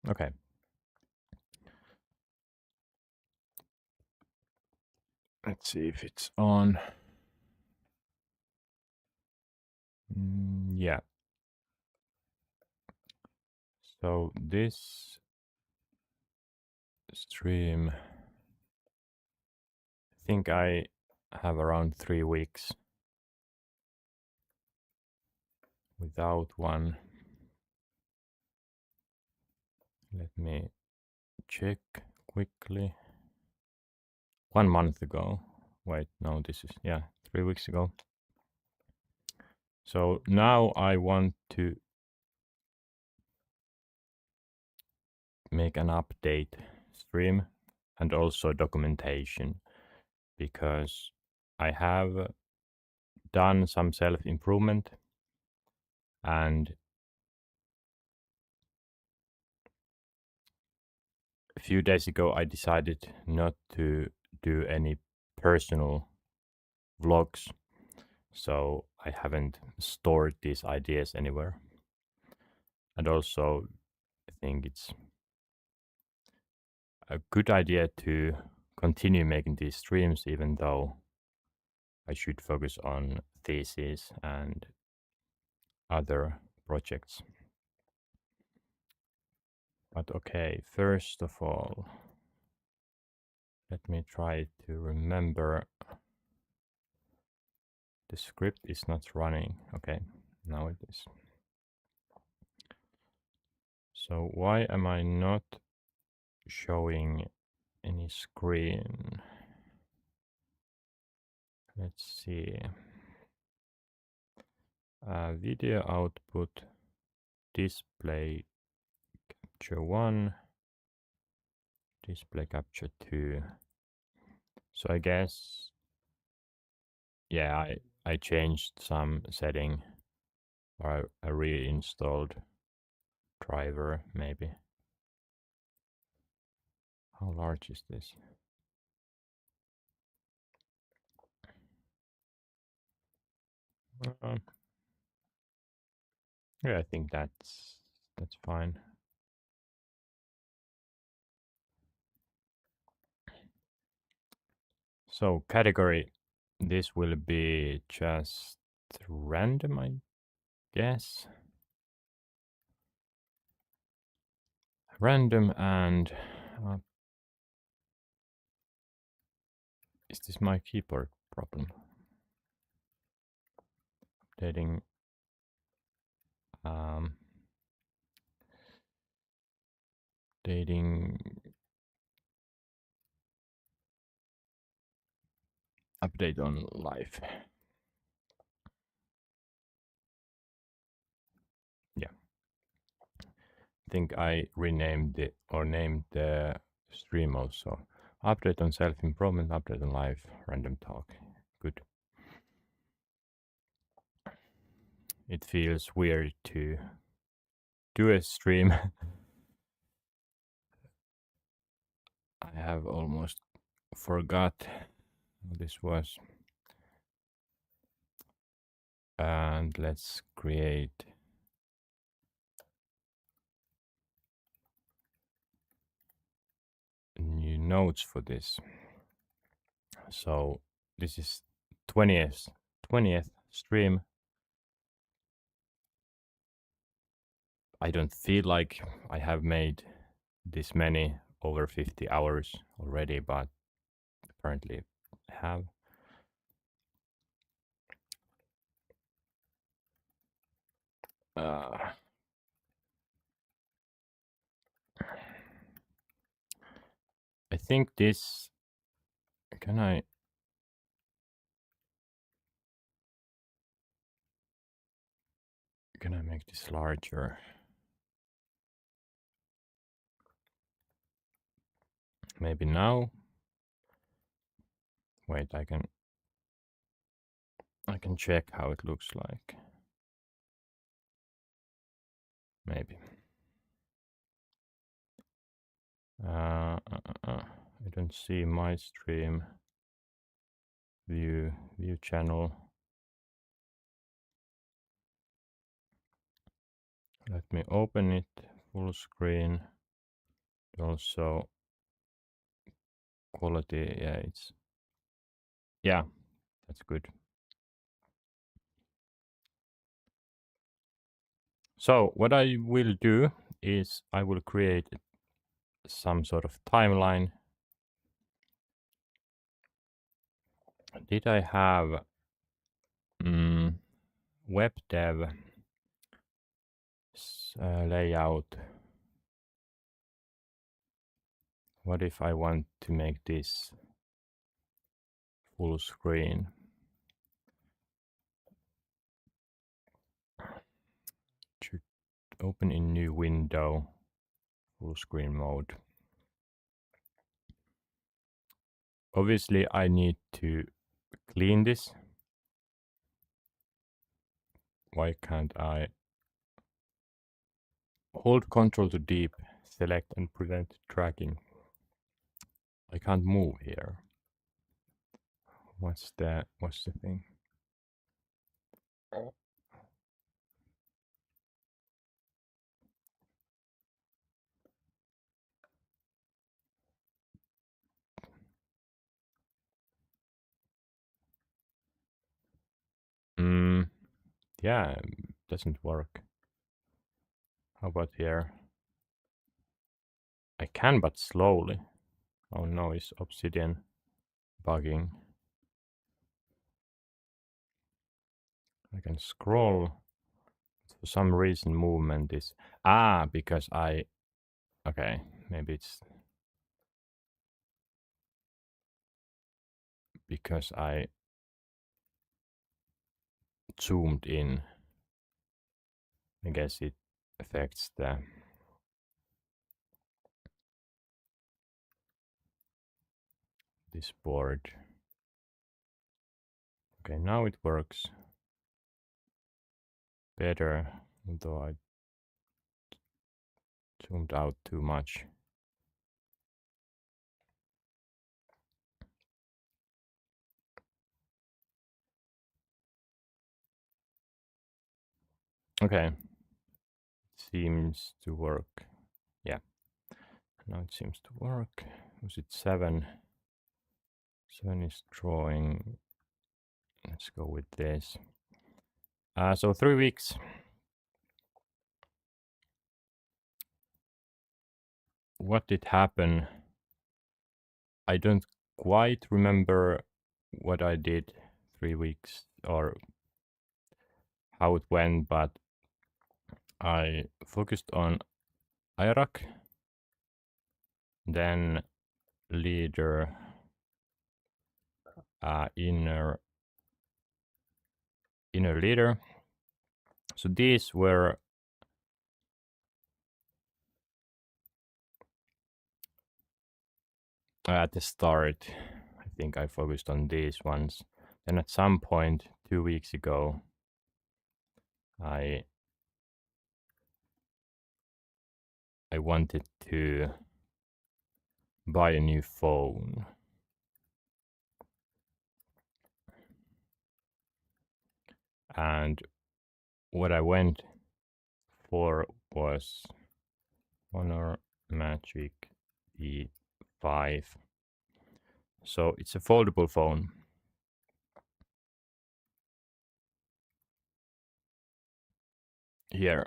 Okay. Let's see if it's on. Yeah. So this stream, I think I have around 3 weeks without one. Let me check quickly. 1 month ago. Wait, no, this is, yeah, 3 weeks ago. So now I want to make an update stream and also documentation, because I have done some self-improvement, and a few days ago I decided not to do any personal vlogs, so I haven't stored these ideas anywhere. And also I think it's a good idea to continue making these streams, even though I should focus on thesis and other projects. But okay, first of all, let me try to remember. The script is not running. Okay, now it is. So why am I not showing any screen? Let's see. Video output, display capture 1, display capture 2. So I guess, yeah, I changed some setting, or I reinstalled driver maybe. How large is this? Yeah, I think that's fine. So category, this will be just random, I guess. Random, and is this my keyboard problem? Updating. Update on live. Yeah. I think I renamed it or named the stream also. Update on self-improvement, update on live, random talk. Good. It feels weird to do a stream. I have almost forgot what this was. And let's create new notes for this. So this is 20th stream. I don't feel like I have made this many over 50 hours already, but apparently I have. I think this, can I make this larger? Maybe now. Wait, I can check how it looks like. Maybe. I don't see my stream. View channel. Let me open it full screen. Also quality, yeah, that's good. So what I will do is I will create some sort of timeline. Did I have web dev layout? What if I want to make this full screen? Should open in new window, full screen mode. Obviously I need to clean this. Why can't I hold Control to deep, select and prevent tracking? I can't move here. What's the thing? Yeah, doesn't work. How about here? I can, but slowly. Oh no, it's Obsidian bugging. I can scroll. For some reason, movement is... because I... Okay, maybe it's... Because I zoomed in. I guess it affects this board. Okay, now it works better, although I zoomed out too much. Okay, seems to work. Yeah, now it seems to work. Was it 7? 7 is drawing. Let's go with this. So 3 weeks. What did happen? I don't quite remember what I did 3 weeks or how it went, but I focused on IRAC, then leader, inner leader. So these were at the start. I think I focused on these ones. Then at some point 2 weeks ago, I wanted to buy a new phone. And what I went for was Honor Magic E5. So it's a foldable phone. Here.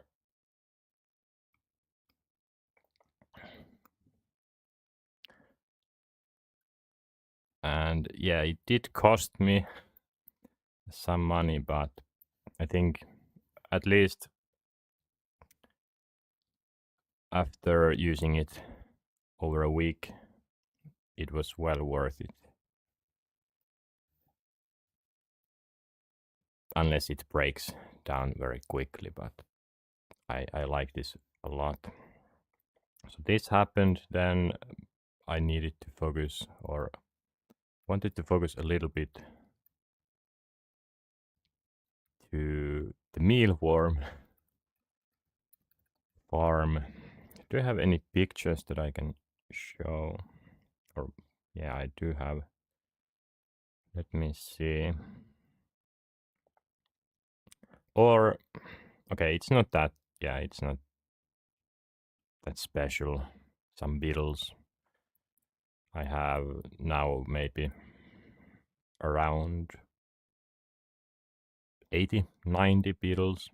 And yeah, it did cost me some money, but I think at least after using it over a week, it was well worth it. Unless it breaks down very quickly, but I like this a lot. So this happened, then I needed to focus, or wanted to focus a little bit to the mealworm farm. Do I have any pictures that I can show? Or yeah, I do have. Let me see. Or okay, it's not that. Yeah, it's not that special. some beetles. I have now maybe around 80, 90 beetles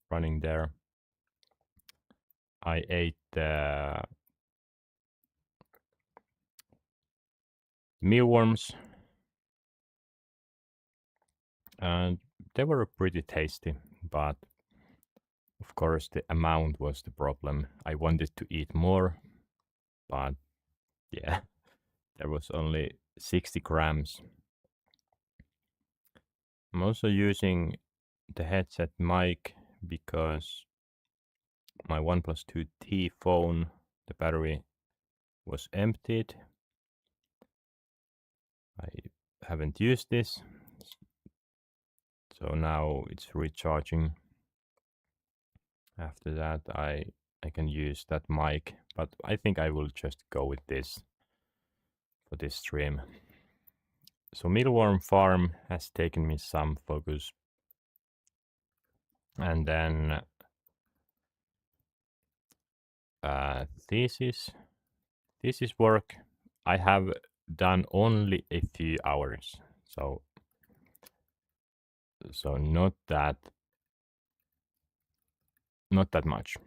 running there. I ate the mealworms, and they were pretty tasty, but of course the amount was the problem. I wanted to eat more, but yeah, there was only 60 grams. I'm also using the headset mic because my OnePlus 2T phone, the battery was emptied. I haven't used this, so now it's recharging. After that, I can use that mic, but I think I will just go with this for this stream. So mealworm farm has taken me some focus, and then thesis work I have done only a few hours, so not that much.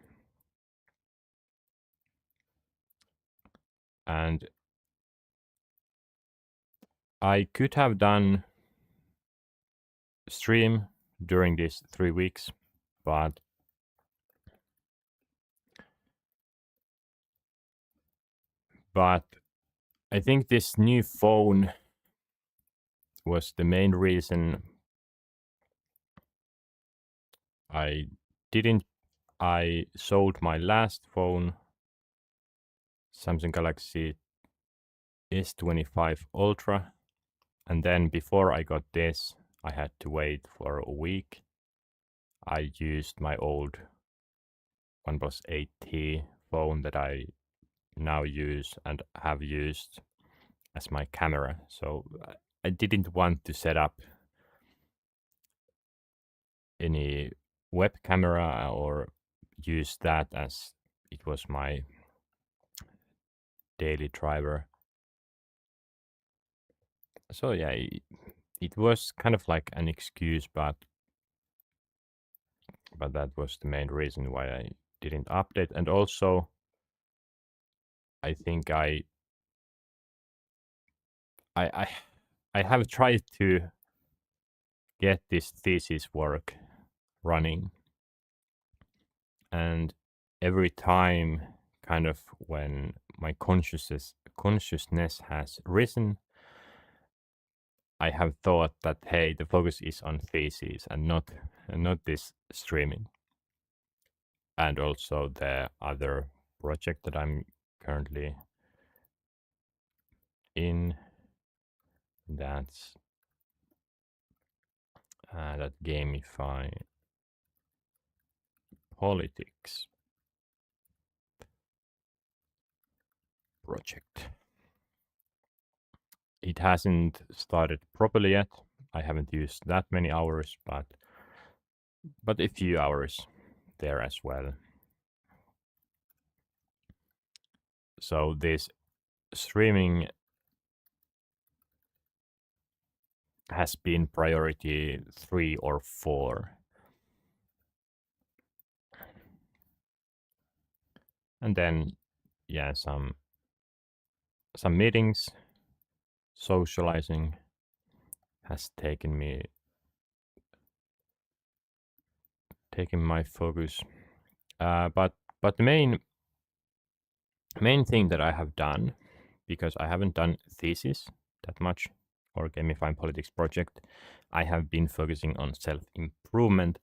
And I could have done stream during these 3 weeks, but I think this new phone was the main reason I sold my last phone, Samsung Galaxy S25 Ultra, and then before I got this, I had to wait for a week. I used my old OnePlus 8T phone that I now use and have used as my camera. So I didn't want to set up any web camera or use that as it was my daily driver. So yeah, it was kind of like an excuse, but that was the main reason why I didn't update. And also, I think I have tried to get this thesis work running, and every time, kind of when my consciousness has risen, I have thought that hey, the focus is on thesis and not this streaming, and also the other project that I'm currently in. That's that gamify politics project. It hasn't started properly yet. I haven't used that many hours, but a few hours there as well. So this streaming has been priority 3 or 4. And then, yeah, some meetings, socializing has taken my focus. But the main thing that I have done, because I haven't done thesis that much or gamifying politics project, I have been focusing on self-improvement,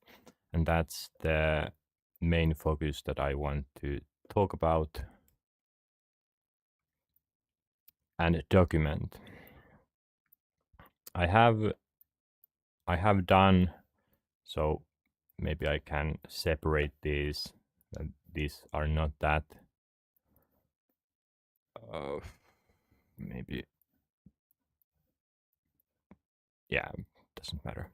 and that's the main focus that I want to talk about and document. I have done, so maybe I can separate these. These are not that maybe, yeah, doesn't matter.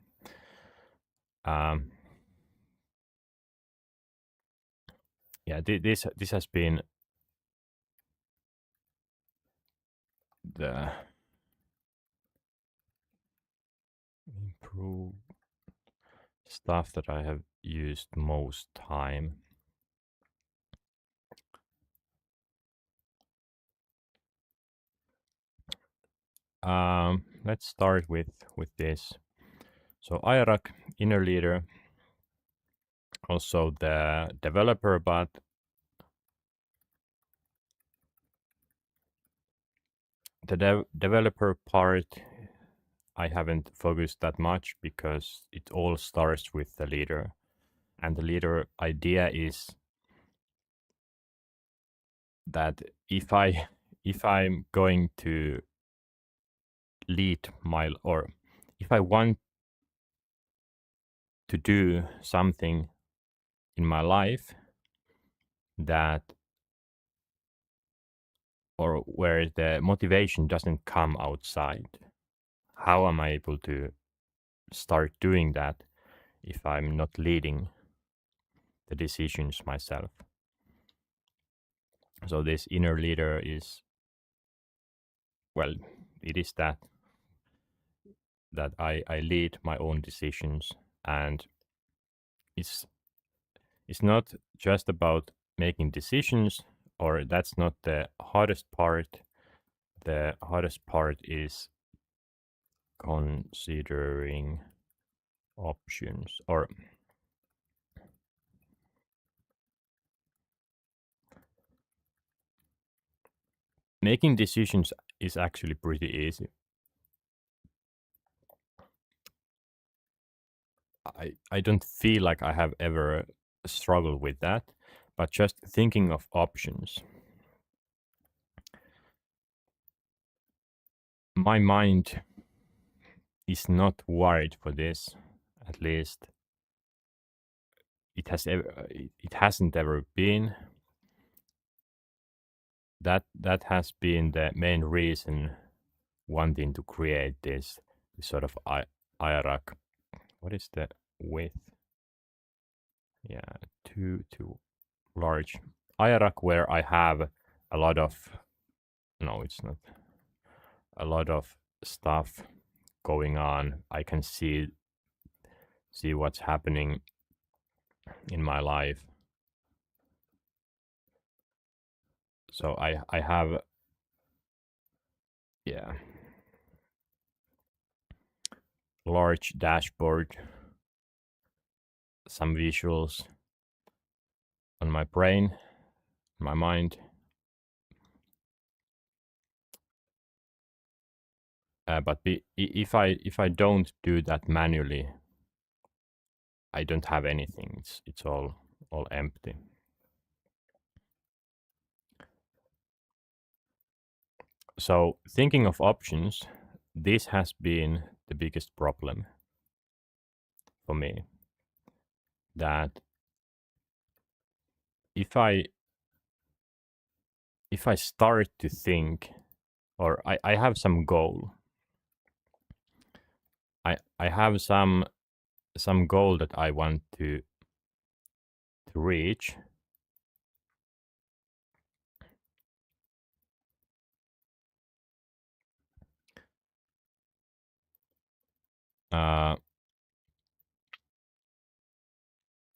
Yeah, this has been the improve stuff that I have used most time. Let's start with this. So IRAC, inner leader, also the developer, but the developer part I haven't focused that much because it all starts with the leader. And the leader idea is that if I'm going to lead my, or if I want to do something in my life that, or where the motivation doesn't come outside, how am I able to start doing that if I'm not leading the decisions myself? So this inner leader is, well, it is that I lead my own decisions, and it's not just about making decisions, or that's not the hardest part. The hardest part is considering options, or making decisions is actually pretty easy. I don't feel like I have ever struggled with that, but just thinking of options. My mind is not wired for this, at least it hasn't ever been. That has been the main reason wanting to create this sort of IRAC. What is the width? Yeah, too large. IRAC, where I have a lot of, no, it's not a lot of stuff going on. I can see what's happening in my life. So I have, yeah, large dashboard, some visuals on my brain, my mind. But if I don't do that manually, I don't have anything. It's all empty. So thinking of options, this has been the biggest problem for me. That if I start to think, or I have some goal, I have some goal that I want to reach.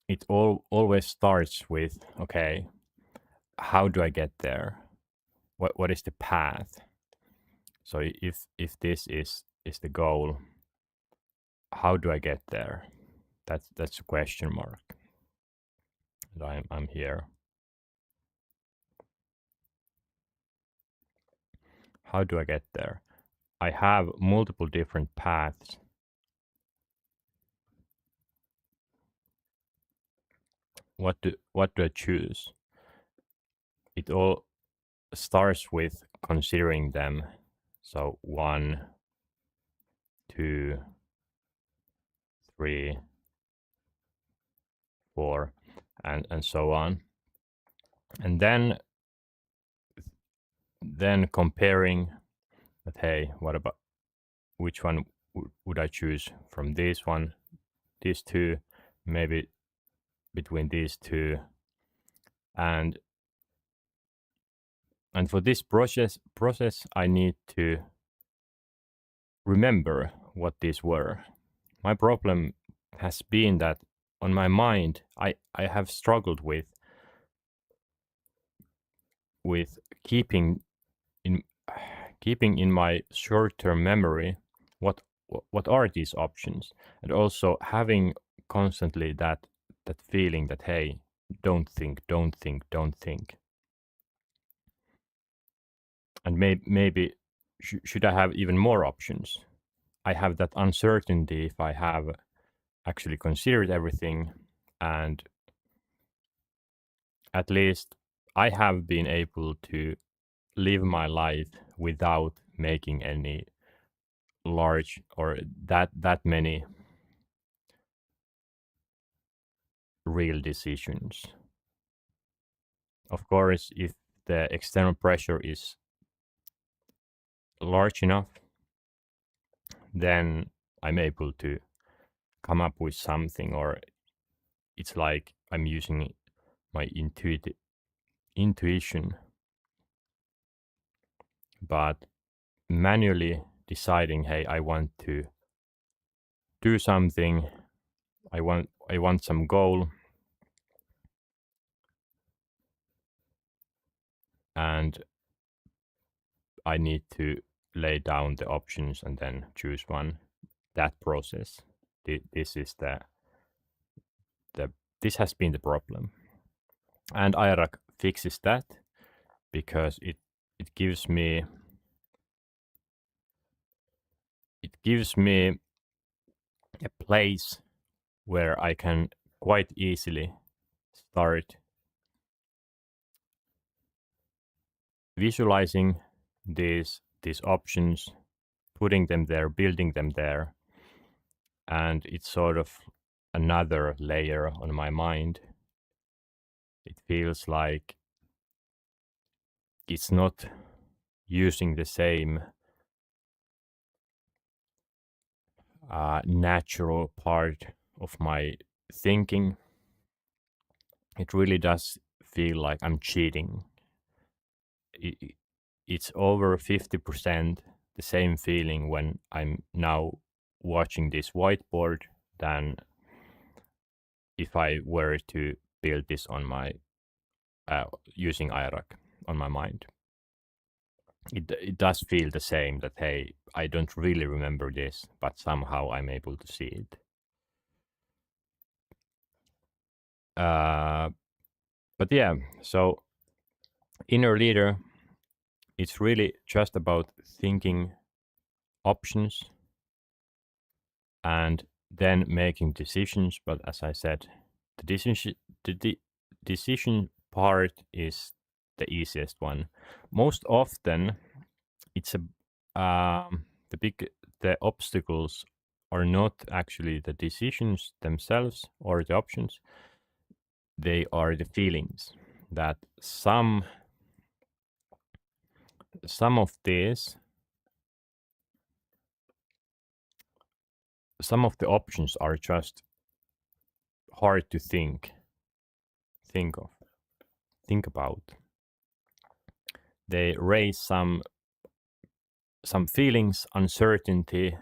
It always starts with, okay, how do I get there? What is the path? So if this is the goal, how do I get there? That's a question mark. And I'm here. How do I get there? I have multiple different paths. What do I choose? It all starts with considering them. So 1, 2, 3, 4, and so on. And then comparing that, hey, what about, which one would I choose from this one, these two, maybe between these two, and And for this process, I need to remember what these were. My problem has been that on my mind, I have struggled with in keeping in my short-term memory what what are these options, and also having constantly that feeling that, hey, don't think, don't think, don't think. And maybe should I have even more options? I have that uncertainty if I have actually considered everything, and at least I have been able to live my life without making any large or that many real decisions. Of course, if the external pressure is large enough, then I'm able to come up with something, or it's like I'm using my intuition. But manually deciding, hey, I want to do something, I want some goal, and I need to lay down the options and then choose one. That process, this is the this has been the problem, and IRAC fixes that because it gives me a place where I can quite easily start visualizing these options, putting them there, building them there, and it's sort of another layer on my mind. It feels like it's not using the same natural part of my thinking. It really does feel like I'm cheating. It's over 50% the same feeling when I'm now watching this whiteboard than if I were to build this on my using IRAC on my mind. It does feel the same, that hey, I don't really remember this, but somehow I'm able to see it. But yeah, so inner leader, it's really just about thinking options and then making decisions. But as I said, the decision part is the easiest one. Most often, it's the obstacles are not actually the decisions themselves or the options. They are the feelings that some of these some of the options are just hard to think of think about. They raise some feelings, uncertainty,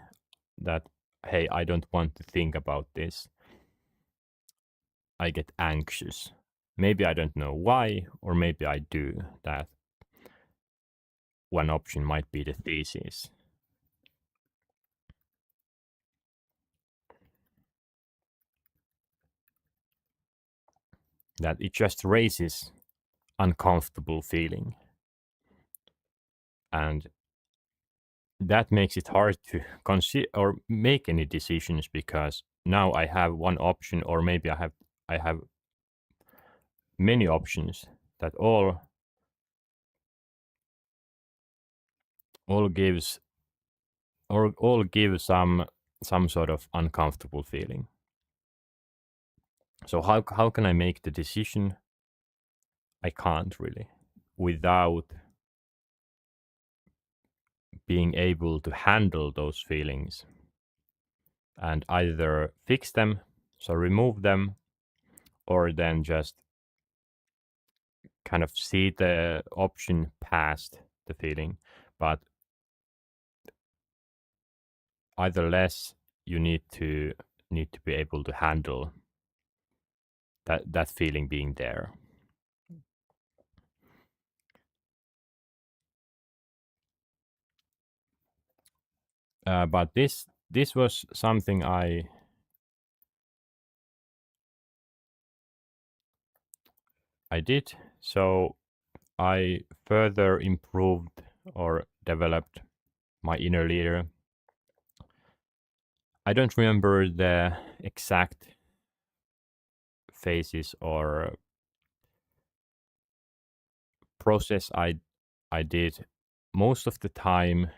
that hey, I don't want to think about this. I get anxious. Maybe I don't know why, or maybe I do. That one option might be the thesis. That it just raises uncomfortable feeling. And that makes it hard to consider or make any decisions, because now I have one option, or maybe I have many options that all gives or all give some sort of uncomfortable feeling. So how can I make the decision? I can't really, without being able to handle those feelings and either fix them, so remove them, or then just kind of see the option past the feeling, but either less you need to be able to handle that feeling being there. But this was something I did. So I further improved or developed my inner leader. I don't remember the exact phases or process I did. Most of the time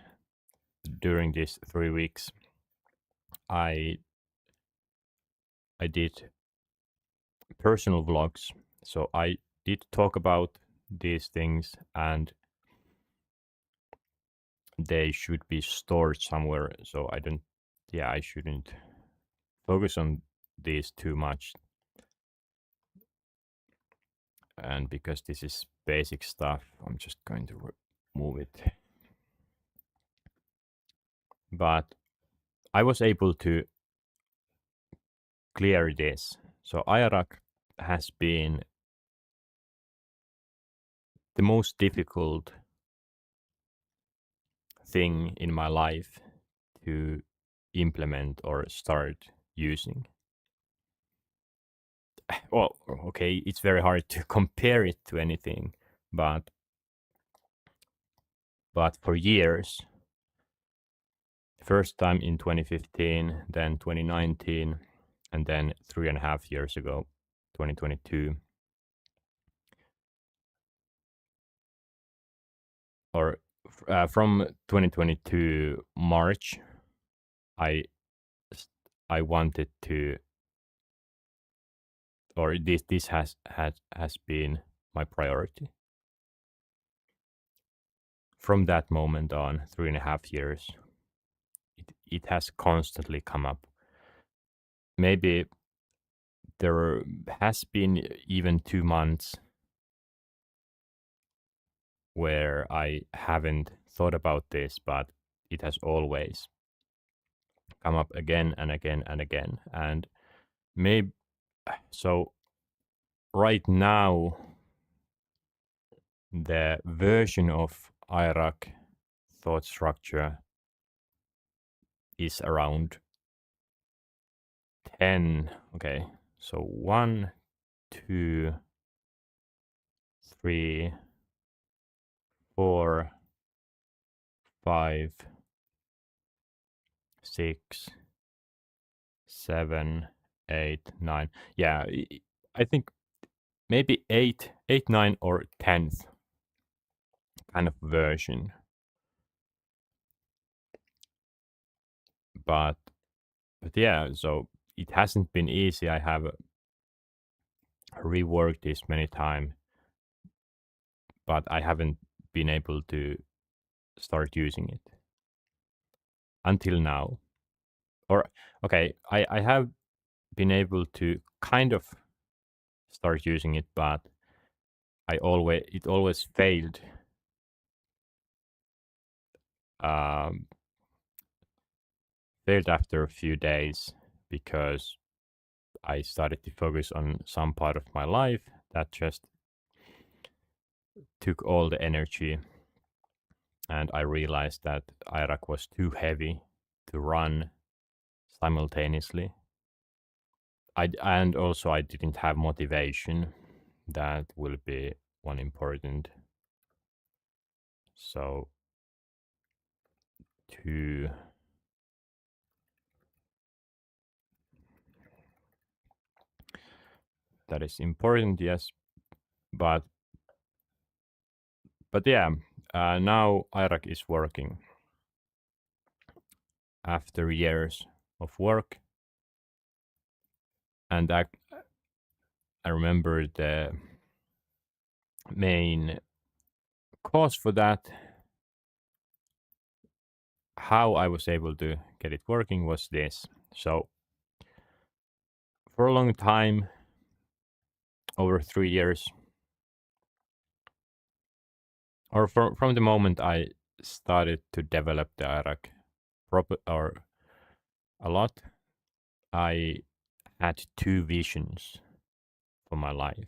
during these 3 weeks, I did personal vlogs. So I did talk about these things, and they should be stored somewhere. So I shouldn't focus on these too much. And because this is basic stuff, I'm just going to remove it. But I was able to clear this. So IRAC has been the most difficult thing in my life to implement or start using. Well, okay, it's very hard to compare it to anything, but for years, first time in 2015, then 2019, and then 3.5 years ago, 2022, or from 2022 March, I wanted to, or this has been my priority. From that moment on, 3.5 years, it has constantly come up. Maybe there has been even 2 months where I haven't thought about this, but it has always come up again and again and again. And maybe so right now, the version of IRAC thought structure is around 10. Okay, so 1, 2, 3, 4, 5, 6, 7, 8, 9. Yeah, I think maybe 8, 9, or 10th kind of version. But yeah, so it hasn't been easy. I have reworked this many times, but I haven't been able to start using it until now. Or okay, I have been able to kind of start using it, but it always failed. Um, Failed after a few days because I started to focus on some part of my life that just took all the energy, and I realized that IRAC was too heavy to run simultaneously. And also I didn't have motivation. That will be one important. So to that is important, yes, but yeah, now IRAC is working after years of work, and I remember the main cause for that, how I was able to get it working, was this. So for a long time, over 3 years, or from the moment I started to develop the Iraq proper or a lot, I had two visions for my life,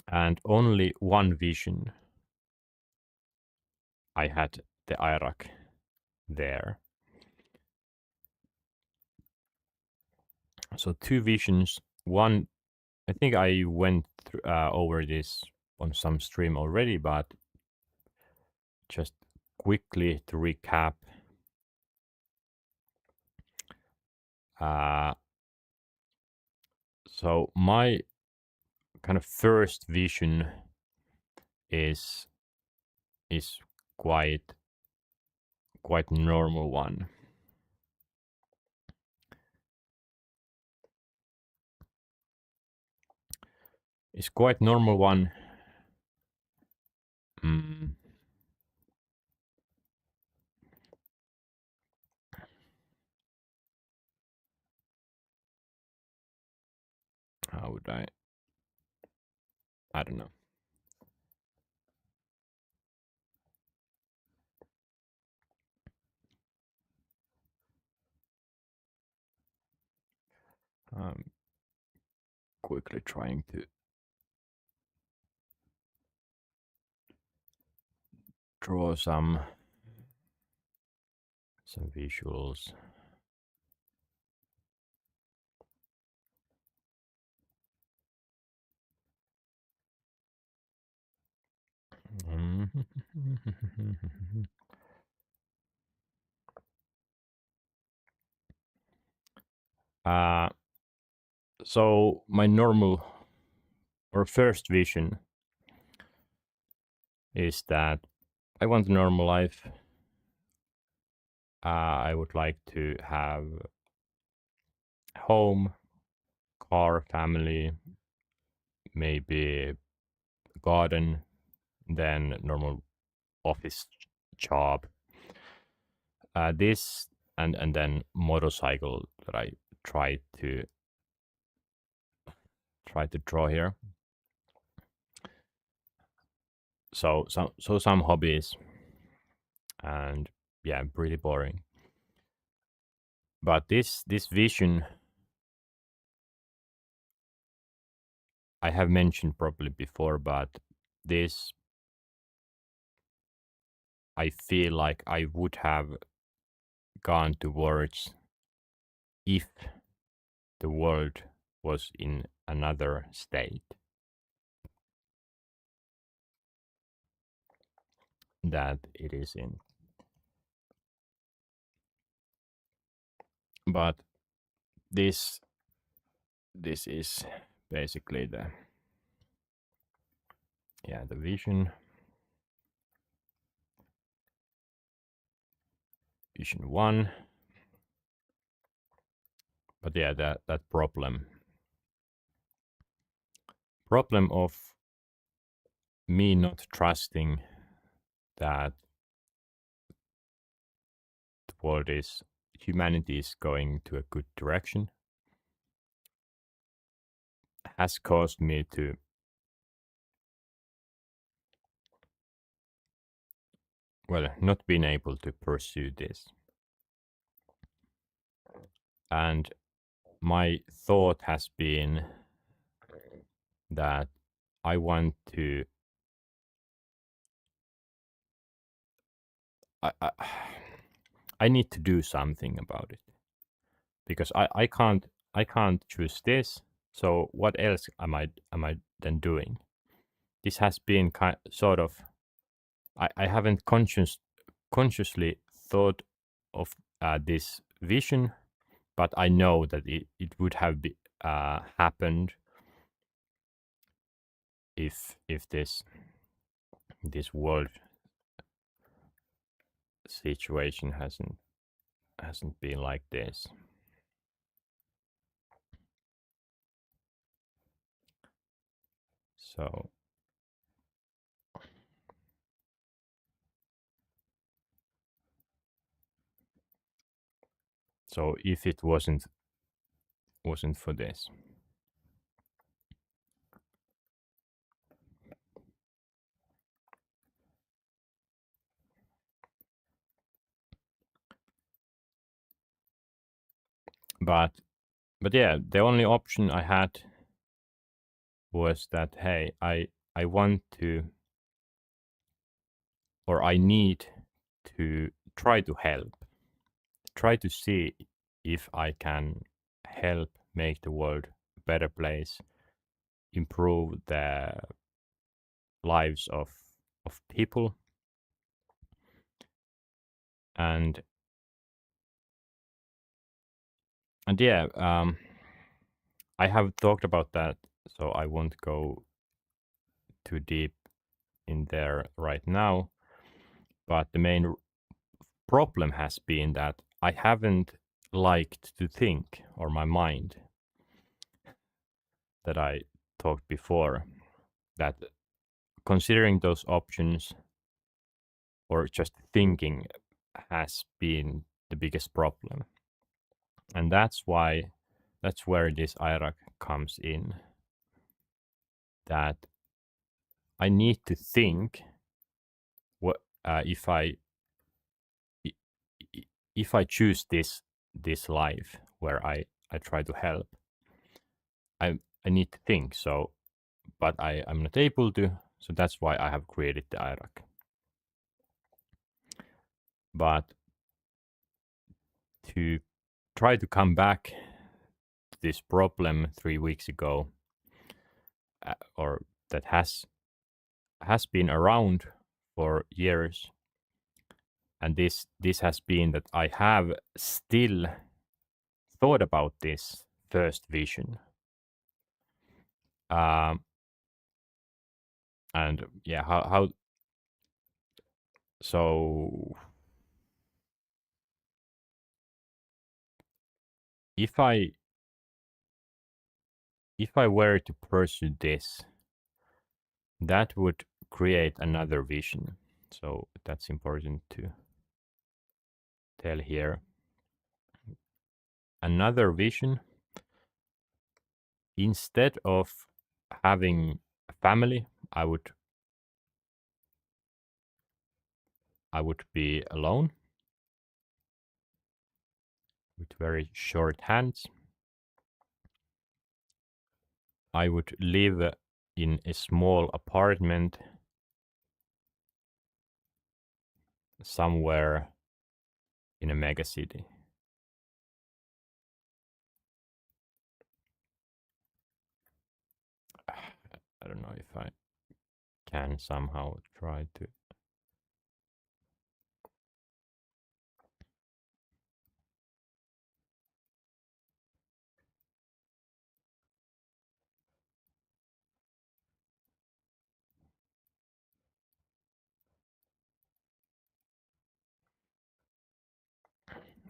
and only one vision I had the Iraq there. So two visions. One, I think I went over this on some stream already, but just quickly to recap. Uh, so my kind of first vision is is quite normal one. It's quite normal one. Mm, how would I? I don't know. I'm quickly trying to draw some visuals. uh, so my normal or first vision is that I want a normal life. I would like to have home, car, family, maybe garden, then normal office job. This and then motorcycle that I try to draw here. So some hobbies, and yeah, pretty boring. But this vision I have mentioned probably before, but this I feel like I would have gone towards if the world was in another state that it is in. But this is basically the vision one. But yeah, that problem of me not trusting that the world is humanity is going to a good direction has caused me to not being able to pursue this. And my thought has been that I want to I I need to do something about it because I can't choose this. So what else am I then doing? This has been sort of I haven't consciously thought of this vision, but I know that it would have happened if this world situation hasn't been like this. So if it wasn't for this, but yeah, the only option I had was that, hey, I want to, or I need to try to help, try to see if I can help make the world a better place, improve the lives of people. And yeah, I have talked about that, so I won't go too deep in there right now. But the main problem has been that I haven't liked to think, or my mind, that I talked before, that considering those options or just thinking has been the biggest problem. And that's where this IRAC comes in, that I need to think what i- if I choose this life where I try to help. I need to think, so but I'm not able to, so that's why I have created the IRAC. But to try to come back to this problem 3 weeks ago, or that has been around for years, and this has been that I have still thought about this first vision. Um, and yeah, how so if I were to pursue this, that would create another vision. So that's important to tell here. Another vision, instead of having a family, I would be alone with very short hands. I would live in a small apartment somewhere in a mega city. I don't know if I can somehow try to.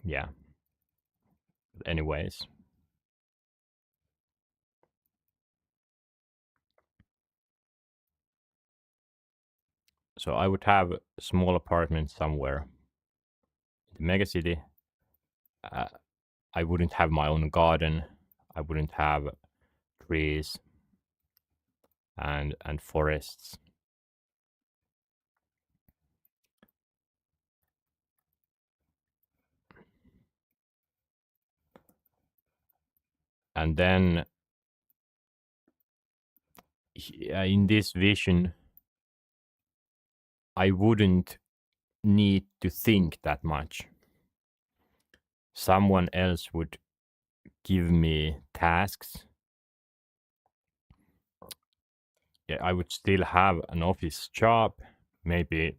Yeah. Anyways, so I would have a small apartment somewhere in the mega city. Uh, I wouldn't have my own garden. I wouldn't have trees and forests. And then in this vision, I wouldn't need to think that much. Someone else would give me tasks. Yeah, I would still have an office job, maybe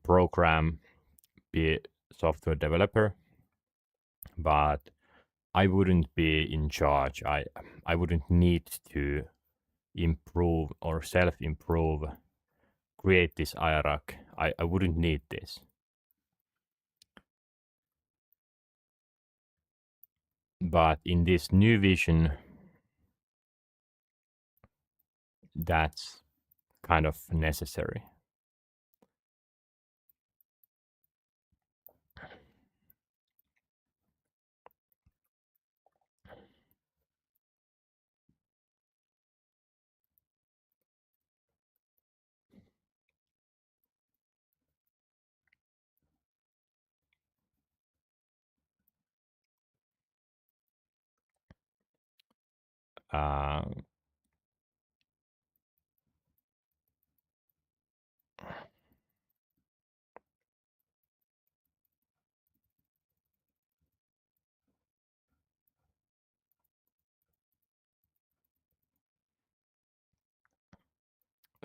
program, be a software developer, but I wouldn't be in charge. I wouldn't need to improve or self improve, create this IRAC. I wouldn't need this. But in this new vision, that's kind of necessary. Uh,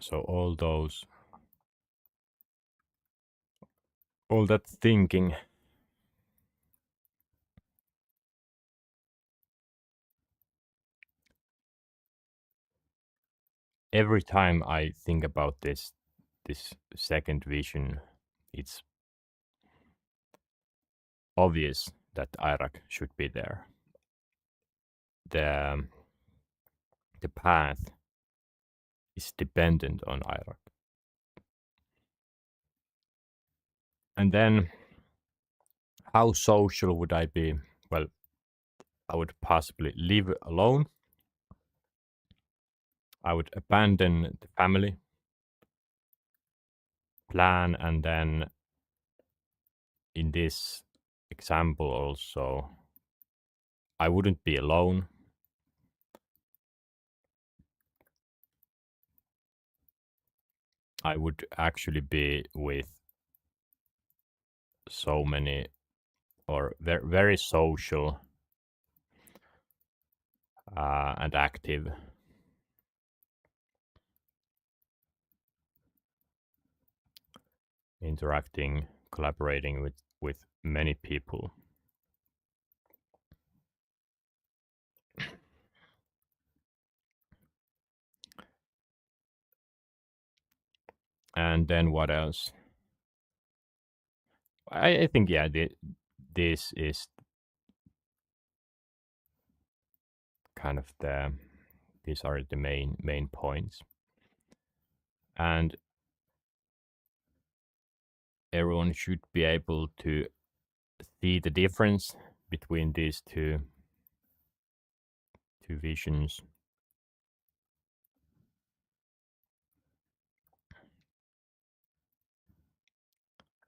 so all that thinking, every time I think about this second vision, it's obvious that Iraq should be there. The the path is dependent on Iraq. And then how social would I be? Well, I would possibly live alone. I would abandon the family, plan, and then in this example also, I wouldn't be alone. I would actually be with so many or very, very social and active, interacting, collaborating with many people. And then what else? I think yeah, this is kind of these are the main points, and everyone should be able to see the difference between these two visions.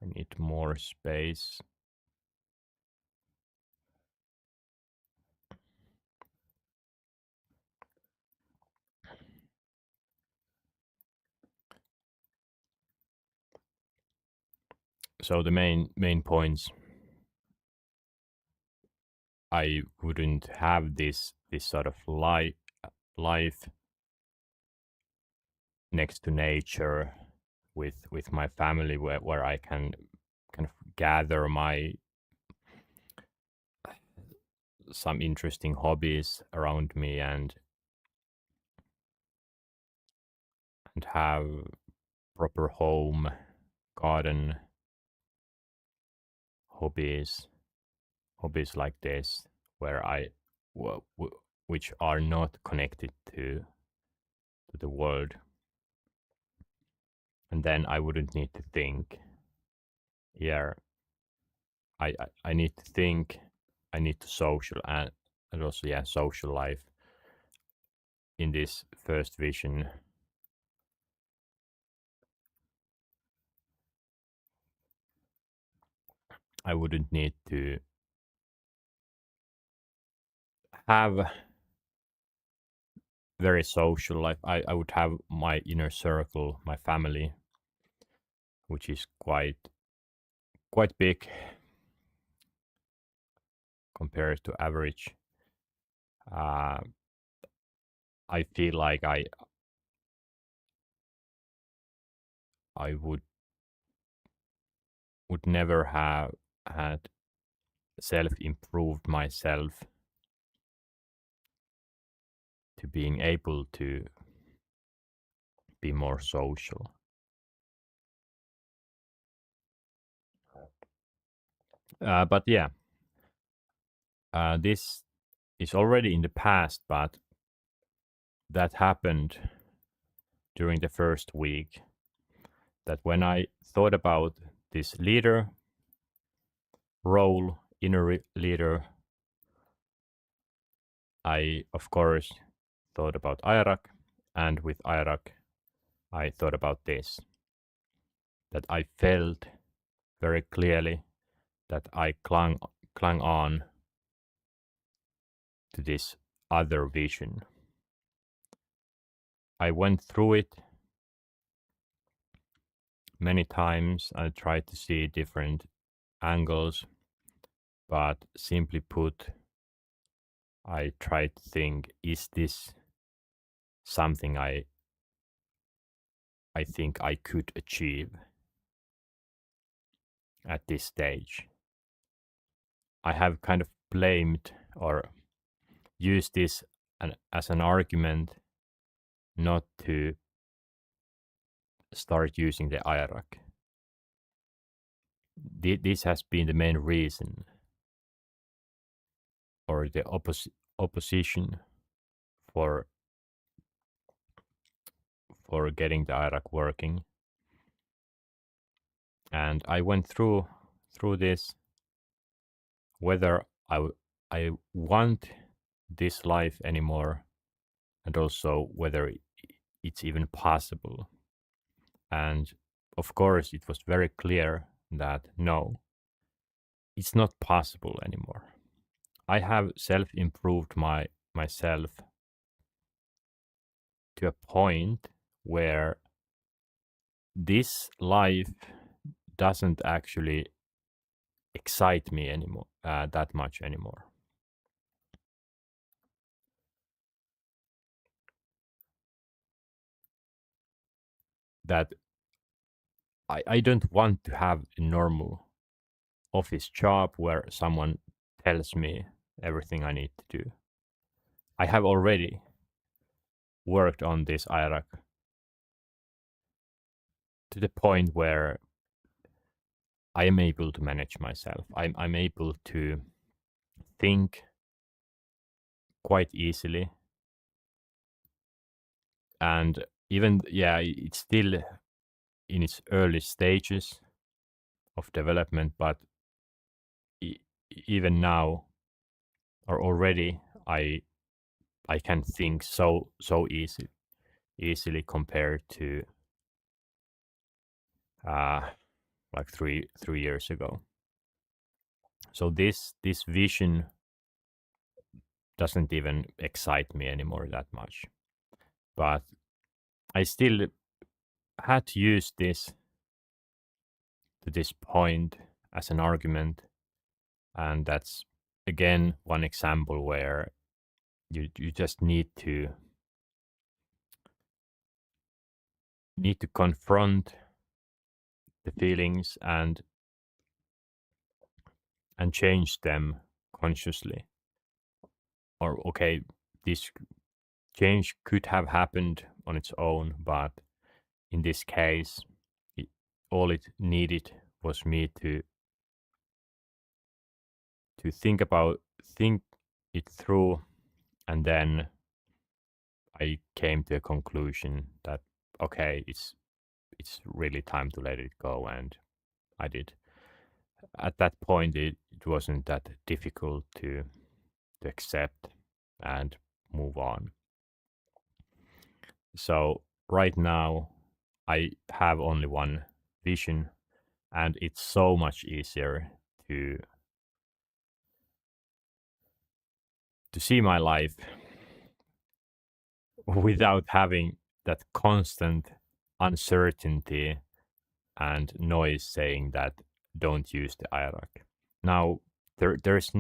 I need more space. So the main points, I wouldn't have this sort of life next to nature with my family where I can kind of gather my some interesting hobbies around me and have proper home, garden, hobbies like this where which are not connected to the world, and then I wouldn't need to think. Yeah, I need to think. I need to social and also yeah social life in this first vision. I wouldn't need to have very social life. I would have my inner circle, my family, which is quite big compared to average. Uh, I feel like I would never have had self improved myself to being able to be more social. But yeah, this is already in the past, but that happened during the first week. That when I thought about this leader role, leader, I of course thought about Iraq, and with Iraq, I thought about this that I felt very clearly that I clung on to this other vision. I went through it many times. I tried to see different angles, but simply put, I tried to think, is this something I think I could achieve at this stage? I have kind of blamed or used this as an argument not to start using the IRAC. This has been the main reason, or the opposition for getting the IRAC working. And I went through this, whether I want this life anymore, and also whether it's even possible. And of course, it was very clear that no, it's not possible anymore. I have self-improved myself to a point where this life doesn't actually excite me anymore, that much anymore. That I don't want to have a normal office job where someone tells me everything I need to do. I have already worked on this IRAC to the point where I am able to manage myself. I'm able to think quite easily. And even, yeah, it's still in its early stages of development, but even now, or already, I can think so easily compared to like three years ago. So this vision doesn't even excite me anymore that much. But I still had to use this to this point as an argument, and that's again one example where you just need to confront the feelings and change them consciously. Or okay, this change could have happened on its own, but in this case, all it needed was me to think it through, and then I came to a conclusion that okay, it's really time to let it go, and I did. At that point, it wasn't that difficult to accept and move on. So right now, I have only one vision, and it's so much easier to see my life without having that constant uncertainty and noise saying that don't use the IRAC. Now there's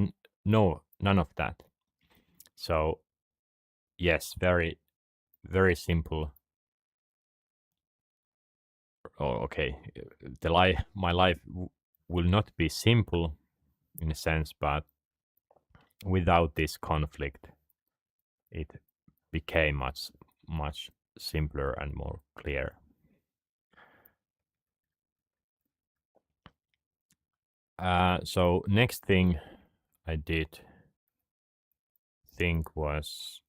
none of that. So yes, very simple. Oh, okay, my life will not be simple in a sense, but without this conflict, it became much simpler and more clear. So next thing I did think was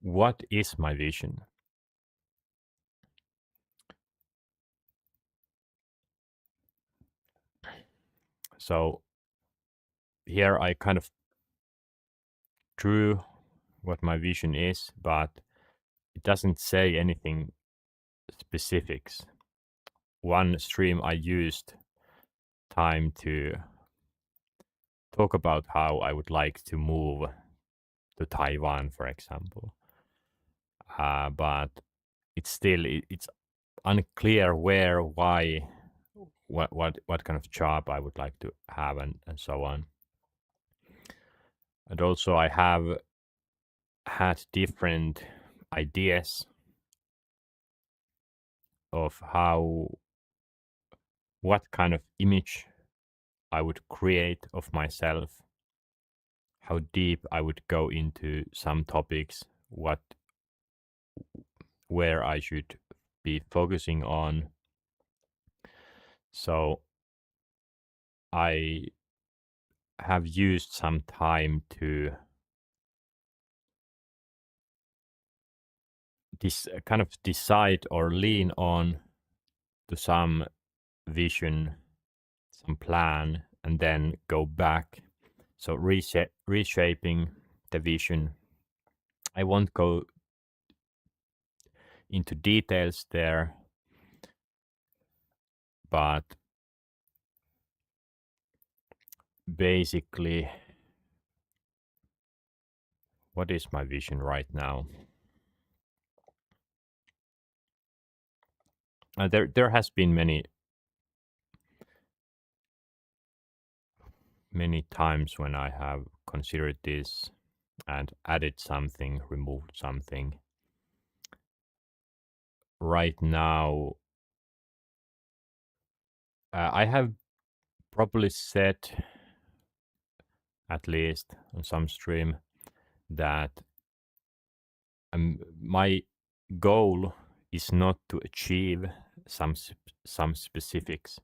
what is my vision? So here I kind of drew what my vision is, but it doesn't say anything specifics. One stream I used time to talk about how I would like to move to Taiwan, for example. But it's still it's unclear where, why, what kind of job I would like to have, and so on. And also, I have had different ideas of what kind of image I would create of myself, how deep I would go into some topics, where I should be focusing on. So I have used some time to kind of decide or lean on to some vision, some plan, and then go back. So reshaping the vision. I won't go into details there, but basically, what is my vision right now? There has been many times when I have considered this and added something, removed something. Right now, I have probably said, at least on some stream, that my goal is not to achieve some specifics,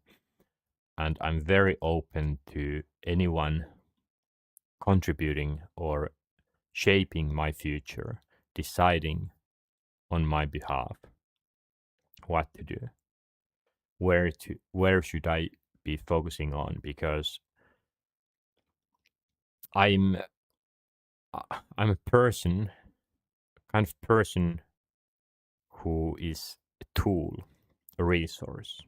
and I'm very open to anyone contributing or shaping my future, deciding on my behalf what to do, where should I be focusing on, because I'm a person, kind of person who is a tool, a resource.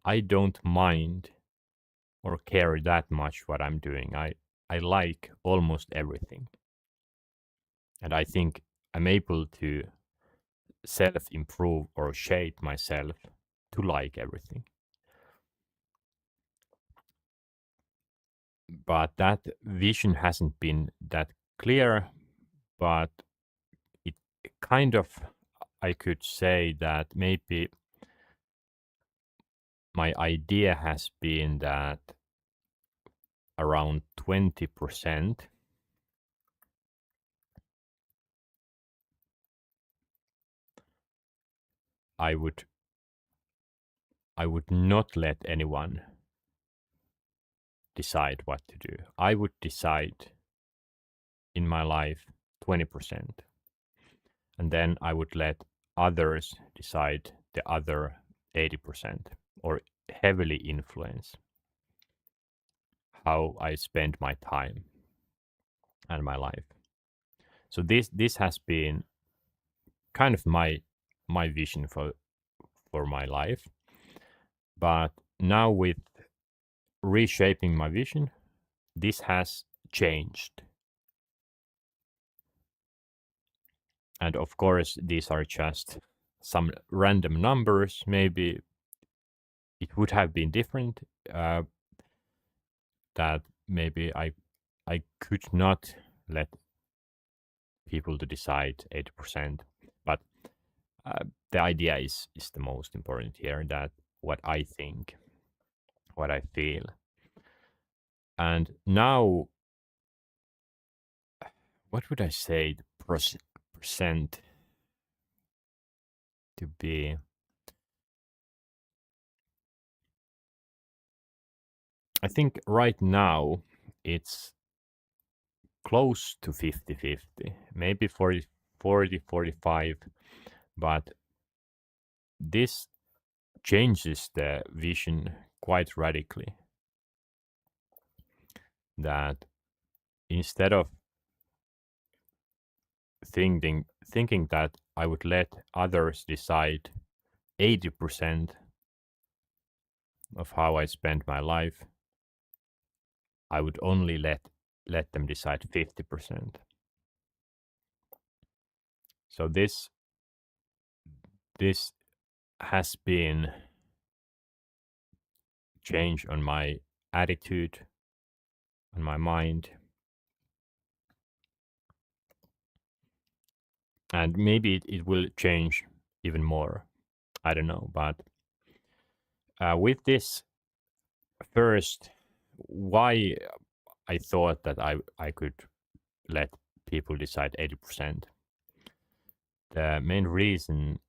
I don't mind or care that much what I'm doing. I like almost everything. And I think I'm able to self-improve or shape myself to like everything. But that vision hasn't been that clear, but it kind of, I could say that maybe my idea has been that around 20% I would not let anyone decide what to do. I would decide in my life 20%. And then I would let others decide the other 80%, or heavily influence how I spend my time and my life. So this has been kind of my vision for my life. But now, with reshaping my vision, this has changed. And of course, these are just some random numbers. Maybe it would have been different. That maybe I could not let people to decide 80%, but the idea is the most important here. That what I think, what I feel, and now, what would I say the percent to be? I think right now it's close to 50-50, maybe 40, 45, but this changes the vision quite radically. That instead of thinking that I would let others decide 80% of how I spend my life, I would only let them decide 50%. So this has been change on my attitude, on my mind, and maybe it will change even more. I don't know, but with this first, why I thought that I could let people decide 80%. The main reason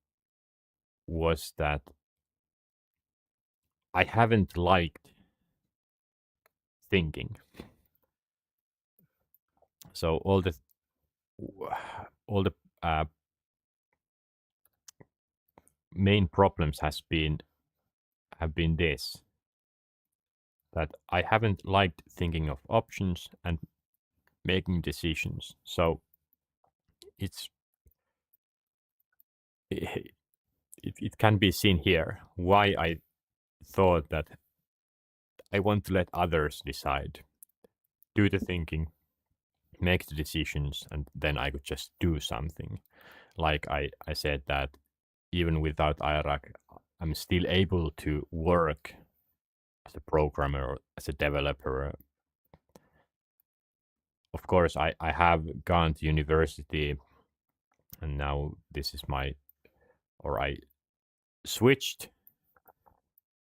was that I haven't liked thinking. So all the main problems have been this, that I haven't liked thinking of options and making decisions. So it's it can be seen here why I thought that I want to let others decide, do the thinking, make the decisions, and then I could just do something. Like I said that even without IRAC, I'm still able to work as a programmer or as a developer. Of course, I have gone to university, and now this is I switched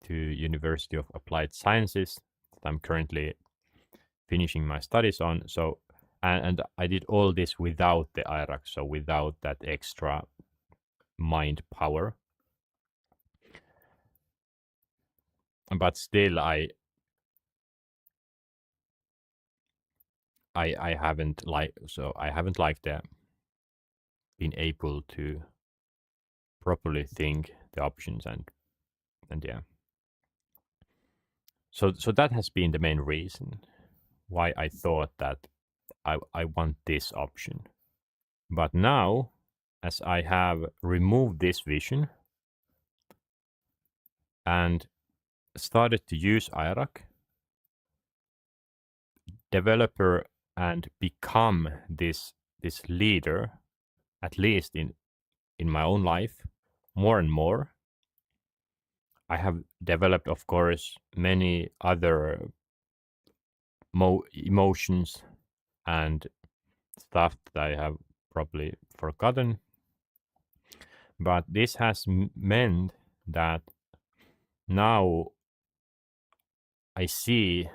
to University of Applied Sciences that I'm currently finishing my studies on. So, and I did all this without the IRAC, so without that extra mind power. But still, I haven't liked being able to properly think the options and yeah. So that has been the main reason why I thought that I want this option. But now, as I have removed this vision and started to use IRAC, developer, and become this leader, at least in my own life, more and more, I have developed, of course, many other emotions and stuff that I have probably forgotten. But this has meant that now I see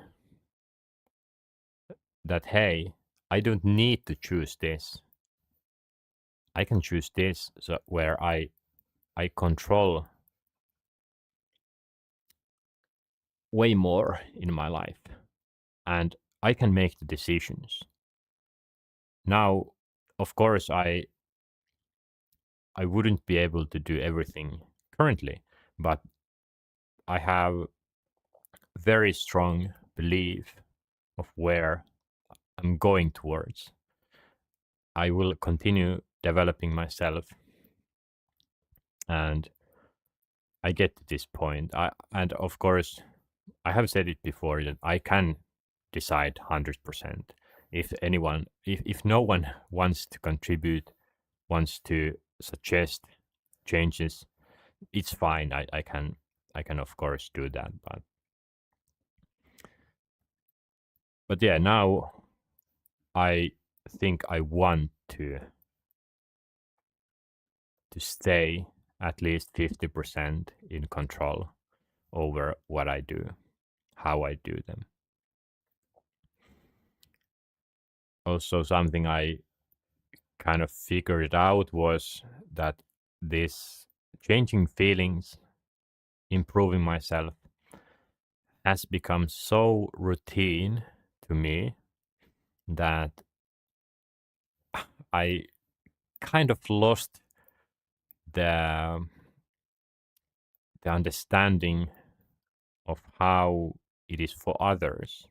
that, hey, I don't need to choose this. I can choose this, so where I control way more in my life, and I can make the decisions. Now, of course, I wouldn't be able to do everything currently, but I have very strong belief of where I'm going towards. I will continue developing myself, and I get to this point. And of course, I have said it before that I can decide 100%. If no one wants to contribute, wants to suggest changes, it's fine. I can of course do that. But yeah, now I think I want to stay at least 50% in control over what I do, how I do them. Also, something I kind of figured out was that this changing feelings, improving myself, has become so routine to me that I kind of lost the understanding of how it is for others.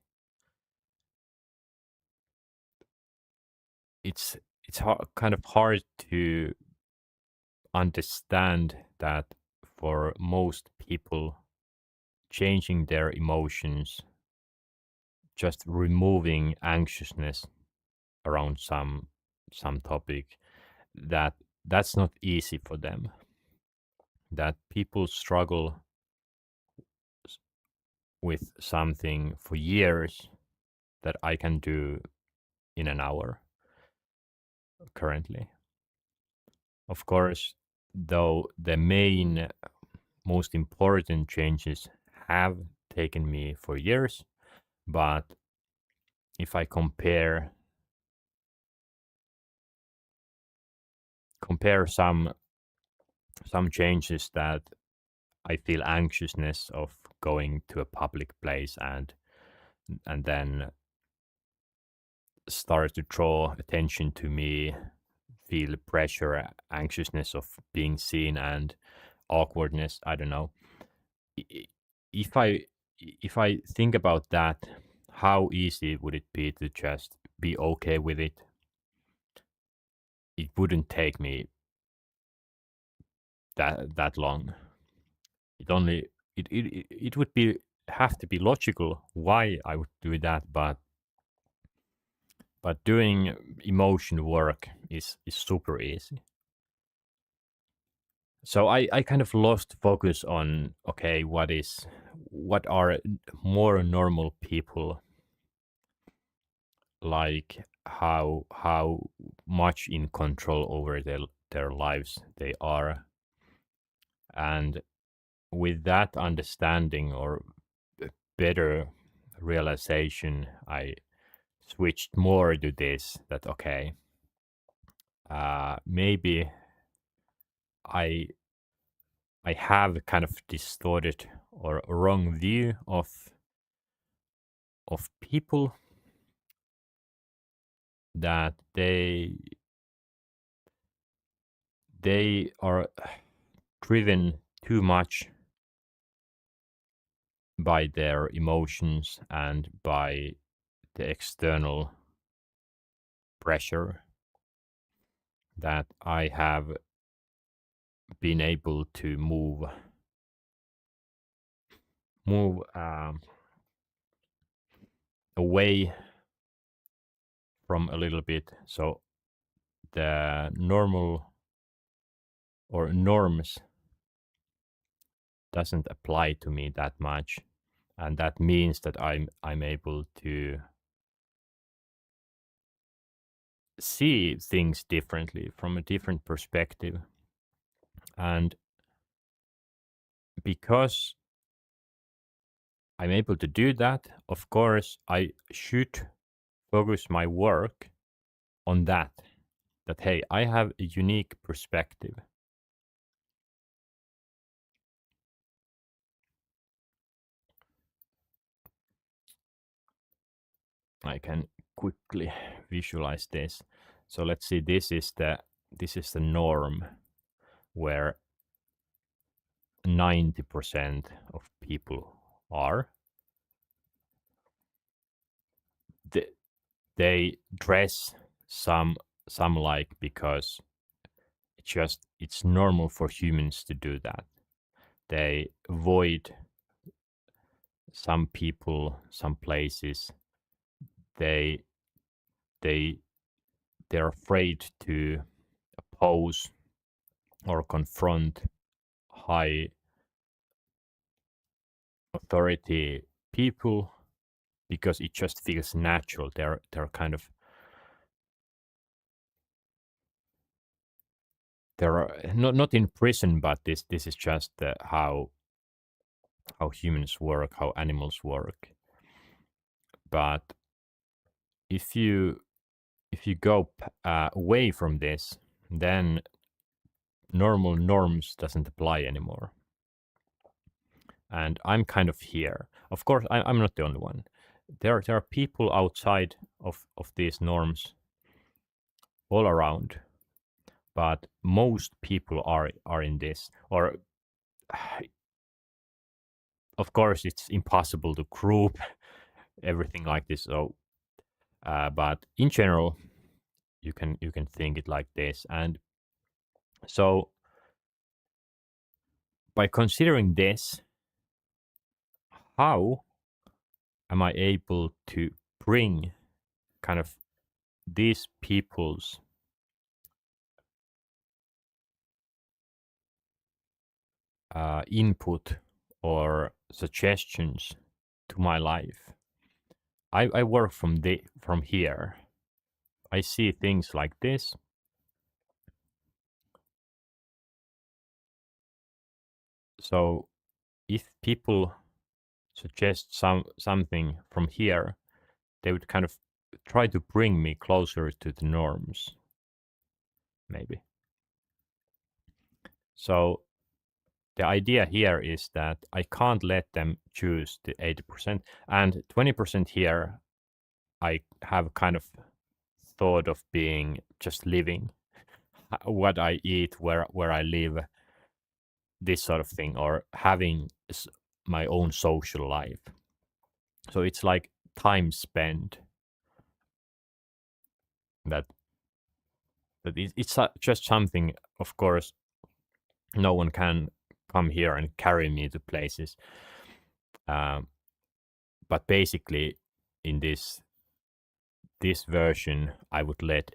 It's kind of hard to understand that for most people, changing their emotions just removing anxiousness around some topic, that's not easy for them. That people struggle with something for years that I can do in an hour currently. Of course, though, the main, most important changes have taken me for years, but if I compare some changes that I feel anxiousness of going to a public place and then start to draw attention to me, feel pressure, anxiousness of being seen, and awkwardness. I don't know. If I think about that, how easy would it be to just be okay with it? It wouldn't take me that long. It only it would be have to be logical why I would do that, but doing emotion work is super easy. So I kind of lost focus on, okay, what are more normal people like, how much in control over their lives they are, and with that understanding or better realization, I switched more to this, that okay, maybe I I have kind of distorted or wrong view of people, that they are driven too much by their emotions and by the external pressure, that I have been able to move away from a little bit. So the normal or norms doesn't apply to me that much, and that means that I'm able to see things differently from a different perspective. And because I'm able to do that, of course I should focus my work on that hey, I have a unique perspective. I can quickly visualize this. So let's see, this is the norm where 90% of people are. They, they dress some like, because it's normal for humans to do that. They avoid some people, some places. They they they're afraid to oppose or confront high authority people, because it just feels natural. They're kind of they're not in prison, but this is just how humans work, how animals work. But if you go away from this, then normal norms doesn't apply anymore. And I'm kind of here. Of course, I'm not the only one. There are people outside of these norms all around, but most people are in this. Or of course, it's impossible to group everything like this. So, but in general, you can think it like this. And so, by considering this, how am I able to bring kind of these people's input or suggestions to my life. I work from here. I see things like this. So if people suggest something from here, they would kind of try to bring me closer to the norms, maybe. So the idea here is that I can't let them choose the 80%, and 20% here I have kind of thought of being just living, what I eat, where I live, this sort of thing, or having my own social life. So it's like time spent that it's just something. Of course, no one can come here and carry me to places. But basically, in this version, I would let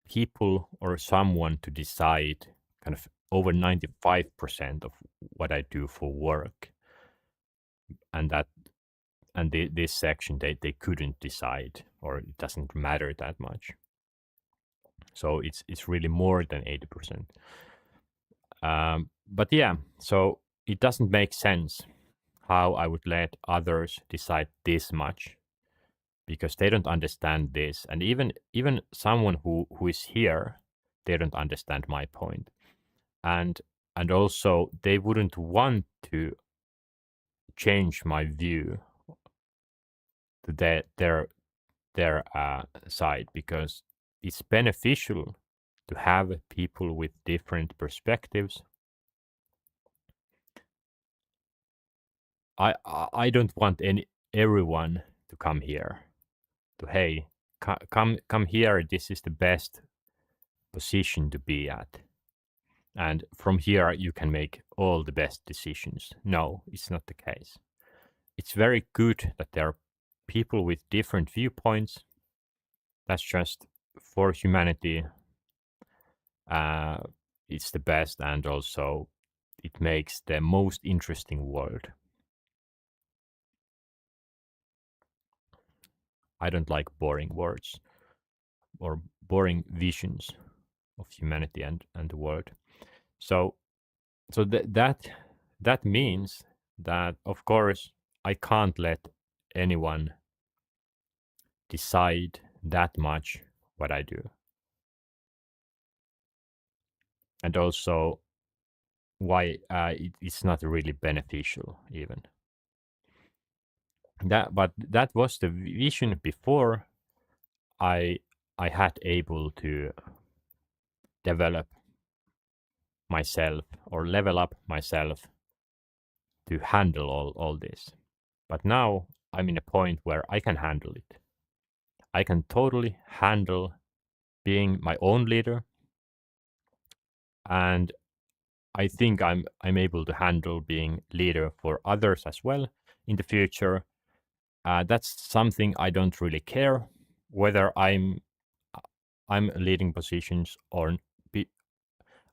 people or someone to decide kind of over 95% of what I do for work, and this section they couldn't decide, or it doesn't matter that much. So it's really more than 80%. But yeah, so it doesn't make sense how I would let others decide this much, because they don't understand this, and even someone who is here, they don't understand my point, and also they wouldn't want to change my view to their side, because it's beneficial to have people with different perspectives. I don't want everyone to come here to, hey, come here, this is the best position to be at, and from here you can make all the best decisions. No, it's not the case. It's very good that there are people with different viewpoints. That's just, for humanity, it's the best, and also it makes the most interesting world. I don't like boring words or boring visions of humanity and the world. So that means that, of course, I can't let anyone decide that much what I do. And also why it's not really beneficial even. But that was the vision before I had able to develop myself or level up myself to handle all this. But now I'm in a point where I can handle it. I can totally handle being my own leader, and I think I'm able to handle being leader for others as well in the future. That's something I don't really care whether I'm leading positions or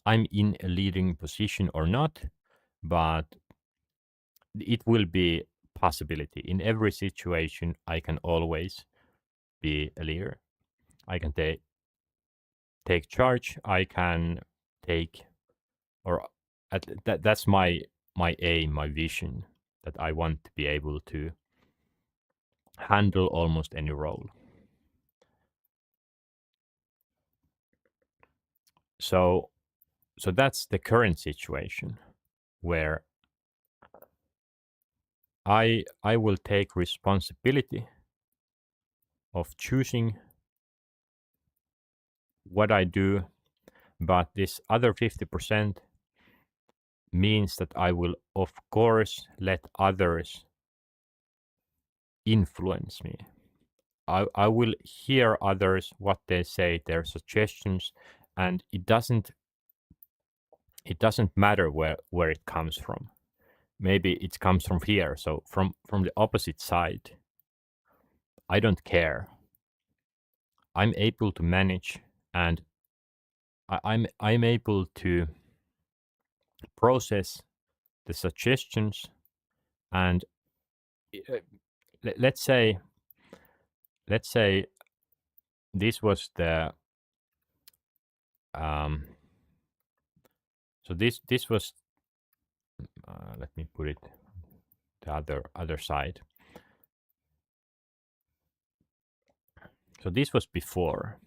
I'm in a leading position or not, but it will be possibility in every situation. I can always be a leader. I can take charge. I can take, or that's my aim, my vision, that I want to be able to handle almost any role. So that's the current situation, where I will take responsibility of choosing what I do, but this other 50% means that I will, of course, let others influence me. I will hear others, what they say, their suggestions, and it doesn't matter where it comes from. maybe it comes from here. So from the opposite side, I don't care. I'm able to manage, and I'm able to process the suggestions. And uh, let's say this was the um, so this was let me put it the other side. So this was before.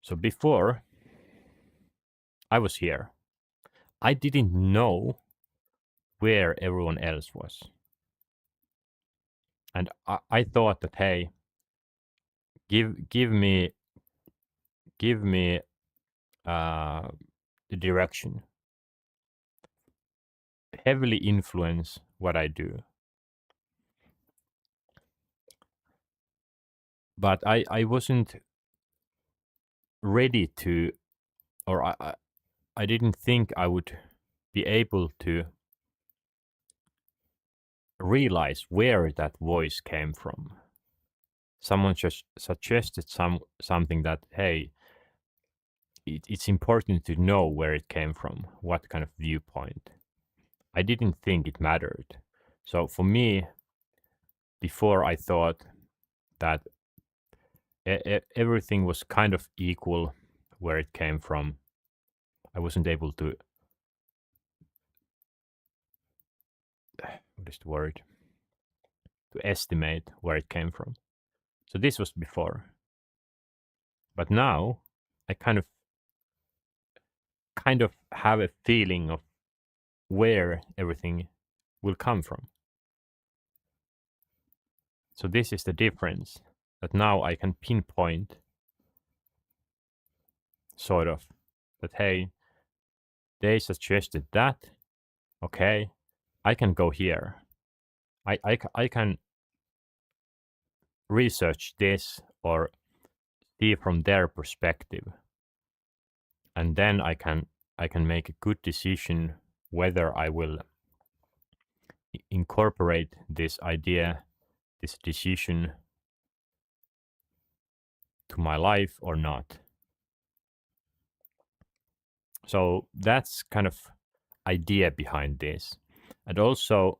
So before I was here, I didn't know where everyone else was. And I thought that, hey, give me the direction, heavily influence what I do. But I wasn't ready to, or I didn't think I would be able to realize where that voice came from. Someone just suggested something that, hey, it's important to know where it came from, what kind of viewpoint. I didn't think it mattered. So for me, before I thought that everything was kind of equal where it came from. I wasn't able to, what is the word, to estimate where it came from. So this was before. But now I kind of have a feeling of where everything will come from. So this is the difference, that now I can pinpoint sort of that, hey, they suggested that. Okay, I can go here. I can research this or see from their perspective, and then I can make a good decision whether I will incorporate this idea, this decision to my life or not. So that's kind of idea behind this. And also,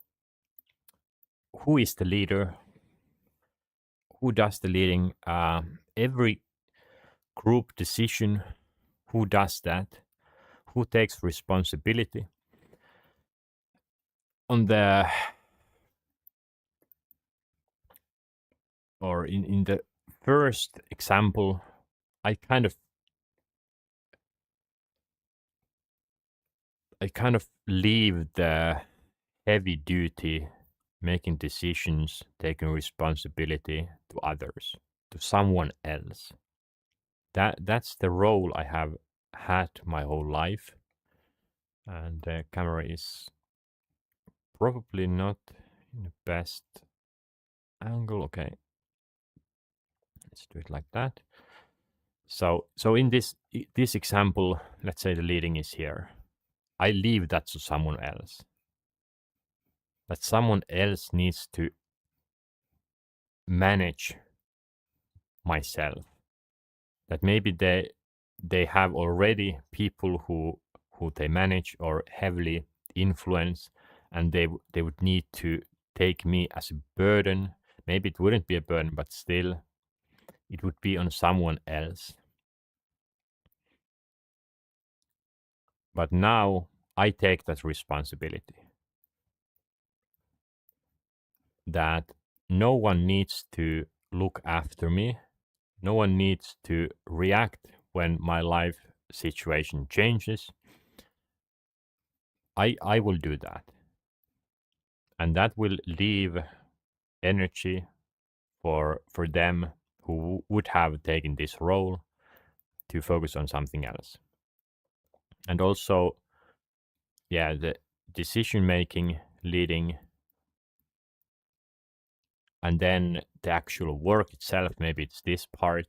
who is the leader? Who does the leading? Every group decision, who does that? Who takes responsibility? On the, or in the first example, I kind of leave the heavy duty making decisions, taking responsibility to others, to someone else. That's the role I have had my whole life. And the camera is probably not in the best angle. Okay, let's do it like that. So in this example, let's say the leading is here. I leave that to someone else. That someone else needs to manage myself. That maybe they have already people who they manage or heavily influence, and they would need to take me as a burden. Maybe it wouldn't be a burden, but still it would be on someone else. But now I take that responsibility, that no one needs to look after me. No one needs to react when my life situation changes. I will do that. And that will leave energy for them who would have taken this role to focus on something else. And also, yeah, the decision making, leading, and then the actual work itself, maybe it's this part.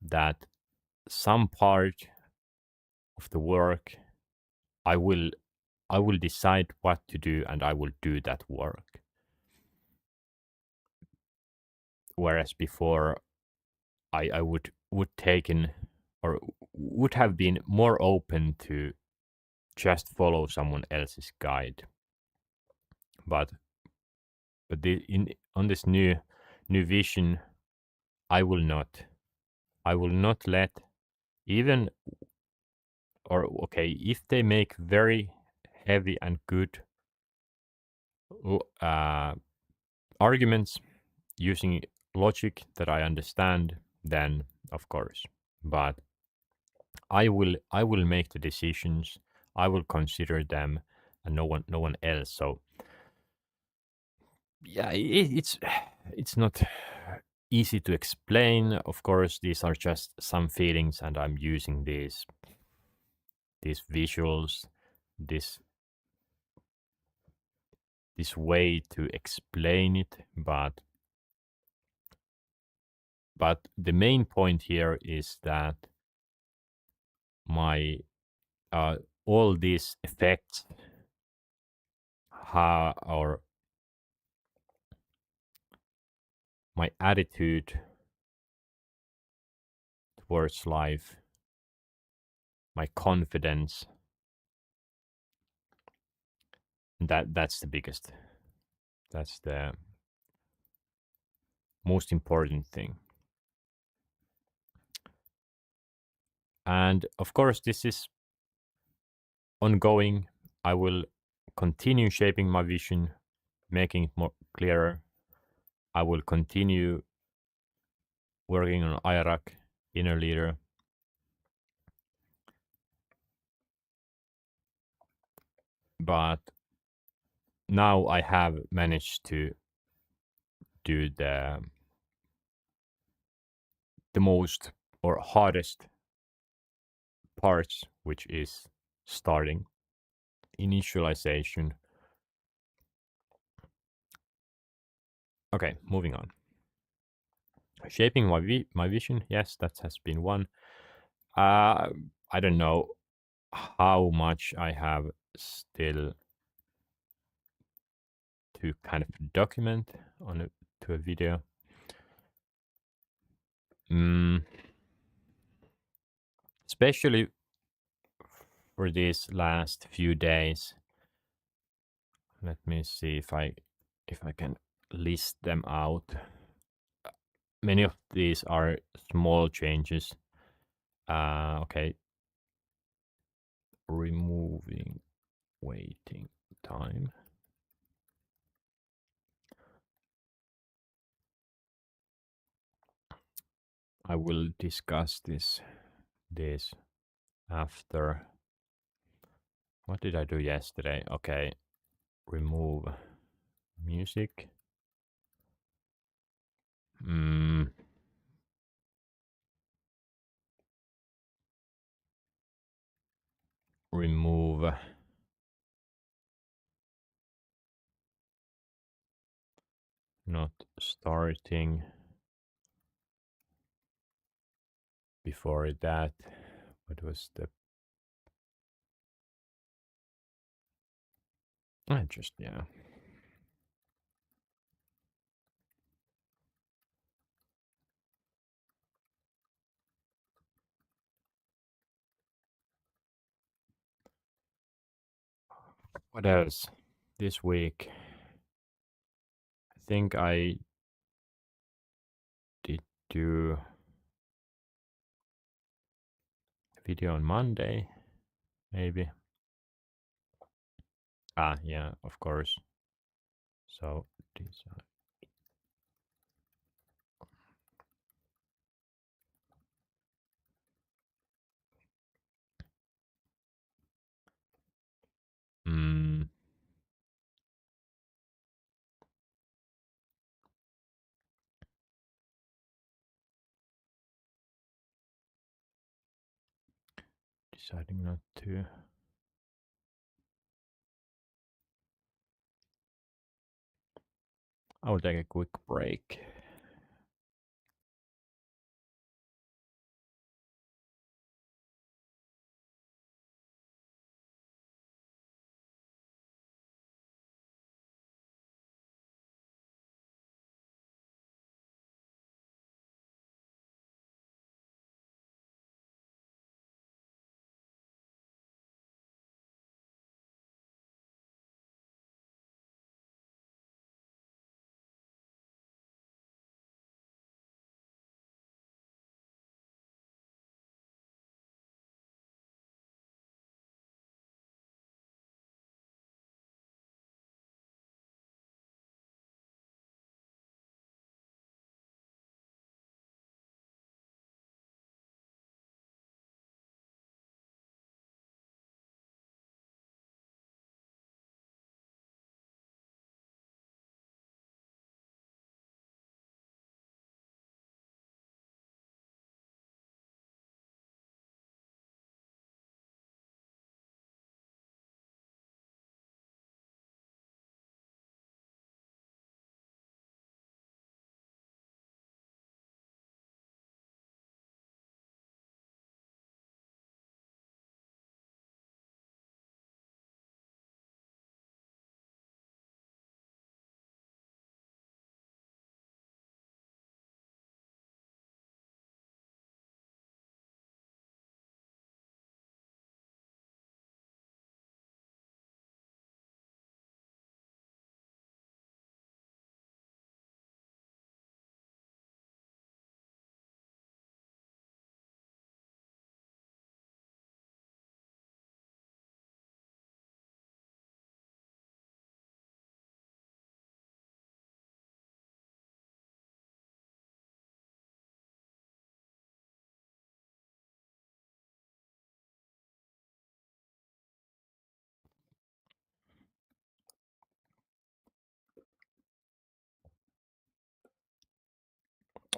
that some part of the work I will I will decide what to do and I will do that work. Whereas before I would taken or would have been more open to just follow someone else's guide. But in on this new vision, I will not. I will not let even or okay if they make very heavy and good uh, arguments using logic that I understand, then of course. But I will make the decisions. I will consider them, and no one else. So yeah, it's not easy to explain. Of course, these are just some feelings, and I'm using these visuals, this this way to explain it. But the main point here is that my all these effects or my attitude towards life, my confidence, that's the biggest. That's the most important thing. And of course, this is ongoing. I will continue shaping my vision, making it more clearer. I will continue working on IRAC, inner leader. But now I have managed to do the most or hardest parts, which is starting initialization. Okay, moving on. Shaping my vision, yes, that has been one. I don't know how much I have still to kind of document to a video. Especially for these last few days. Let me see if I can list them out. Many of these are small changes. Okay. Removing waiting time. I will discuss this after. What did I do yesterday? Okay. Remove music. Remove not starting. Before that, what was the just yeah. What else? This week, I think I did do a video on Monday, maybe. Yeah, of course. So design. Deciding not to. I will take a quick break.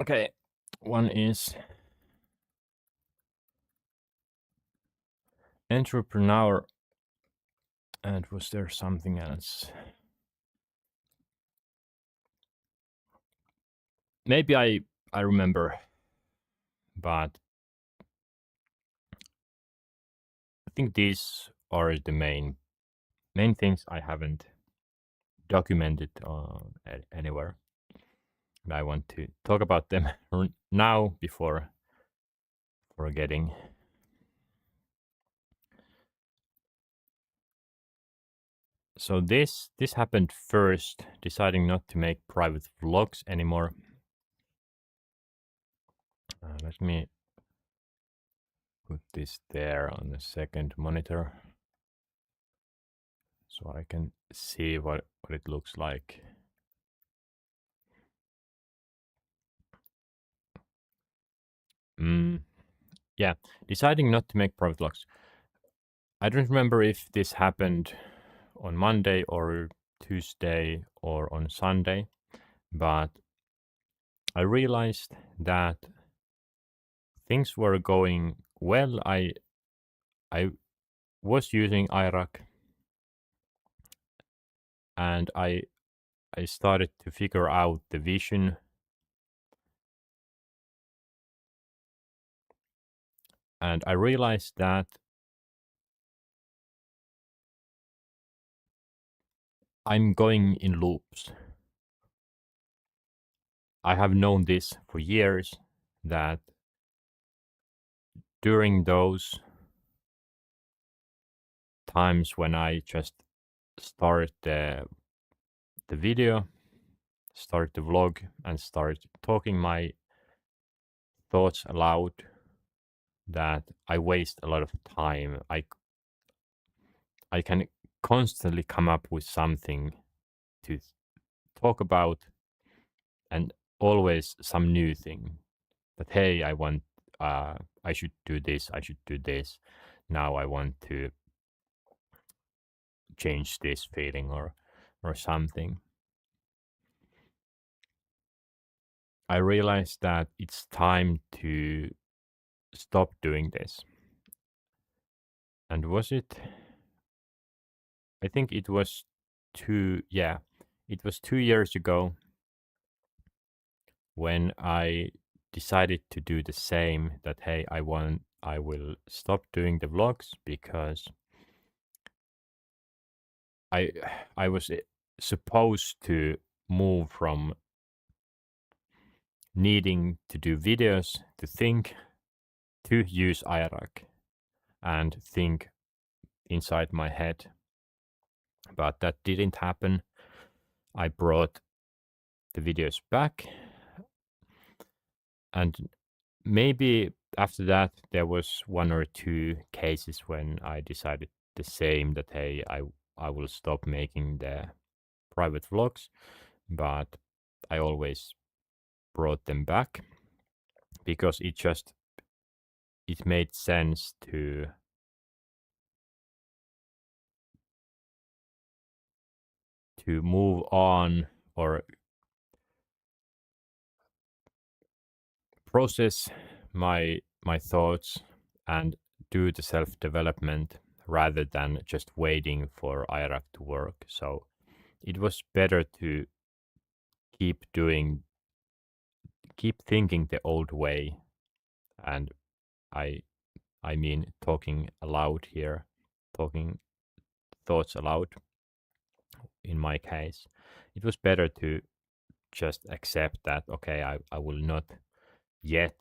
Okay, one is entrepreneur, and was there something else? Maybe I remember, but I think these are the main things I haven't documented anywhere. And I want to talk about them now before forgetting. So this happened first, deciding not to make private vlogs anymore. Let me put this there on the second monitor so I can see what it looks like. Yeah, deciding not to make private vlogs. I don't remember if this happened on Monday or Tuesday or on Sunday, but I realized that things were going well. I was using iRack, and I started to figure out the vision, and I realized that I'm going in loops. I have known this for years, that during those times when I just start the video, start the vlog, and start talking my thoughts aloud, that I waste a lot of time. I can constantly come up with something to talk about, and always some new thing that, hey, I should do this, I should do this. Now I want to change this feeling or something. I realized that it's time to stop doing this. And was it? I think it was yeah, it was 2 years ago when I decided to do the same, that, hey, I will stop doing the vlogs because I I was supposed to move from needing to do videos to think, to use iRack and think inside my head. But that didn't happen. I brought the videos back, and maybe after that there was one or two cases when I decided the same, that, hey, I will stop making the private vlogs, but I always brought them back because it made sense to move on or process my thoughts and do the self development rather than just waiting for iRack to work. So it was better to keep thinking the old way, and I I mean talking aloud here, talking thoughts aloud. In my case, it was better to just accept that, okay, I will not yet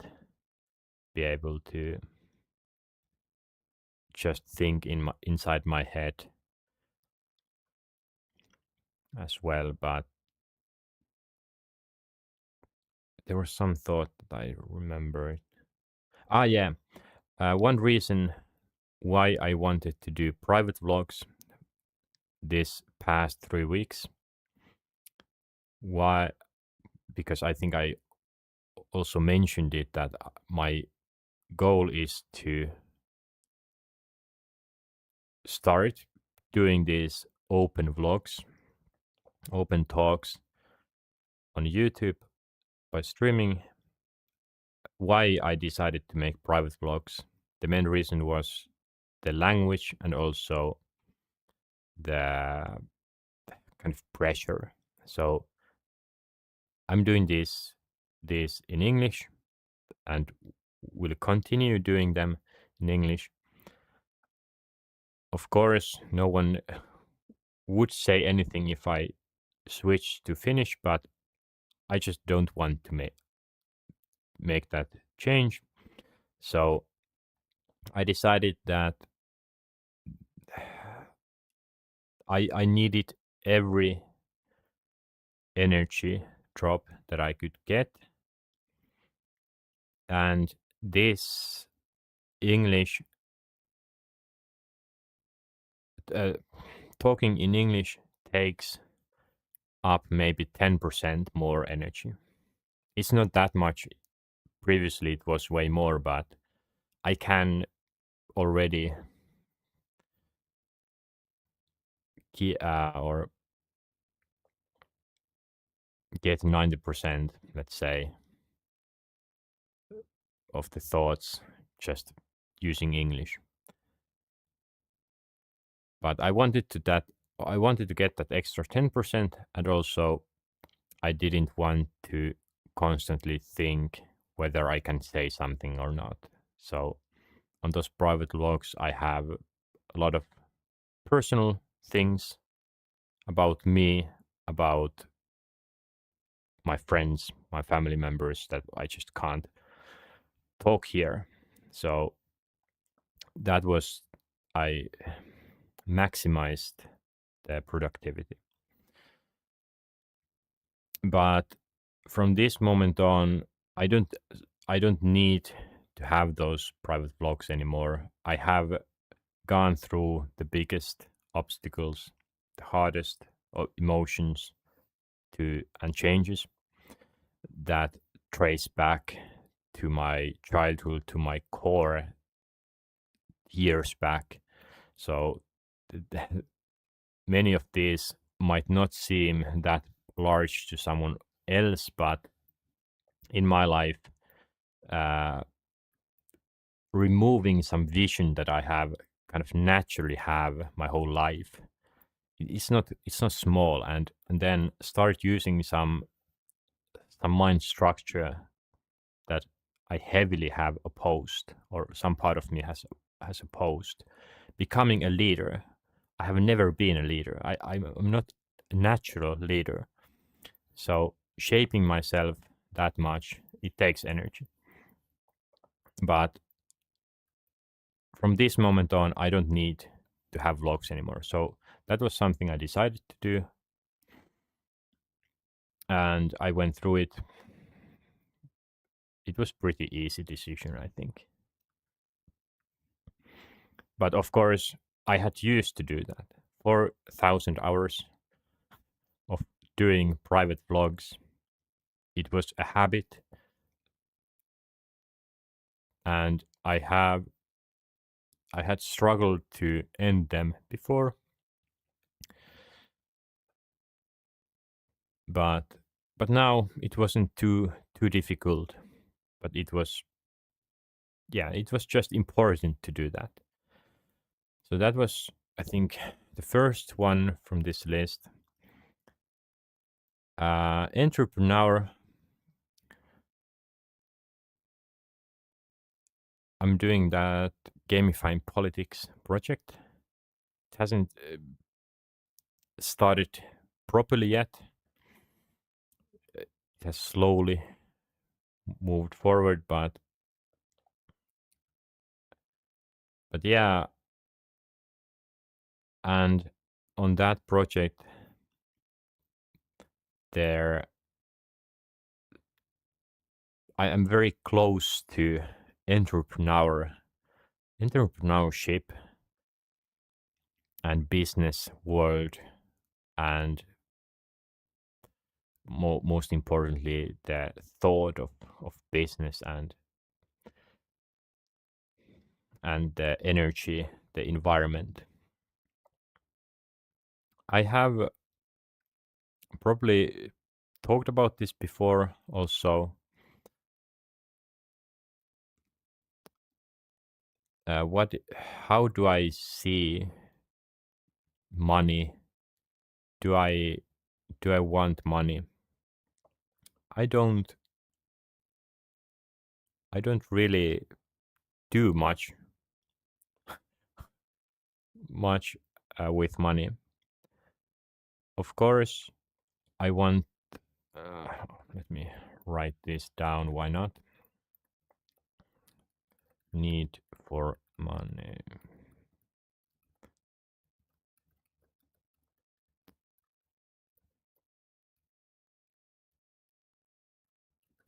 be able to just think inside my head as well. But there was some thought that I remembered. Yeah, one reason why I wanted to do private vlogs this past 3 weeks, why? Because I think I also mentioned it, that my goal is to start doing these open vlogs, open talks on YouTube by streaming, why I decided to make private vlogs. The main reason was the language and also the kind of pressure. So I'm doing this in English and will continue doing them in English. Of course, no one would say anything if I switch to Finnish, but I just don't want to make that change. So I decided that I needed every energy drop that I could get, and this English, uh, talking in English takes up maybe 10% more energy. It's not that much. Previously, it was way more, but I can already or get 90%, let's say, of the thoughts just using English. But I wanted to get that extra 10%, and also I didn't want to constantly think whether I can say something or not. So on those private vlogs, I have a lot of personal things about me, about my friends, my family members that I just can't talk here. So that was, I maximized the productivity. But from this moment on, I don't I don't need to have those private vlogs anymore. I have gone through the biggest obstacles, the hardest emotions to and changes that trace back to my childhood, to my core years back. So many of these might not seem that large to someone else, but in my life, uh, removing some vision that I have kind of naturally have my whole life. It's not small, and then start using some mind structure that I heavily have opposed, or some part of me has opposed. Becoming a leader, I have never been a leader. I'm not a natural leader. So shaping myself that much, it takes energy. But from this moment on, I don't need to have vlogs anymore. So that was something I decided to do, and I went through it. It was pretty easy decision, I think. But of course, I had used to do that. 4,000 hours of doing private vlogs. It was a habit, and I had struggled to end them before, but now it wasn't too difficult. But it was, yeah, it was just important to do that. So that was, I think, the first one from this list. Entrepreneur. I'm doing that gamifying politics project. It hasn't started properly yet. It has slowly moved forward, but yeah, and on that project, there I am very close to entrepreneurship and business world, and most importantly, the thought of business and the energy, the environment. I have probably talked about this before also, how do I see money? Do I want money? I don't really do much with money. Of course, I want. Uh, Let me write this down. Why not? Need for money.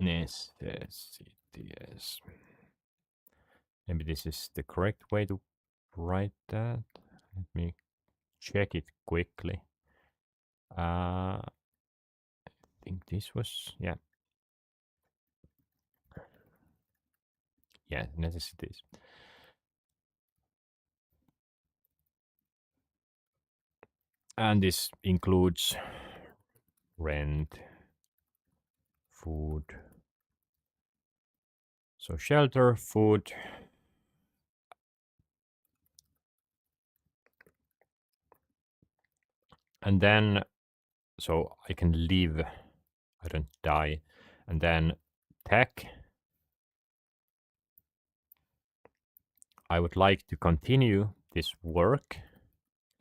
Necessities. Maybe this is the correct way to write that. Let me check it quickly. I think this was, yeah, necessities. And this includes rent, food, so shelter, food, and then so I can live, I don't die, and then tech. I would like to continue this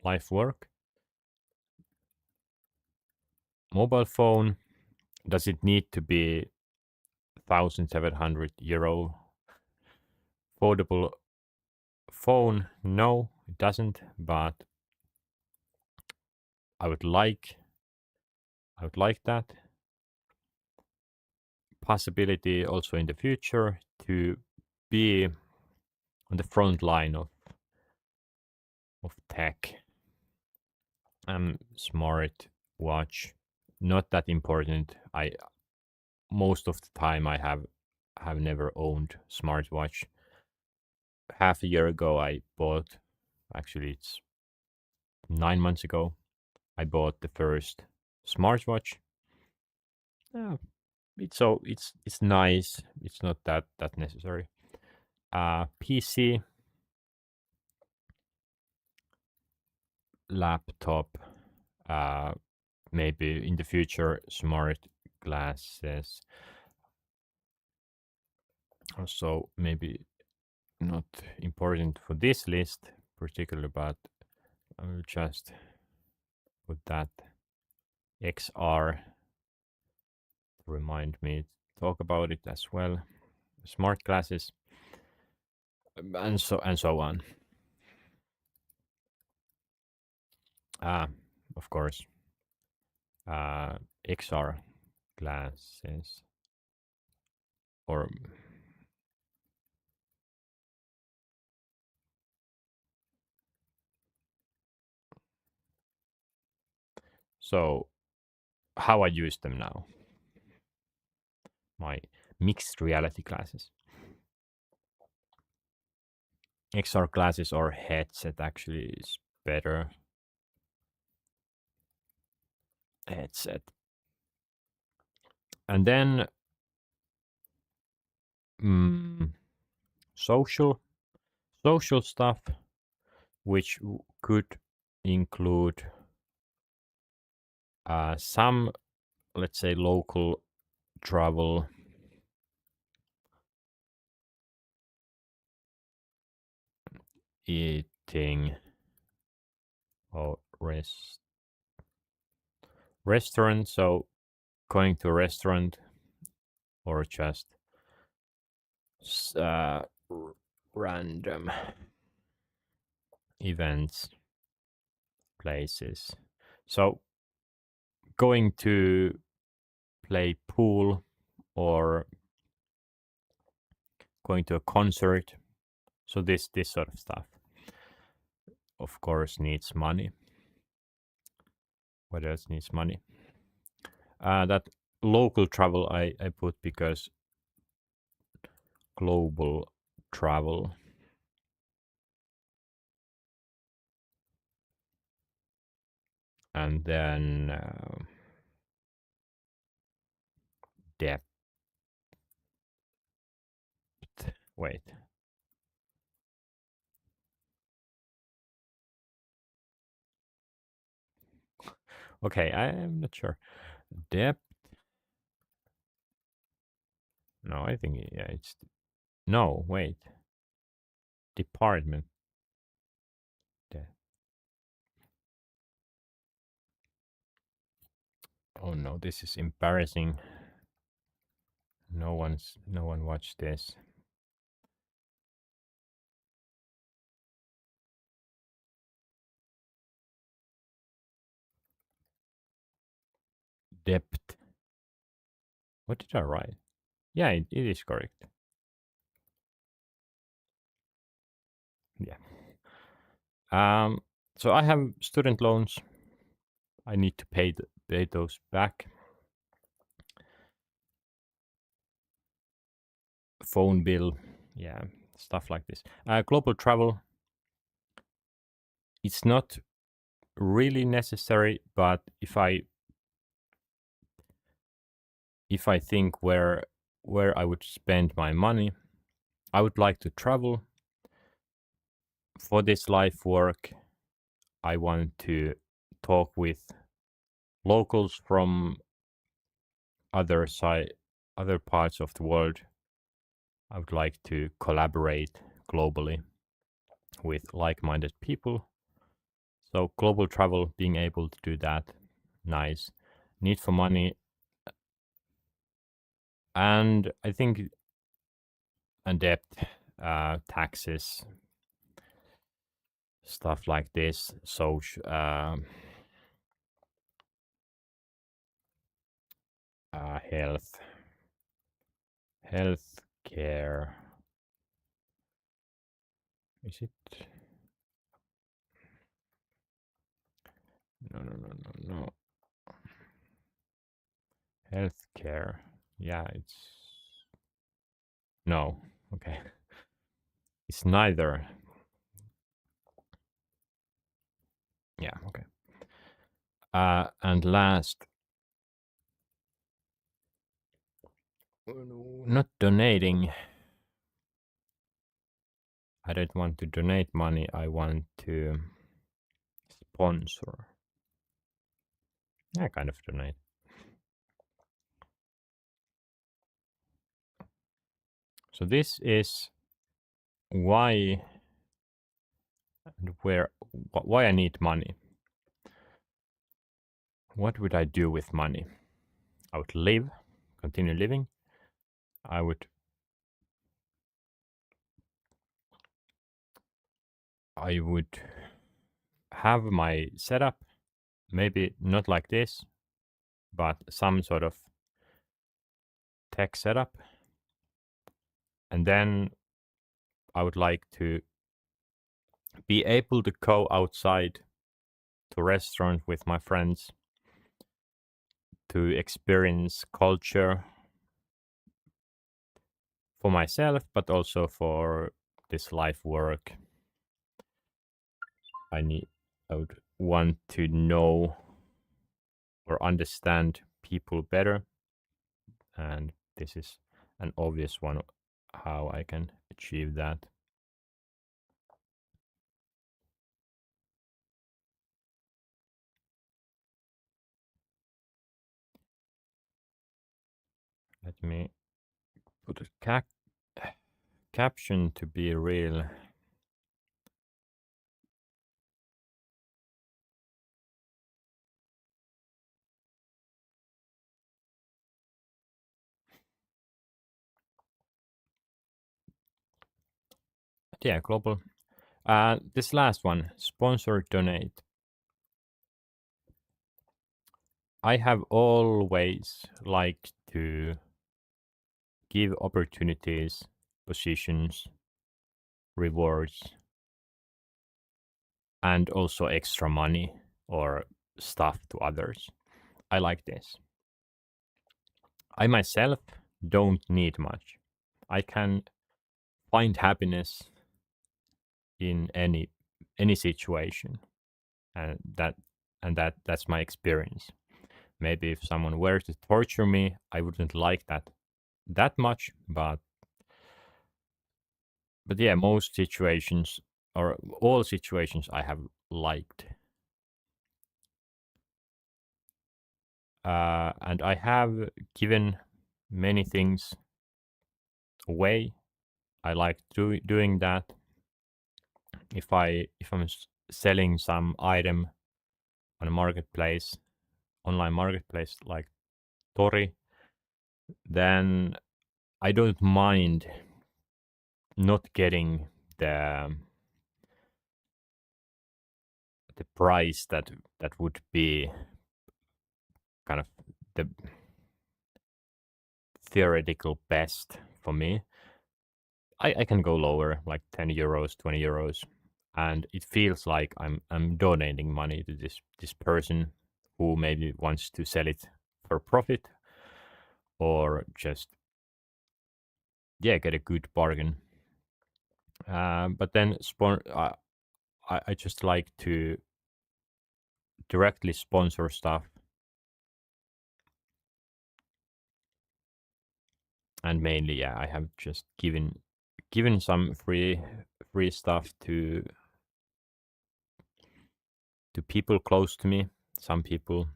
life work. Mobile phone, does it need to be 1,700 euro foldable phone? No, it doesn't, but I would like that possibility also in the future to be on the front line of tech. Smart watch, not that important. I most of the time I have never owned smartwatch. Half a year ago I bought, actually it's 9 months ago, I bought the first smartwatch. Yeah, it's nice. It's not that necessary. PC, laptop, uh, maybe in the future smart glasses. Also, maybe not important for this list particularly, but I will just put that XR to remind me to talk about it as well. Smart glasses, and so on. Ah, of course, XR glasses, or so how I use them now. My mixed reality glasses. XR glasses or headset actually is better. Headset. And then social stuff, which could include some, let's say, local travel, eating, or restaurant. So going to a restaurant or just random events, places. So going to play pool or going to a concert. So this sort of stuff, of course, needs money. What else needs money? That local travel I put because global travel. And then depth. Wait. Okay, I am not sure. Depth? No, I think yeah, it's no. Wait, department. De- Oh no, this is embarrassing. No one watched this. Depth. What did I write? Yeah, it is correct. Yeah. Um. So I have student loans. I need to pay those back. Phone bill. Yeah, stuff like this. Global travel. It's not really necessary, but if I think where I would spend my money, I would like to travel for this life work. I want to talk with locals from other side, other parts of the world. I would like to collaborate globally with like-minded people. So global travel, being able to do that, nice. Need for money, and I think and debt, taxes, stuff like this. Health, health care. Is it? No, no, no, no, no. Healthcare. Yeah, it's no. Okay, it's neither. Yeah. Okay. And last, not donating. I don't want to donate money. I want to sponsor. Yeah, kind of donate. So this is why and why I need money. What would I do with money? I would live, continue living. I would I would have my setup, maybe not like this, but some sort of tech setup. And then I would like to be able to go outside to restaurants with my friends to experience culture for myself, but also for this life work. I would want to know or understand people better, and this is an obvious one how I can achieve that. Let me put a caption to be real. Yeah, global. This last one, sponsor donate. I have always liked to give opportunities, positions, rewards, and also extra money or stuff to others. I like this. I myself don't need much. I can find happiness in any situation, and that's my experience. Maybe if someone were to torture me, I wouldn't like that much, but yeah, most situations or all situations I have liked. And I have given many things away. I like doing that. If I'm selling some item on a marketplace, online marketplace like Tori, then I don't mind not getting the the price that would be kind of the theoretical best for me. I can go lower, like 10 euros, 20 euros, and it feels like I'm donating money to this person who maybe wants to sell it for profit or just get a good bargain. But then I just like to directly sponsor stuff, and mainly I have just given some free stuff to people close to me. Some people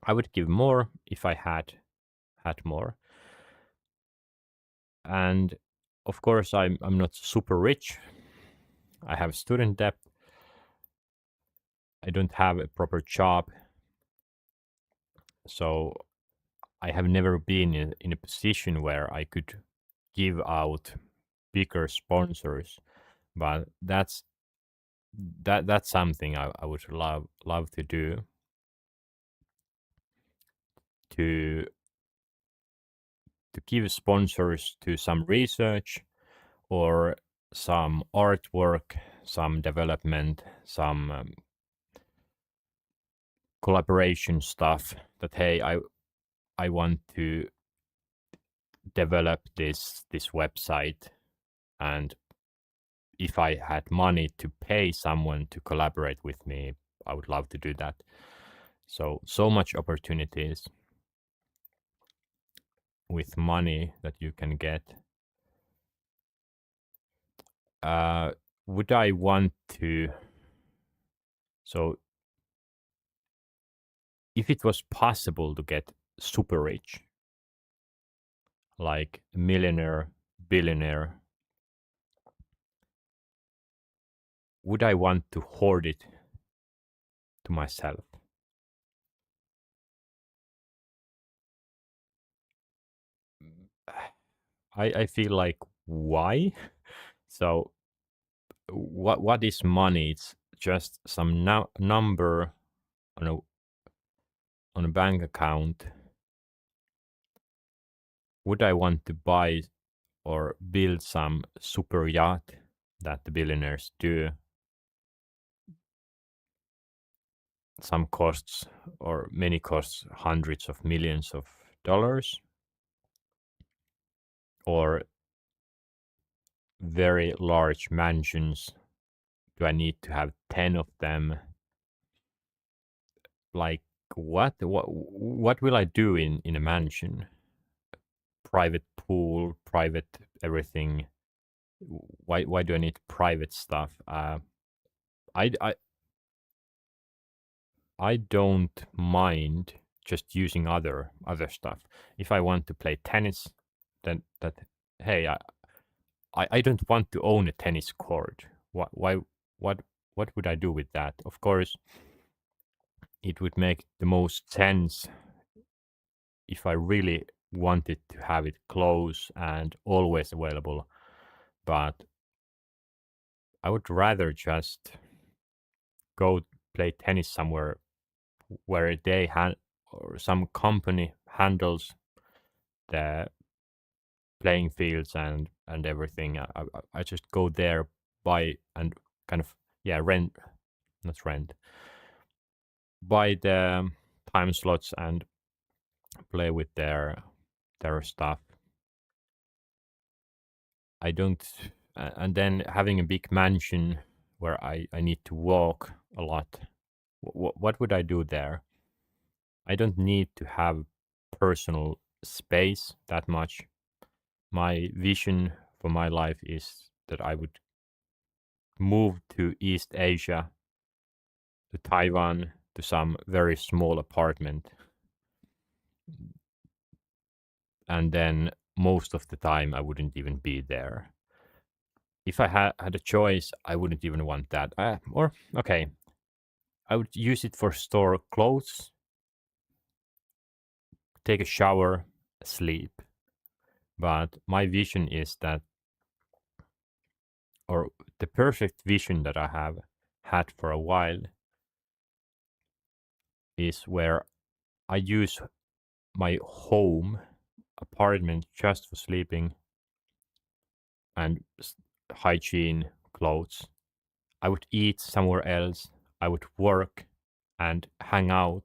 I would give more if I had more. And of course I'm not super rich. I have student debt. I don't have a proper job. So I have never been in a position where I could give out bigger sponsors. But that's something I would love to do, to give sponsors to some research or some artwork, some development, some collaboration stuff. That hey, I want to develop this website, and if I had money to pay someone to collaborate with me, I would love to do that. So much opportunities with money that you can get. Would I want to? So if it was possible to get super rich, like millionaire, billionaire, would I want to hoard it to myself? I feel like why? So what is money? It's just some number on a bank account. Would I want to buy or build some super yacht that the billionaires do? Some costs, or many costs, hundreds of millions of dollars, or very large mansions. Do I need to have 10 of them? Like what will I do in a mansion? Private pool, private everything. Why do I need private stuff? I I I don't mind just using other stuff. If I want to play tennis, then hey, I don't want to own a tennis court. What what would I do with that? Of course, it would make the most sense if I really wanted to have it close and always available. But I would rather just go play tennis somewhere where or some company handles the playing fields and everything. I just go there, buy and kind of rent, not rent, buy the time slots and play with their stuff. I don't, and then having a big mansion where I need to walk a lot. What would I do there? I don't need to have personal space that much. My vision for my life is that I would move to East Asia, to Taiwan, to some very small apartment and then most of the time I wouldn't even be there. If I had a choice, I wouldn't even want that. Or okay, I would use it for store clothes, take a shower, sleep. But my vision is that, or the perfect vision that I have had for a while, is where I use my home apartment just for sleeping and hygiene, clothes. I would eat somewhere else. I would work and hang out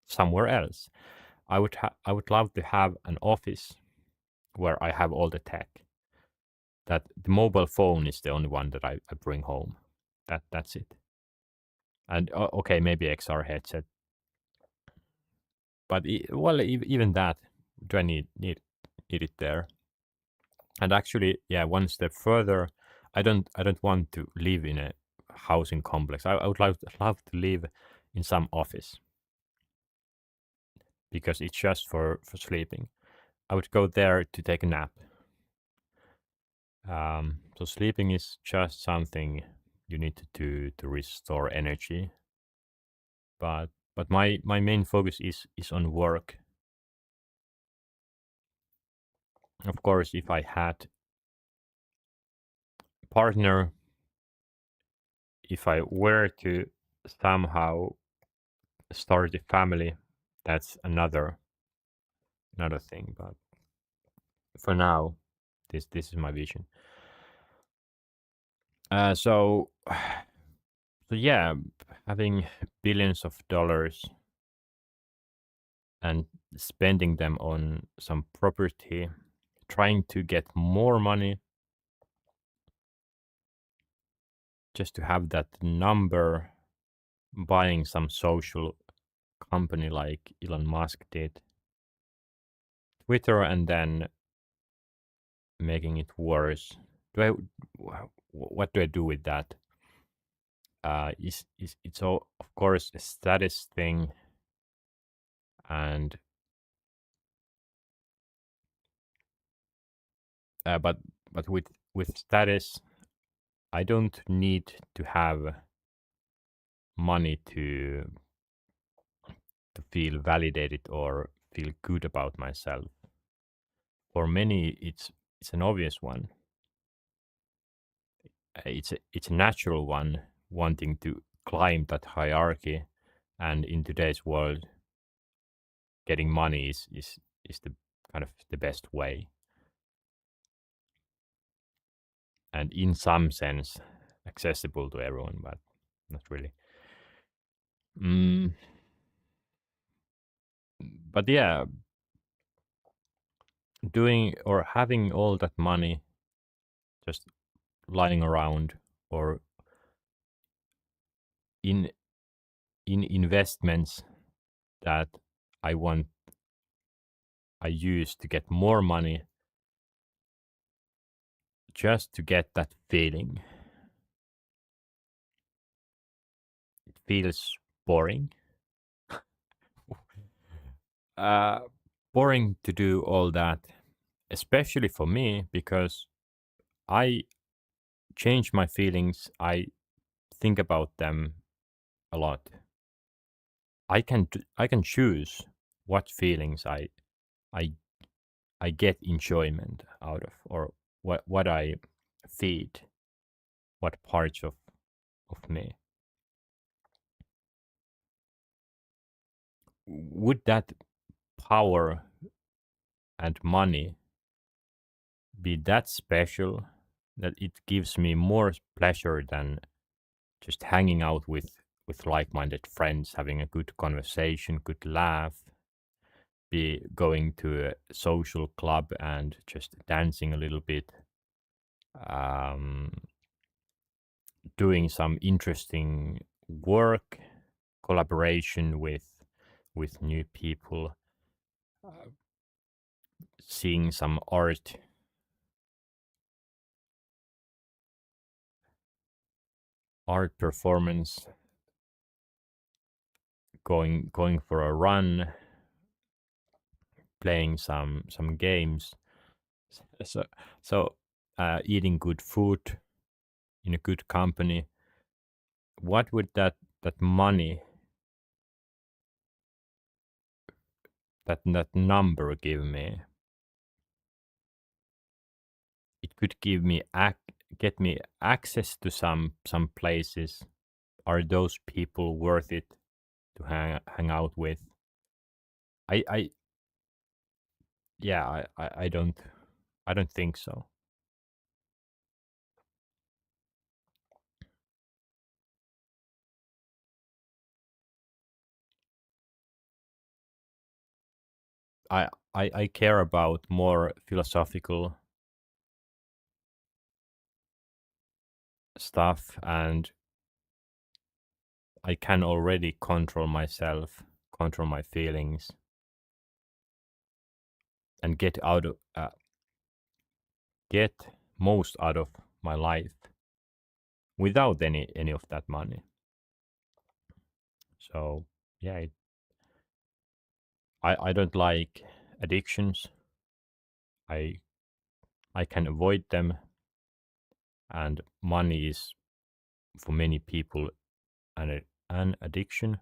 somewhere else. I would love to have an office where I have all the tech. That the mobile phone is the only one that I bring home. That's it. And okay, maybe XR headset, but well, even that, do I need it there? And actually, yeah, one step further, I don't want to live in a housing complex. I would love to live in some office because it's just for sleeping. I would go there to take a nap. So sleeping is just something you need to do to restore energy. But my main focus is on work. Of course, if I had a partner, if I were to somehow start a family, that's another thing. But for now, this is my vision. So so yeah, having billions of dollars and spending them on some property, trying to get more money just to have that number, buying some social company like Elon Musk did, Twitter, and then making it worse. Do I? What do I do with that? Is it's all of course a status thing, and but with status, I don't need to have money to feel validated or feel good about myself. For many, it's an obvious one. It's a natural one, wanting to climb that hierarchy, and in today's world, getting money is the kind of the best way, and in some sense, accessible to everyone, but not really. Mm, but yeah, doing or having all that money just lying around, or in investments that I want I use to get more money, just to get that feeling. It feels boring. Uh, Boring to do all that, especially for me, because I change my feelings. I think about them a lot. I can choose what feelings I I get enjoyment out of, or what I feed, what parts of me. Would that power and money be that special that it gives me more pleasure than just hanging out with like-minded friends, having a good conversation, good laugh, be going to a social club and just dancing a little bit, um, doing some interesting work, collaboration with new people, uh, seeing some art performance, going for a run, playing some games. So so eating good food in a good company. What would that money, that number give me? It could give me get me access to some places. Are those people worth it to hang out with? I yeah, I don't think so. I care about more philosophical stuff, and I can already control myself, control my feelings, and get most out of my life without any of that money. So yeah, I don't like addictions. I I can avoid them, and money is for many people an addiction,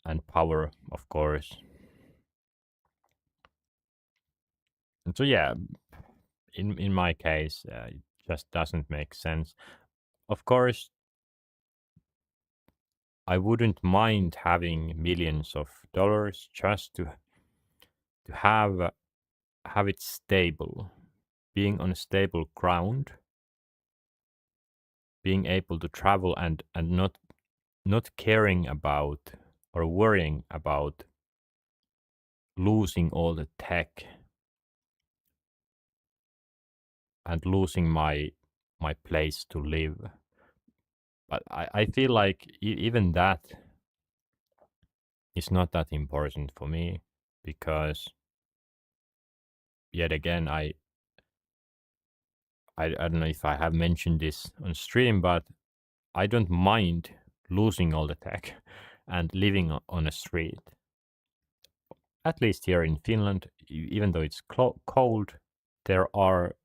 and power, of course. And so yeah, in my case, it just doesn't make sense. Of course, I wouldn't mind having millions of dollars just to have it stable, being on a stable ground, being able to travel, and not caring about or worrying about losing all the tech and losing my place to live. But I feel like even that is not that important for me, because yet again I don't know if I have mentioned this on stream, but I don't mind losing all the tech and living on a street. At least here in Finland, even though it's cold, there are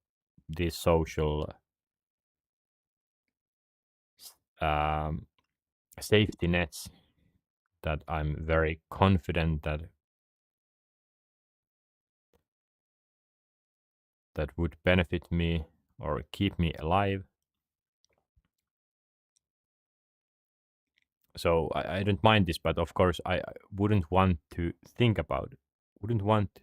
these social um, safety nets that I'm very confident that would benefit me or keep me alive. So I don't mind this, but of course I wouldn't want to think about it. Wouldn't want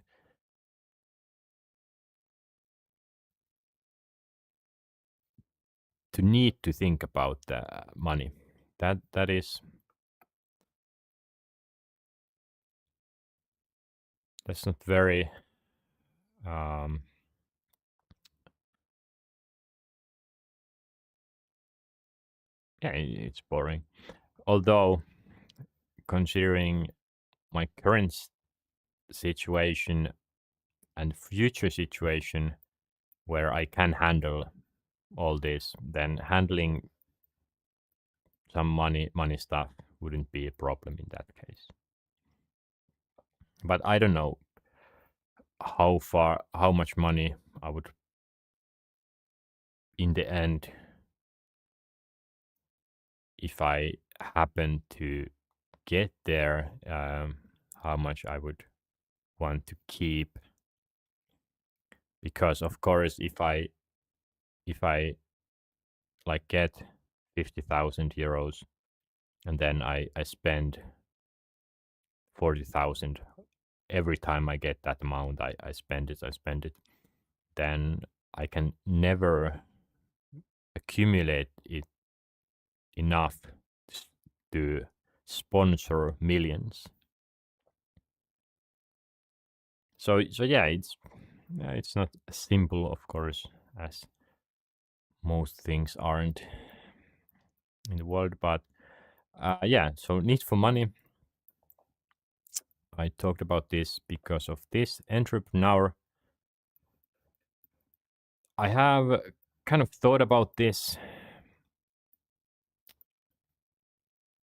to need to think about the money. That is that's not very um yeah, it's boring. Although considering my current situation and future situation where I can handle all this, then handling some money stuff wouldn't be a problem in that case. But I don't know how much money I would in the end, if I happen to get there, how much I would want to keep. Because of course, if I like get 50,000 euros, and then I spend 40,000 every time I get that amount, I spend it, then I can never accumulate it enough to sponsor millions. So yeah, it's not as simple, of course, as most things aren't in the world. But yeah, so need for money. I talked about this because of this entrepreneur. I have kind of thought about this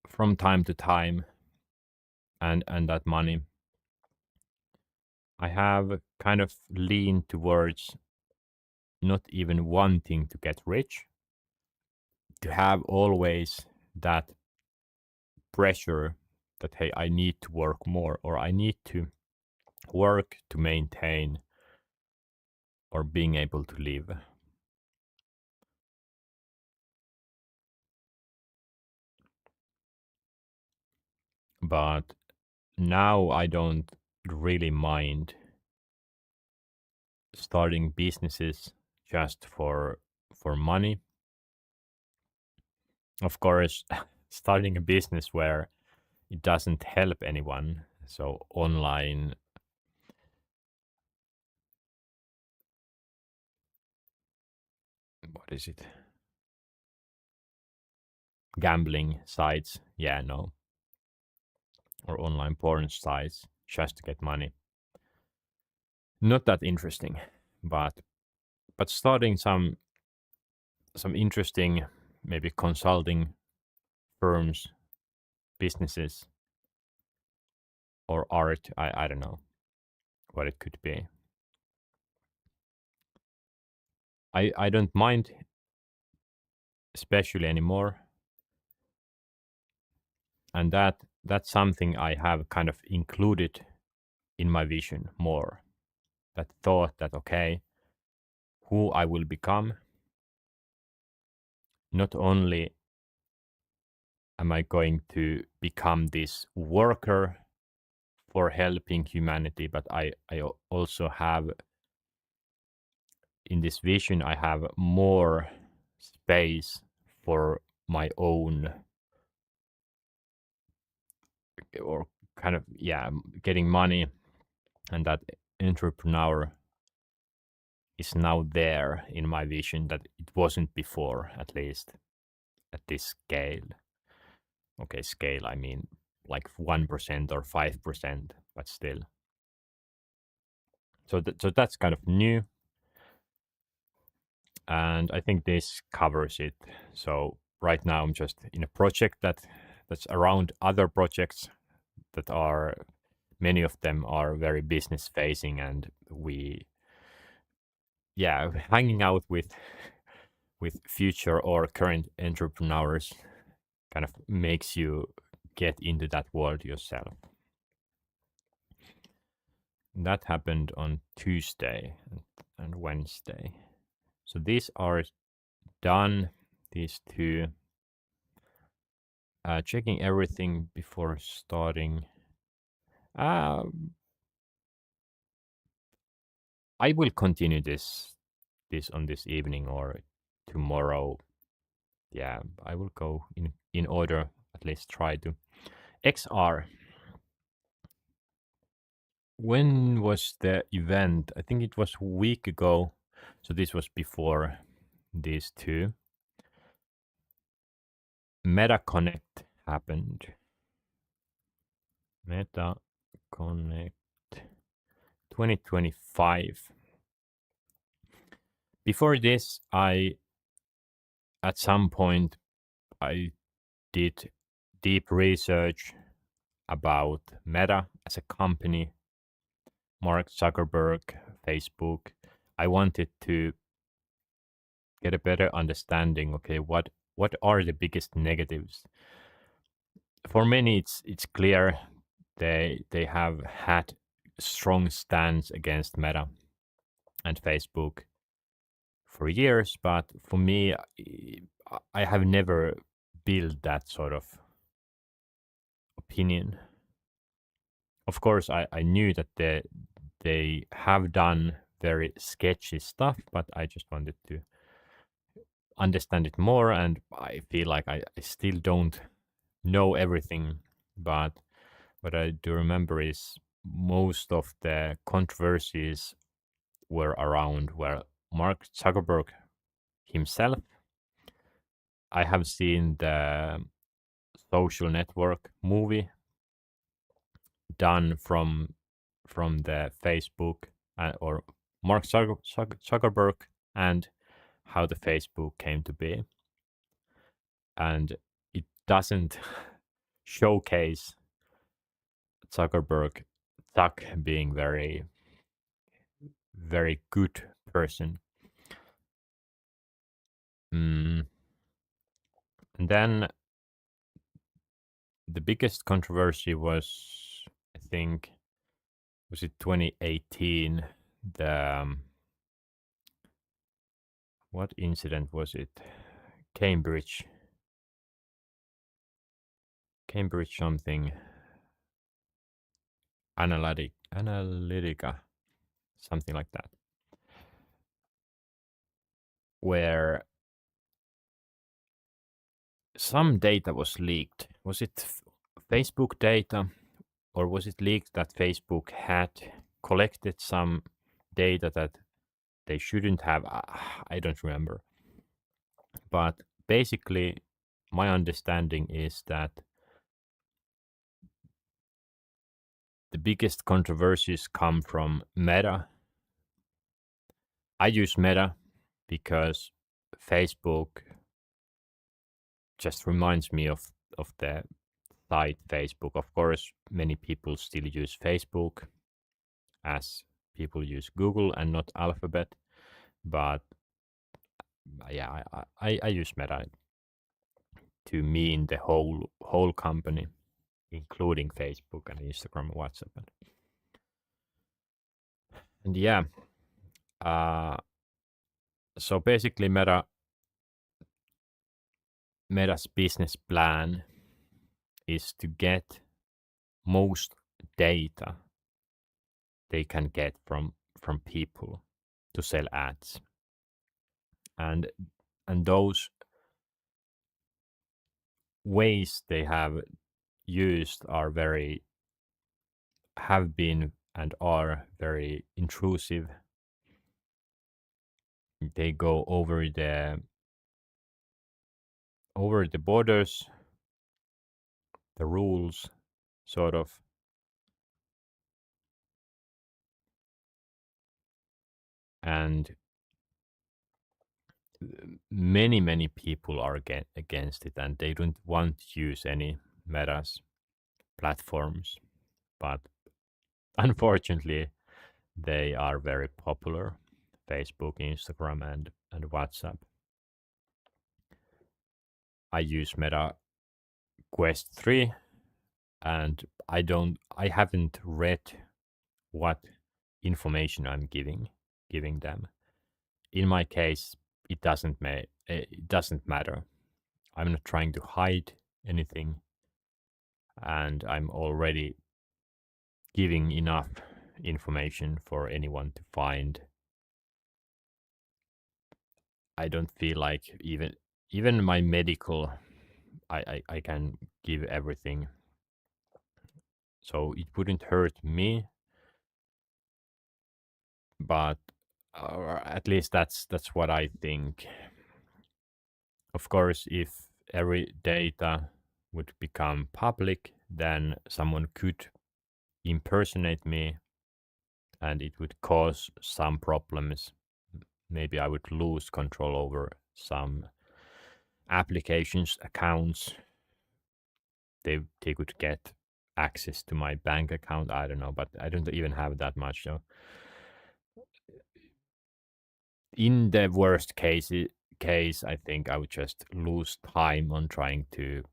from time to time, and that money. I have kind of leaned towards not even wanting to get rich, to have always that pressure that, hey, I need to work more or I need to work to maintain or being able to live. But now I don't really mind starting businesses just for money. Of course, starting a business where it doesn't help anyone. So online, what is it? Gambling sites. Yeah, no. Or online porn sites just to get money. Not that interesting, but starting some interesting maybe consulting firms, businesses or art. I don't know what it could be. I don't mind especially anymore. And that's something I have kind of included in my vision more. That thought that okay, who I will become, not only am I going to become this worker for helping humanity, but I also have in this vision I have more space for my own or kind of yeah getting money, and that entrepreneur is now there in my vision that it wasn't before, at least at this scale. Okay, scale, I mean like 1% or 5%, but still. So that's kind of new, and I think this covers it. So right now I'm just in a project that's around other projects that are many of them are very business facing, and we yeah hanging out with future or current entrepreneurs kind of makes you get into that world yourself. That happened on Tuesday and Wednesday. So these are done, these two. Checking everything before starting. Uh, I will continue this on this evening or tomorrow. Yeah, I will go in order, at least try to. XR. When was the event? I think it was a week ago. So this was before these two. Meta Connect happened. Meta Connect 2025. Before this, I at some point I did deep research about Meta as a company, Mark Zuckerberg, Facebook. I wanted to get a better understanding. Okay, what are the biggest negatives? For many, it's clear they have had strong stance against Meta and Facebook for years, but for me, I have never built that sort of opinion. Of course, I knew that they have done very sketchy stuff, but I just wanted to understand it more, and I feel like I still don't know everything, but what I do remember is most of the controversies were around where Mark Zuckerberg himself. I have seen the social network movie done from the Facebook or Mark Zuckerberg and how the Facebook came to be, and it doesn't showcase Zuckerberg Zuck being very very good person. Mm. And then the biggest controversy was, I think, was it 2018? The what incident was it? Cambridge, Cambridge something, Analytica, something like that, where some data was leaked. Was it Facebook data, or was it leaked that Facebook had collected some data that they shouldn't have? I don't remember. But basically, my understanding is that the biggest controversies come from Meta. I use Meta because Facebook just reminds me of the site Facebook. Of course, many people still use Facebook as people use Google and not Alphabet. But yeah, I use Meta to mean the whole company, including Facebook and Instagram and WhatsApp. And yeah, so basically Meta's business plan is to get most data they can get from people to sell ads. And those ways they have used are have been and are very intrusive. They go over the borders, the rules, sort of. And many people are against it, and they don't want to use any Meta's platforms. But unfortunately, they are very popular: Facebook, Instagram, and WhatsApp. I use Meta Quest 3, and I haven't read what information I'm giving them. In my case, it doesn't matter. I'm not trying to hide anything, and I'm already giving enough information for anyone to find. I don't feel like even my medical, I can give everything, so it wouldn't hurt me. But or at least that's what I think. Of course, if every data would become public, then someone could impersonate me, and it would cause some problems. Maybe I would lose control over some applications, accounts. They could get access to my bank account. I don't know, but I don't even have that much. So in the worst case, I think I would just lose time on trying to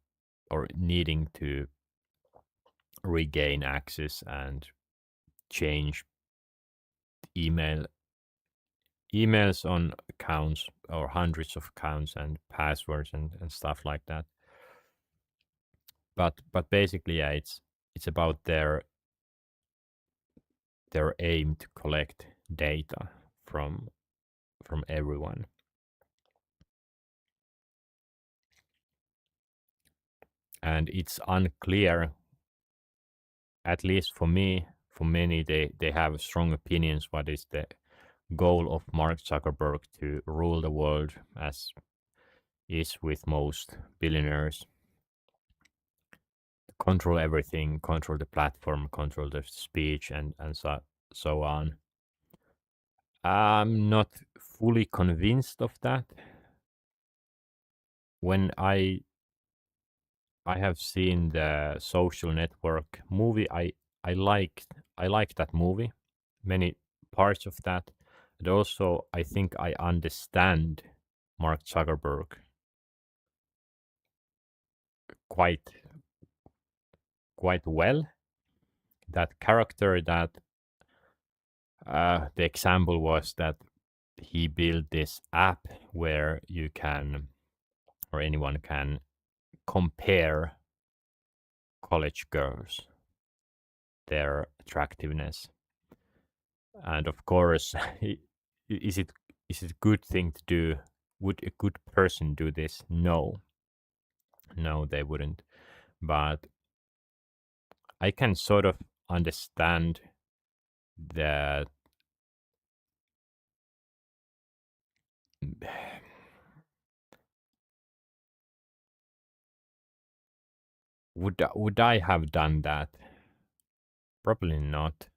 or needing to regain access and change email emails on accounts or hundreds of accounts and passwords and stuff like that. But basically, yeah, it's about their aim to collect data from everyone. And it's unclear, at least for me, for many, they have strong opinions what is the goal of Mark Zuckerberg to rule the world, as is with most billionaires. Control everything, control the platform, control the speech, and so on. I'm not fully convinced of that. When I have seen the Social Network movie, I like that movie. Many parts of that. And also, I think I understand Mark Zuckerberg quite quite well. That character, that the example was that he built this app where you can, or anyone can, compare college girls, their attractiveness. And of course, is it a good thing to do? Would a good person do this? No, no, they wouldn't. But I can sort of understand that. Would I have done that? Probably not.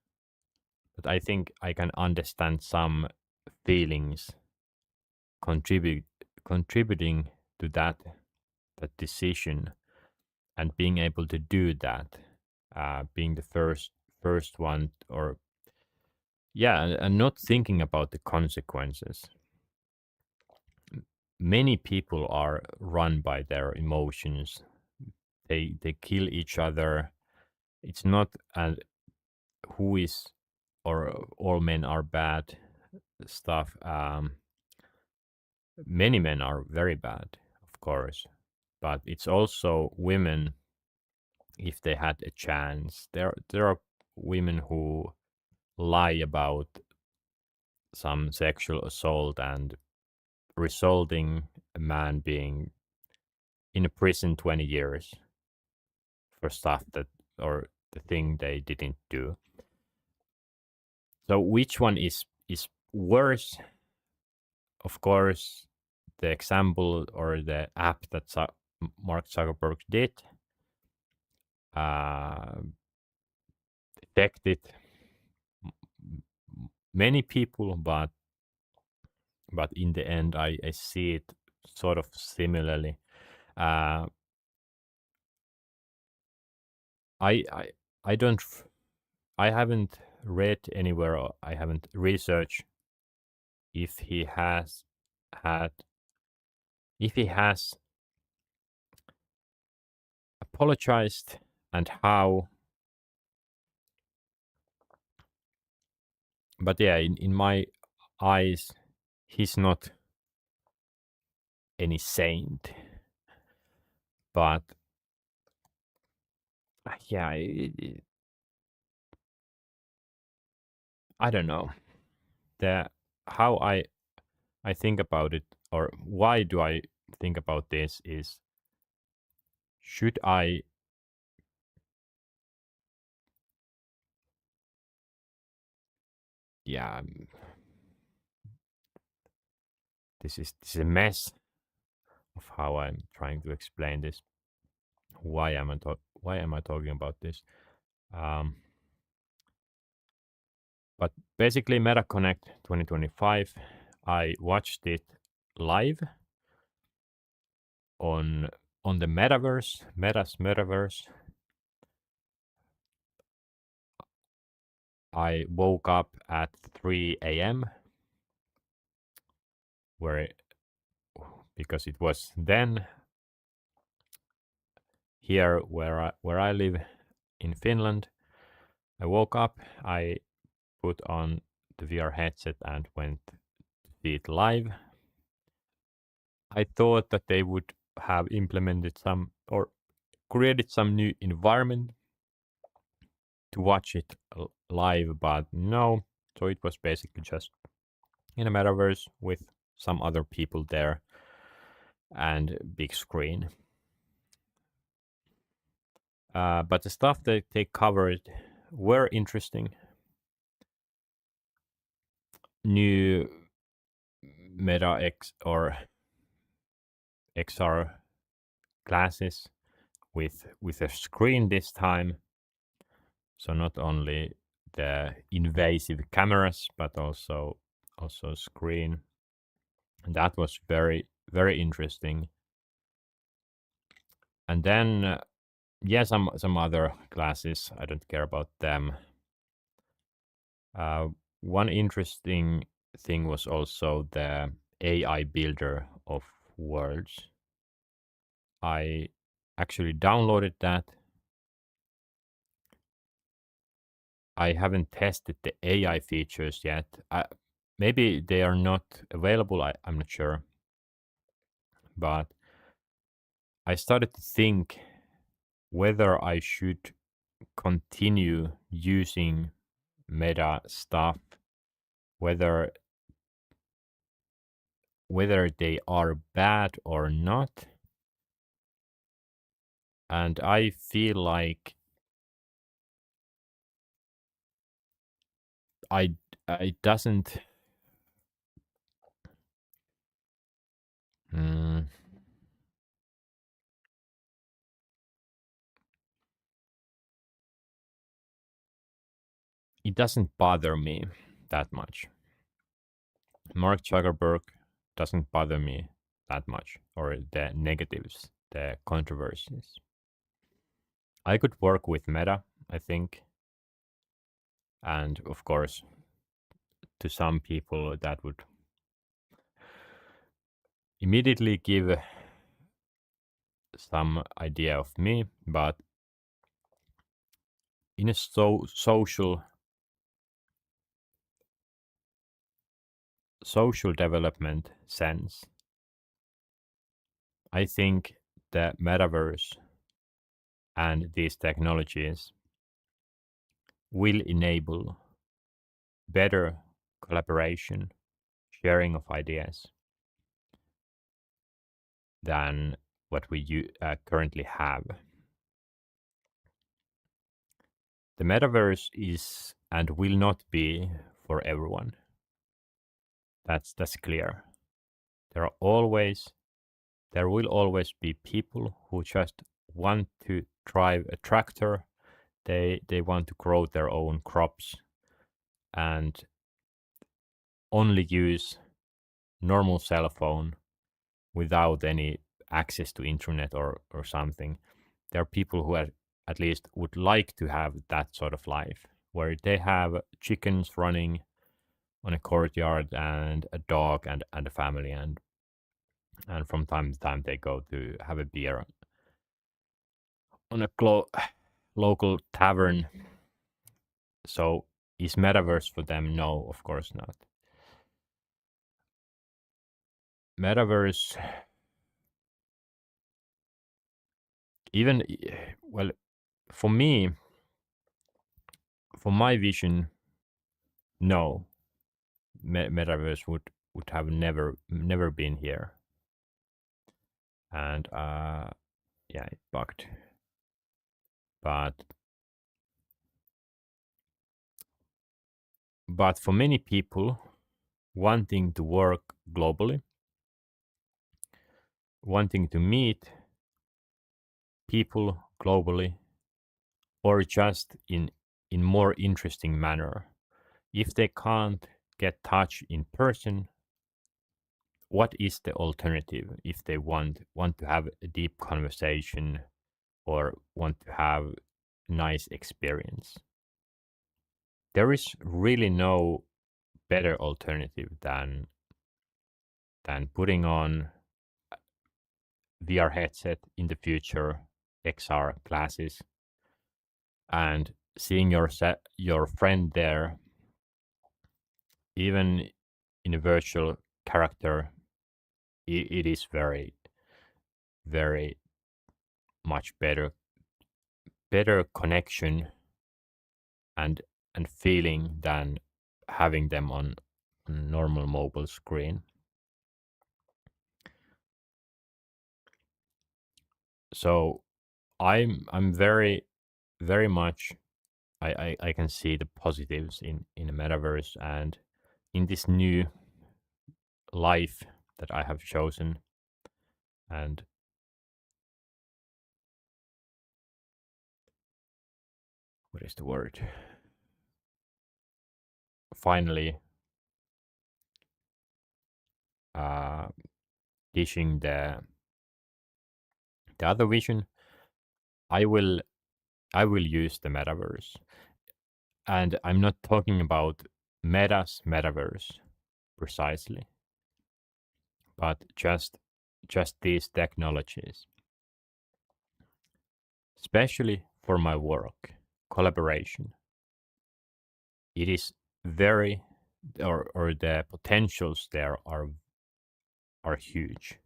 But I think I can understand some feelings contribute contributing to that decision, and being able to do that, being the first one, or yeah, and not thinking about the consequences. Many people are run by their emotions. They kill each other. It's not who is, or all men are bad stuff. Many men are very bad, of course, but it's also women. If they had a chance, there are women who lie about some sexual assault and resulting a man being in a prison 20 years for stuff that, or the thing they didn't do. So which one is worse? Of course, the example or the app that Mark Zuckerberg did uh, affected many people, but in the end, I see it sort of similarly. Uh, I I don't I haven't read anywhere, or I haven't researched if he has had if he has apologized, and how. But yeah, in my eyes, he's not any saint. But yeah, I don't know. The how I think about it, or why do I think about this, is should I, yeah, this is a mess of how I'm trying to explain this. Why am I talking about this? Um, but basically, MetaConnect 2025, I watched it live on the Meta's metaverse. I woke up at 3 a.m. where because it was then here where I live in Finland. I woke up, I put on the VR headset and went to see it live. I thought that they would have implemented some, or created some new environment to watch it live, but no. So it was basically just in a metaverse with some other people there and big screen. But the stuff that they covered were interesting. New Meta X or XR glasses with a screen this time. So not only the invasive cameras, but also screen. And that was very interesting. And then yeah, some other classes. I don't care about them. One interesting thing was also the AI builder of worlds. I actually downloaded that. I haven't tested the AI features yet. Maybe they are not available. I'm not sure. But I started to think whether I should continue using Meta stuff, whether they are bad or not. And I feel like I it doesn't mm, it doesn't bother me that much. Mark Zuckerberg doesn't bother me that much, or the negatives, the controversies. I could work with Meta, I think, and of course, to some people that would immediately give some idea of me, but in a social development sense, I think the metaverse and these technologies will enable better collaboration, sharing of ideas than what we currently have. The metaverse is and will not be for everyone. That's clear. There are always there will always be people who just want to drive a tractor. They want to grow their own crops and only use normal cell phone without any access to internet or something. There are people who at least would like to have that sort of life where they have chickens running on a courtyard and a dog and a family, and from time to time they go to have a beer on a local tavern. So is metaverse for them? No, of course not. Metaverse, even well, for me, for my vision, no, metaverse would have never been here, and yeah, it bugged. But for many people, wanting to work globally, wanting to meet people globally, or just in more interesting manner, if they can't get touch in person, what is the alternative if they want to have a deep conversation or want to have nice experience? There is really no better alternative than putting on VR headset in the future, XR glasses, and seeing your friend there, even in a virtual character. It is very much better connection and feeling than having them on normal mobile screen. So I'm very much I can see the positives in the metaverse and in this new life that I have chosen, and what is the word? Finally, uh, dishing the other vision. I will I will use the metaverse, and I'm not talking about Meta's metaverse precisely, but just these technologies, especially for my work, collaboration. It is very or the potentials there are huge.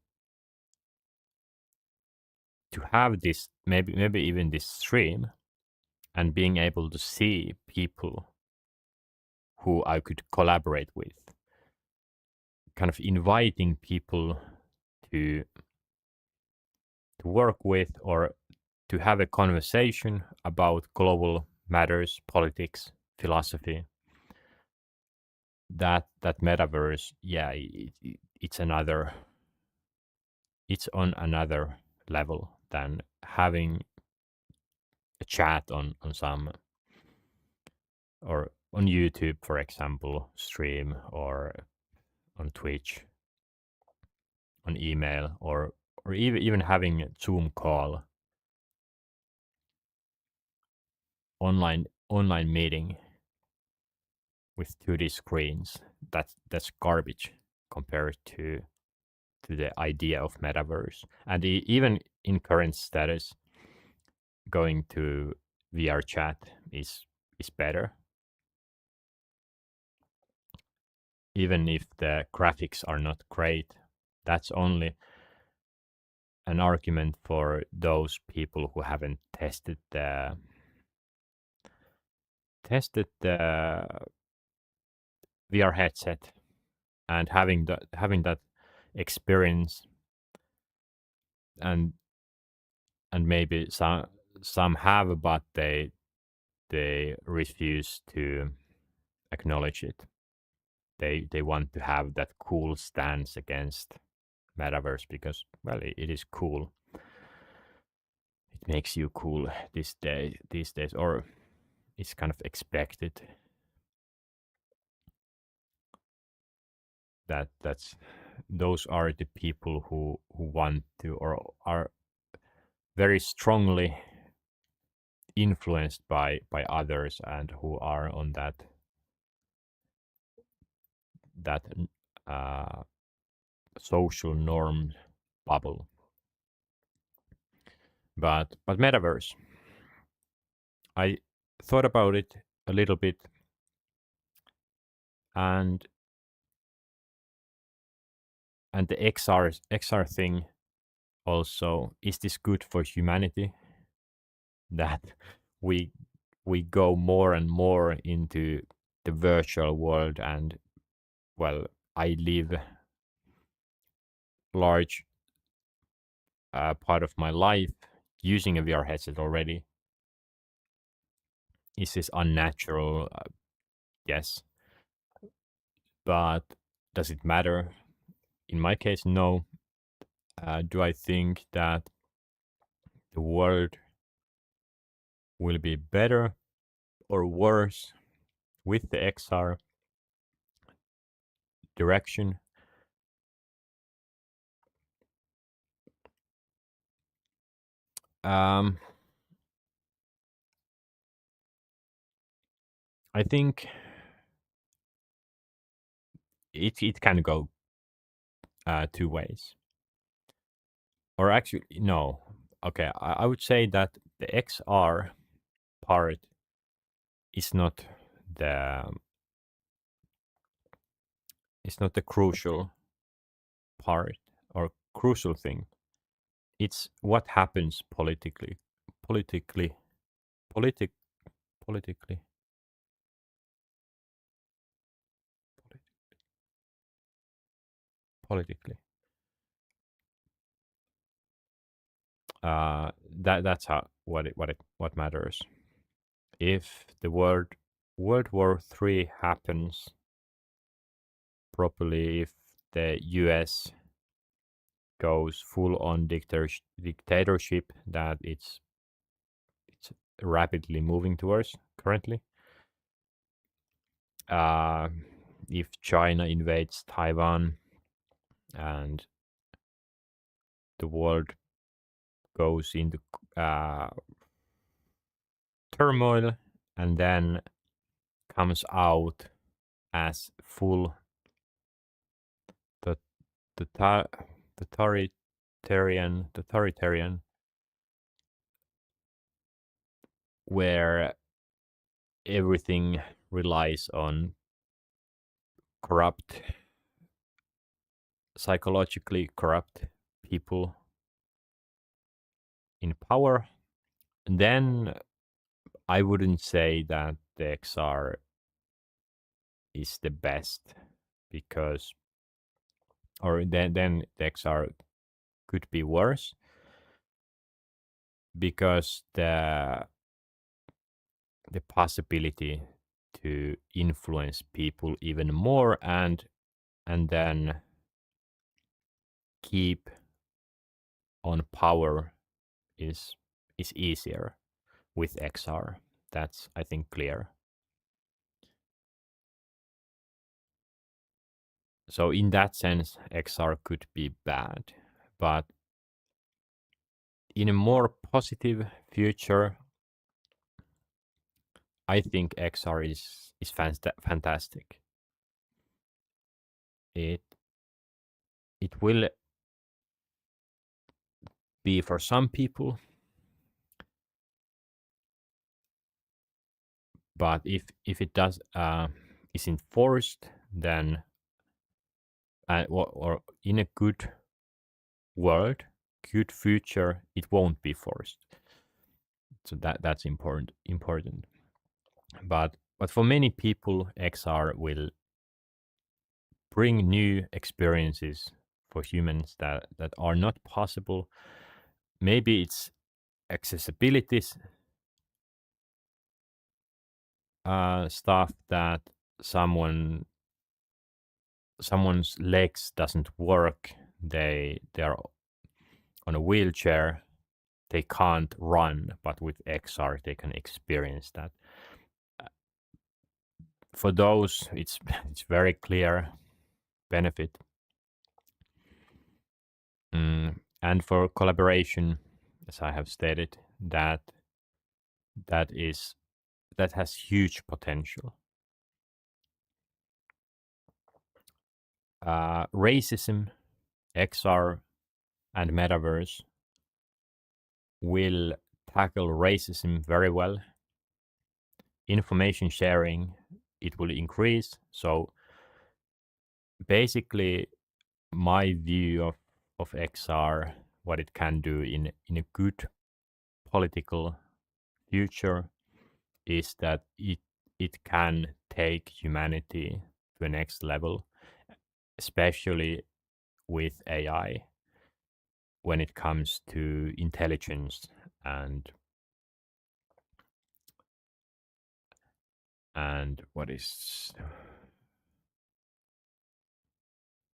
To have this maybe even this stream and being able to see people who I could collaborate with, kind of inviting people to work with or to have a conversation about global matters, politics, philosophy. That metaverse, yeah, it's on another level than having a chat on some or on YouTube, for example, stream or on Twitch, on email, or even having a Zoom call, online meeting with 2D screens. That's garbage compared to the idea of metaverse. And even in current status, going to VR chat is better, even if the graphics are not great. That's only an argument for those people who haven't tested the VR headset and having that experience, and maybe some have, but they refuse to acknowledge it. They want to have that cool stance against metaverse because, well, it is cool. It makes you cool these days, or it's kind of expected that's those are the people who want to or are very strongly influenced by others and who are on that uh, social norm bubble. But metaverse, I thought about it a little bit, and the XR thing also. Is this good for humanity? That we we go more and more into the virtual world, and, well, I live large part of my life using a VR headset already. Is this unnatural? Yes. But does it matter? In my case, no. Do I think that the world will be better or worse with the XR direction? Um, I think it can go two ways. Or actually, no. Okay, I would say that the XR part is not the crucial part or crucial thing. It's what happens politically, politic, politically, politically. That's how what matters. If the World War III happens properly, if the U.S. goes full on dictatorship that it's rapidly moving towards currently. Uh, if China invades Taiwan and the world goes into uh, turmoil and then comes out as full the the ta- the authoritarian where everything relies on corrupt, psychologically corrupt people in power, then I wouldn't say that the XR is the best because, or then the XR could be worse because the possibility to influence people even more and then keep on power is is easier with XR. That's I think clear. So in that sense, XR could be bad, but in a more positive future, I think XR is fantastic. It it will be for some people, but if it does is enforced, then or in a good world, good future, it won't be forced. So that's important. But for many people, XR will bring new experiences for humans that are not possible. Maybe it's accessibilities stuff that someone's legs doesn't work. They're on a wheelchair. They can't run, but with XR they can experience that. For those, it's very clear benefit. And for collaboration, as I have stated, that is that has huge potential. Racism, XR, and metaverse will tackle racism very well. Information sharing, it will increase. So basically, my view of XR, what it can do in a good political future, is that it can take humanity to a next level, especially with AI when it comes to intelligence and what is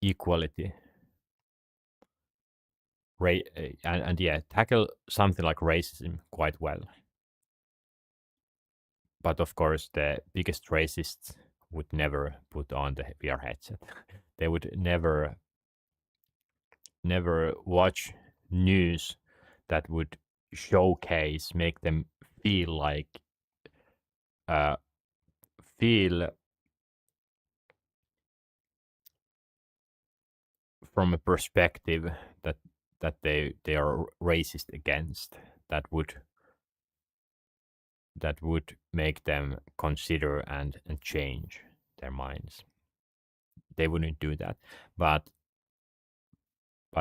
equality, and yeah, tackle something like racism quite well. But of course, the biggest racists would never put on the VR headset. They would never watch news that would showcase, make them feel like uh, feel from a perspective that they are racist against. That would make them consider and change their minds. They wouldn't do that, but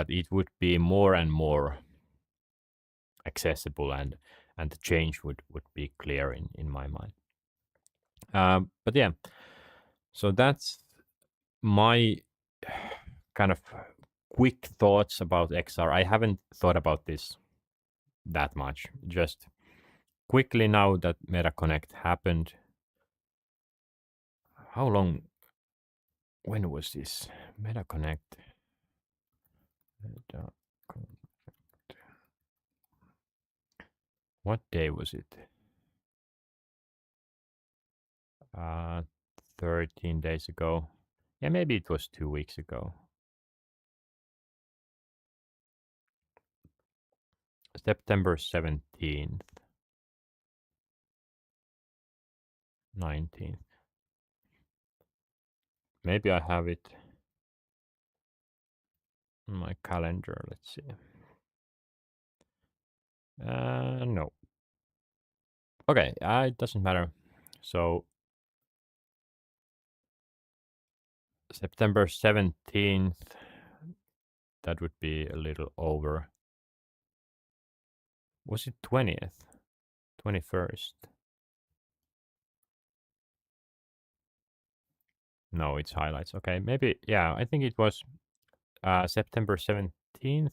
it would be more and more accessible and the change would be clear in my mind. But yeah, so that's my kind of quick thoughts about XR. I haven't thought about this that much. Just quickly now that MetaConnect happened. How long? When was this? MetaConnect. Meta- What day was it? Uh, 13 days ago. Yeah, maybe it was 2 weeks ago. September 17th, 19th. maybe I have it in my calendar. Let's see. No. Okay, it doesn't matter. So September 17th, that would be a little over. Was it 20th? 21st? No, it's highlights. Okay, maybe, yeah, I think it was September 17th.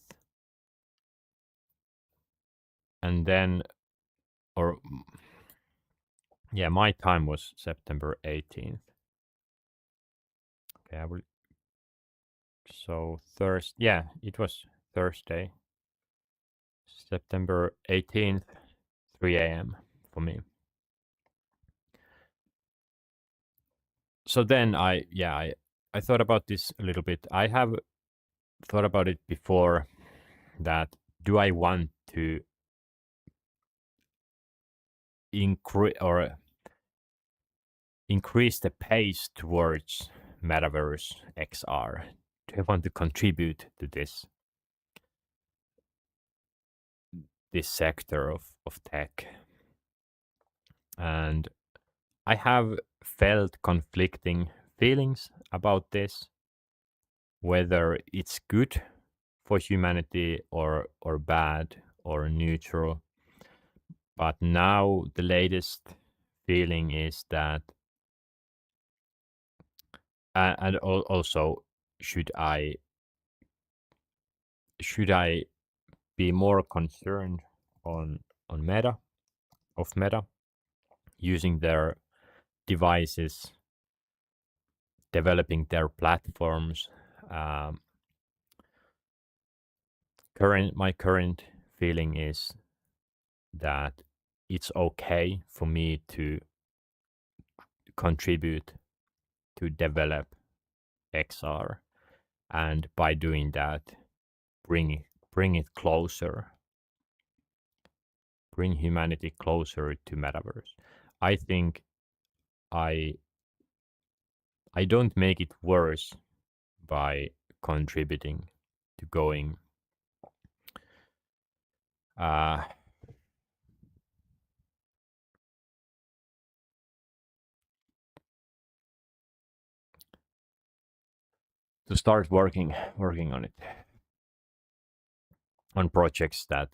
And then, or yeah, my time was September 18th. Okay, I will. So Thursday, yeah, it was Thursday, September 18th, 3 a.m. for me. So then I thought about this a little bit. I have thought about it before that do I want to increase the pace towards Metaverse XR? Do I want to contribute to this sector of tech? And I have felt conflicting feelings about this, whether it's good for humanity or bad or neutral. But now the latest feeling is that, and also should I be more concerned on Meta using their devices, developing their platforms. My current feeling is that it's okay for me to contribute to develop XR, and by doing that, bring it closer, bring humanity closer to Metaverse. I think I don't make it worse by contributing to going to start working on it, on projects that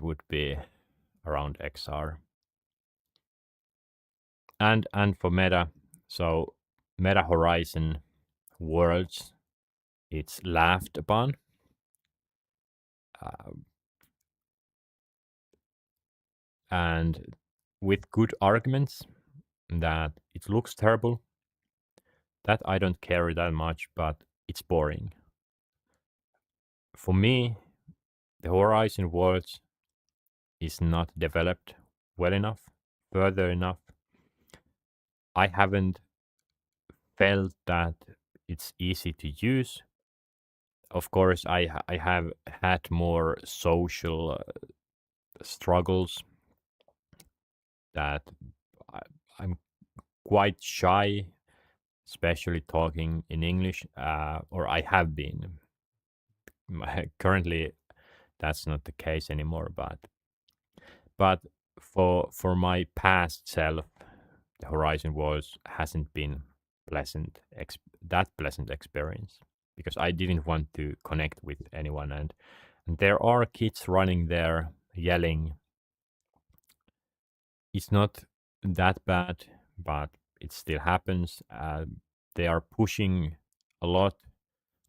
would be around XR. And for Meta, so Meta Horizon Worlds, it's laughed upon. And with good arguments that it looks terrible, that I don't care that much, but it's boring. For me, the Horizon Worlds is not developed well enough, further enough. I haven't felt that it's easy to use. Of course, I have had more social struggles that I'm quite shy, especially talking in English, or I have been. Currently, that's not the case anymore, but for my past self, the Horizon Wars hasn't been that pleasant experience, because I didn't want to connect with anyone, and there are kids running there yelling. It's not that bad, but it still happens. They are pushing a lot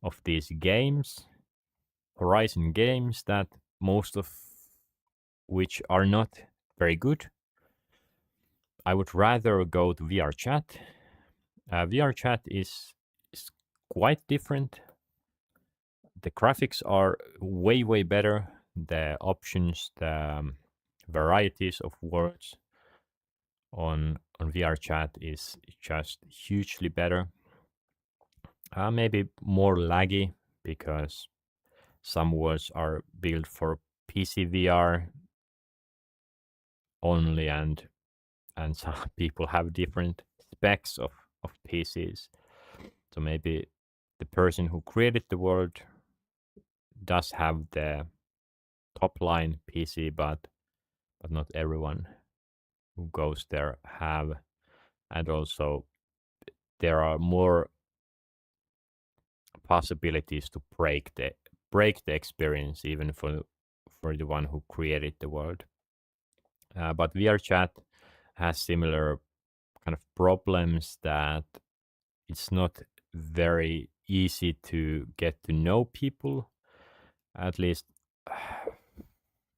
of these games, Horizon games, that most of which are not very good. I would rather go to VR chat. VR chat is quite different. The graphics are way better. The options, the varieties of words on VR chat is just hugely better. Maybe more laggy because some words are built for PC VR only, and some people have different specs of of PCs. So maybe the person who created the world does have the top line PC, but not everyone who goes there have. And also there are more possibilities to break the experience even for the one who created the world. But VR chat has similar kind of problems that it's not very easy to get to know people, at least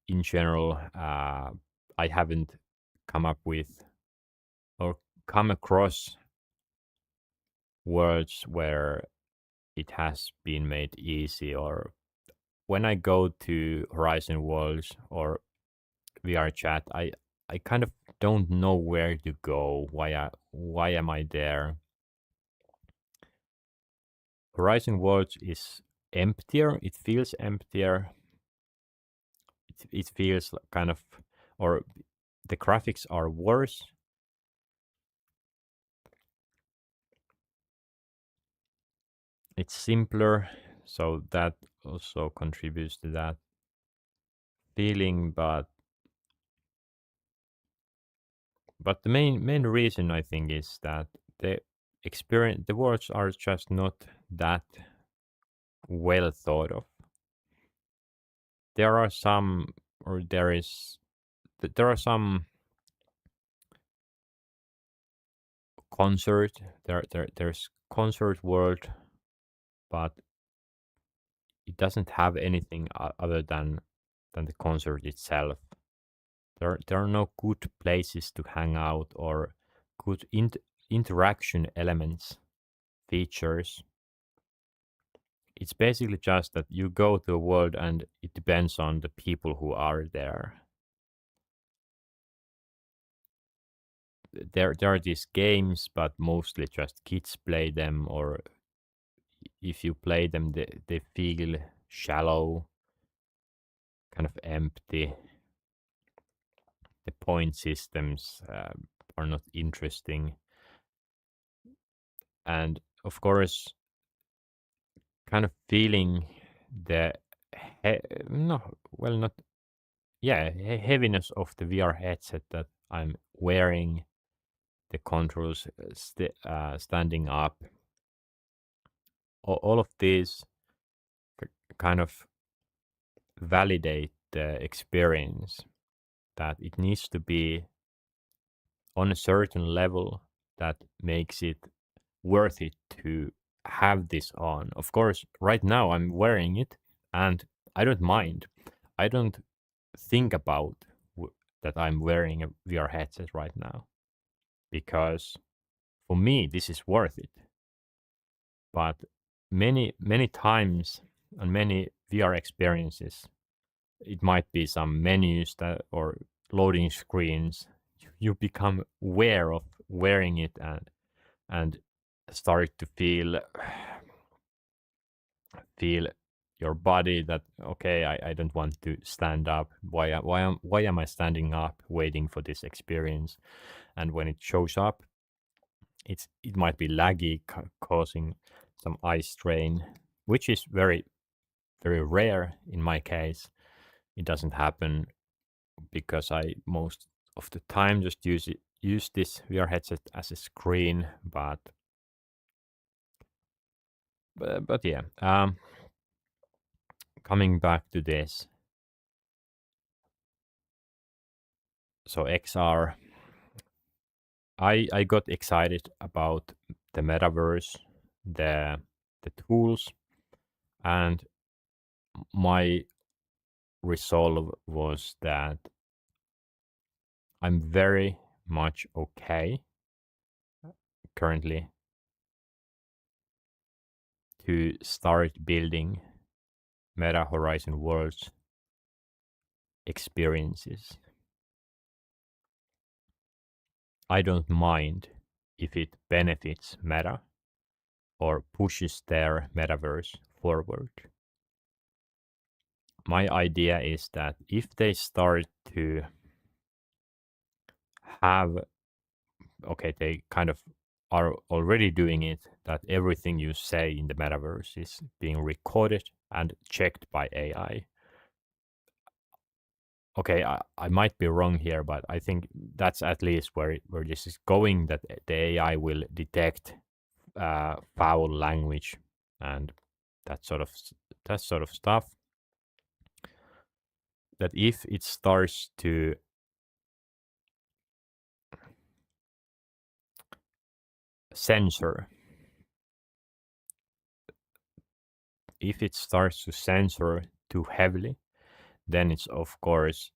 in general. I haven't come up with or come across words where it has been made easy. Or when I go to Horizon Worlds or VR chat, I kind of don't know where to go. Why am I there? Horizon Worlds is emptier. It feels emptier. It feels kind of, or the graphics are worse. It's simpler, so that also contributes to that feeling. But the main reason I think is that the words are just not that well thought of. There are some, or there are some concert. There's concert world, but it doesn't have anything other than the concert itself. There are no good places to hang out or good interaction elements, features. It's basically just that you go to a world and it depends on the people who are there. There are these games, but mostly just kids play them, or if you play them, they feel shallow, kind of empty. The point systems are not interesting, and of course, kind of feeling the no, well, not yeah, heaviness of the VR headset that I'm wearing, the controls standing up, all of these kind of validate the experience, that it needs to be on a certain level that makes it worth it to have this on. Of course, right now I'm wearing it and I don't mind. I don't think about that I'm wearing a VR headset right now, because for me this is worth it. But many times on many VR experiences, it might be some menus that or loading screens. You become aware of wearing it and start to feel your body that okay, I don't want to stand up. Why am I standing up waiting for this experience? And when it shows up, it might be laggy, causing some eye strain, which is very rare in my case. It doesn't happen because I most of the time just use this VR headset as a screen. But yeah, coming back to this, so XR, I got excited about the metaverse, the the tools, and my resolve was that I'm very much okay currently to start building Meta Horizon Worlds experiences. I don't mind if it benefits Meta or pushes their metaverse forward. My idea is that if they start to have, okay, they kind of are already doing it, that everything you say in the metaverse is being recorded and checked by AI. Okay, I might be wrong here, but I think that's at least where this is going, that the AI will detect foul language and that sort of stuff. That if it starts to censor, too heavily, then it's of course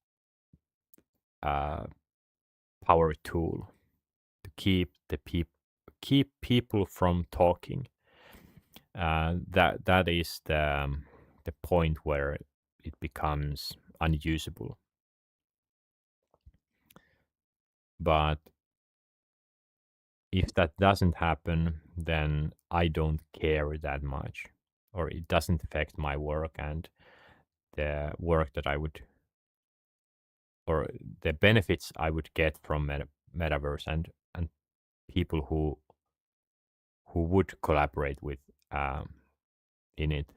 a power tool to keep people from talking. That is the point where it becomes unusable. But if that doesn't happen, then I don't care that much, or it doesn't affect my work and the work that I would, or the benefits I would get from metaverse and people who would collaborate with in it,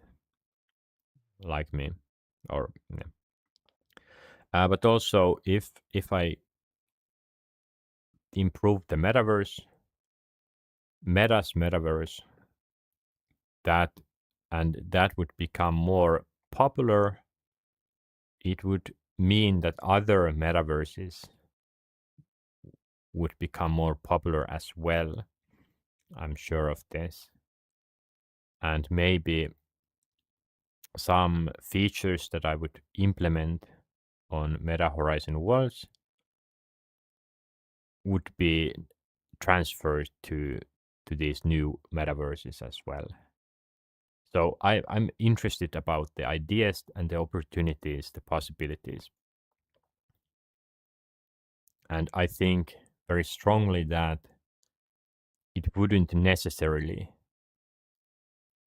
like me, or yeah. But also, if I improve the metaverse, that that would become more popular, it would mean that other metaverses would become more popular as well. I'm sure of this. And maybe some features that I would implement on Meta Horizon Worlds would be transferred to these new metaverses as well. So I'm interested about the ideas and the opportunities, the possibilities. And I think very strongly that it wouldn't necessarily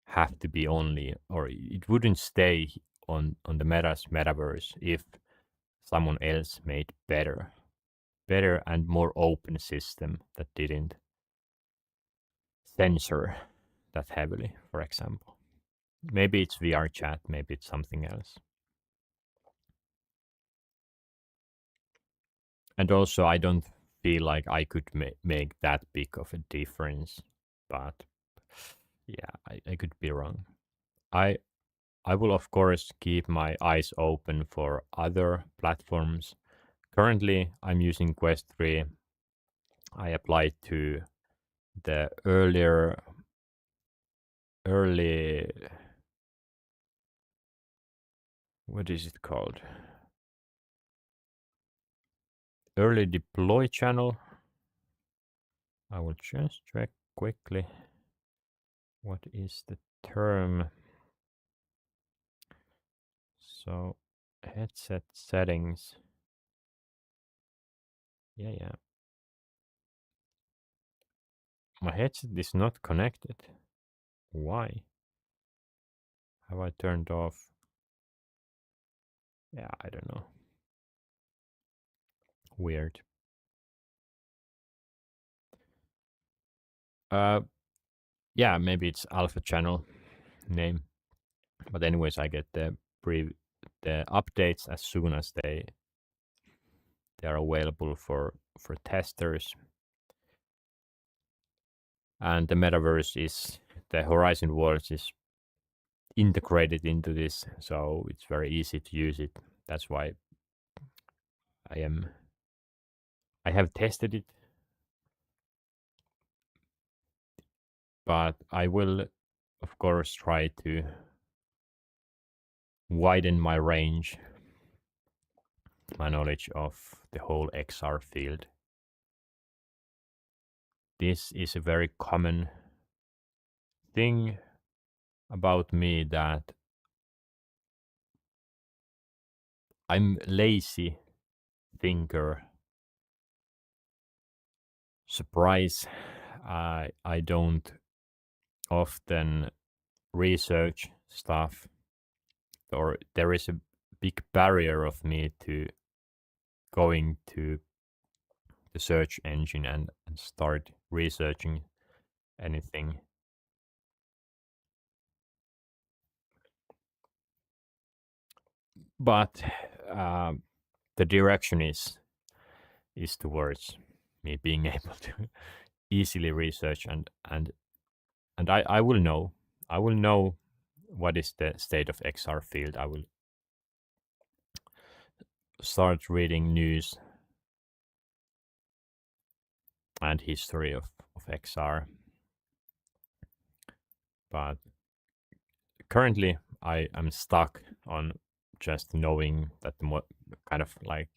have to be only, or it wouldn't stay on the metaverse if someone else made better and more open system that didn't censor that heavily, for example. Maybe it's VR chat, maybe it's something else. And also, I don't feel like I could make that big of a difference, but yeah, I could be wrong. I I will of course keep my eyes open for other platforms. Currently, I'm using Quest 3. I applied to the early, what is it called? Early deploy channel. I will just check quickly. What is the term? So, headset settings. Yeah. My headset is not connected. Why? Have I turned off? Yeah, I don't know. Weird. Yeah, maybe it's alpha channel name. But anyways, I get the updates as soon as they are available for testers. And the metaverse is, the Horizon Worlds is integrated into this, so it's very easy to use it. That's why I have tested it, but I will of course try to widen my range, my knowledge of the whole XR field. This is a very common thing about me, that I'm lazy thinker. Surprise, I don't often research stuff, or there is a big barrier of me to going to the search engine and start researching anything. But the direction is towards me being able to easily research and I will know. I will know what is the state of XR field. I will start reading news and history of XR. But currently I am stuck on just knowing that kind of like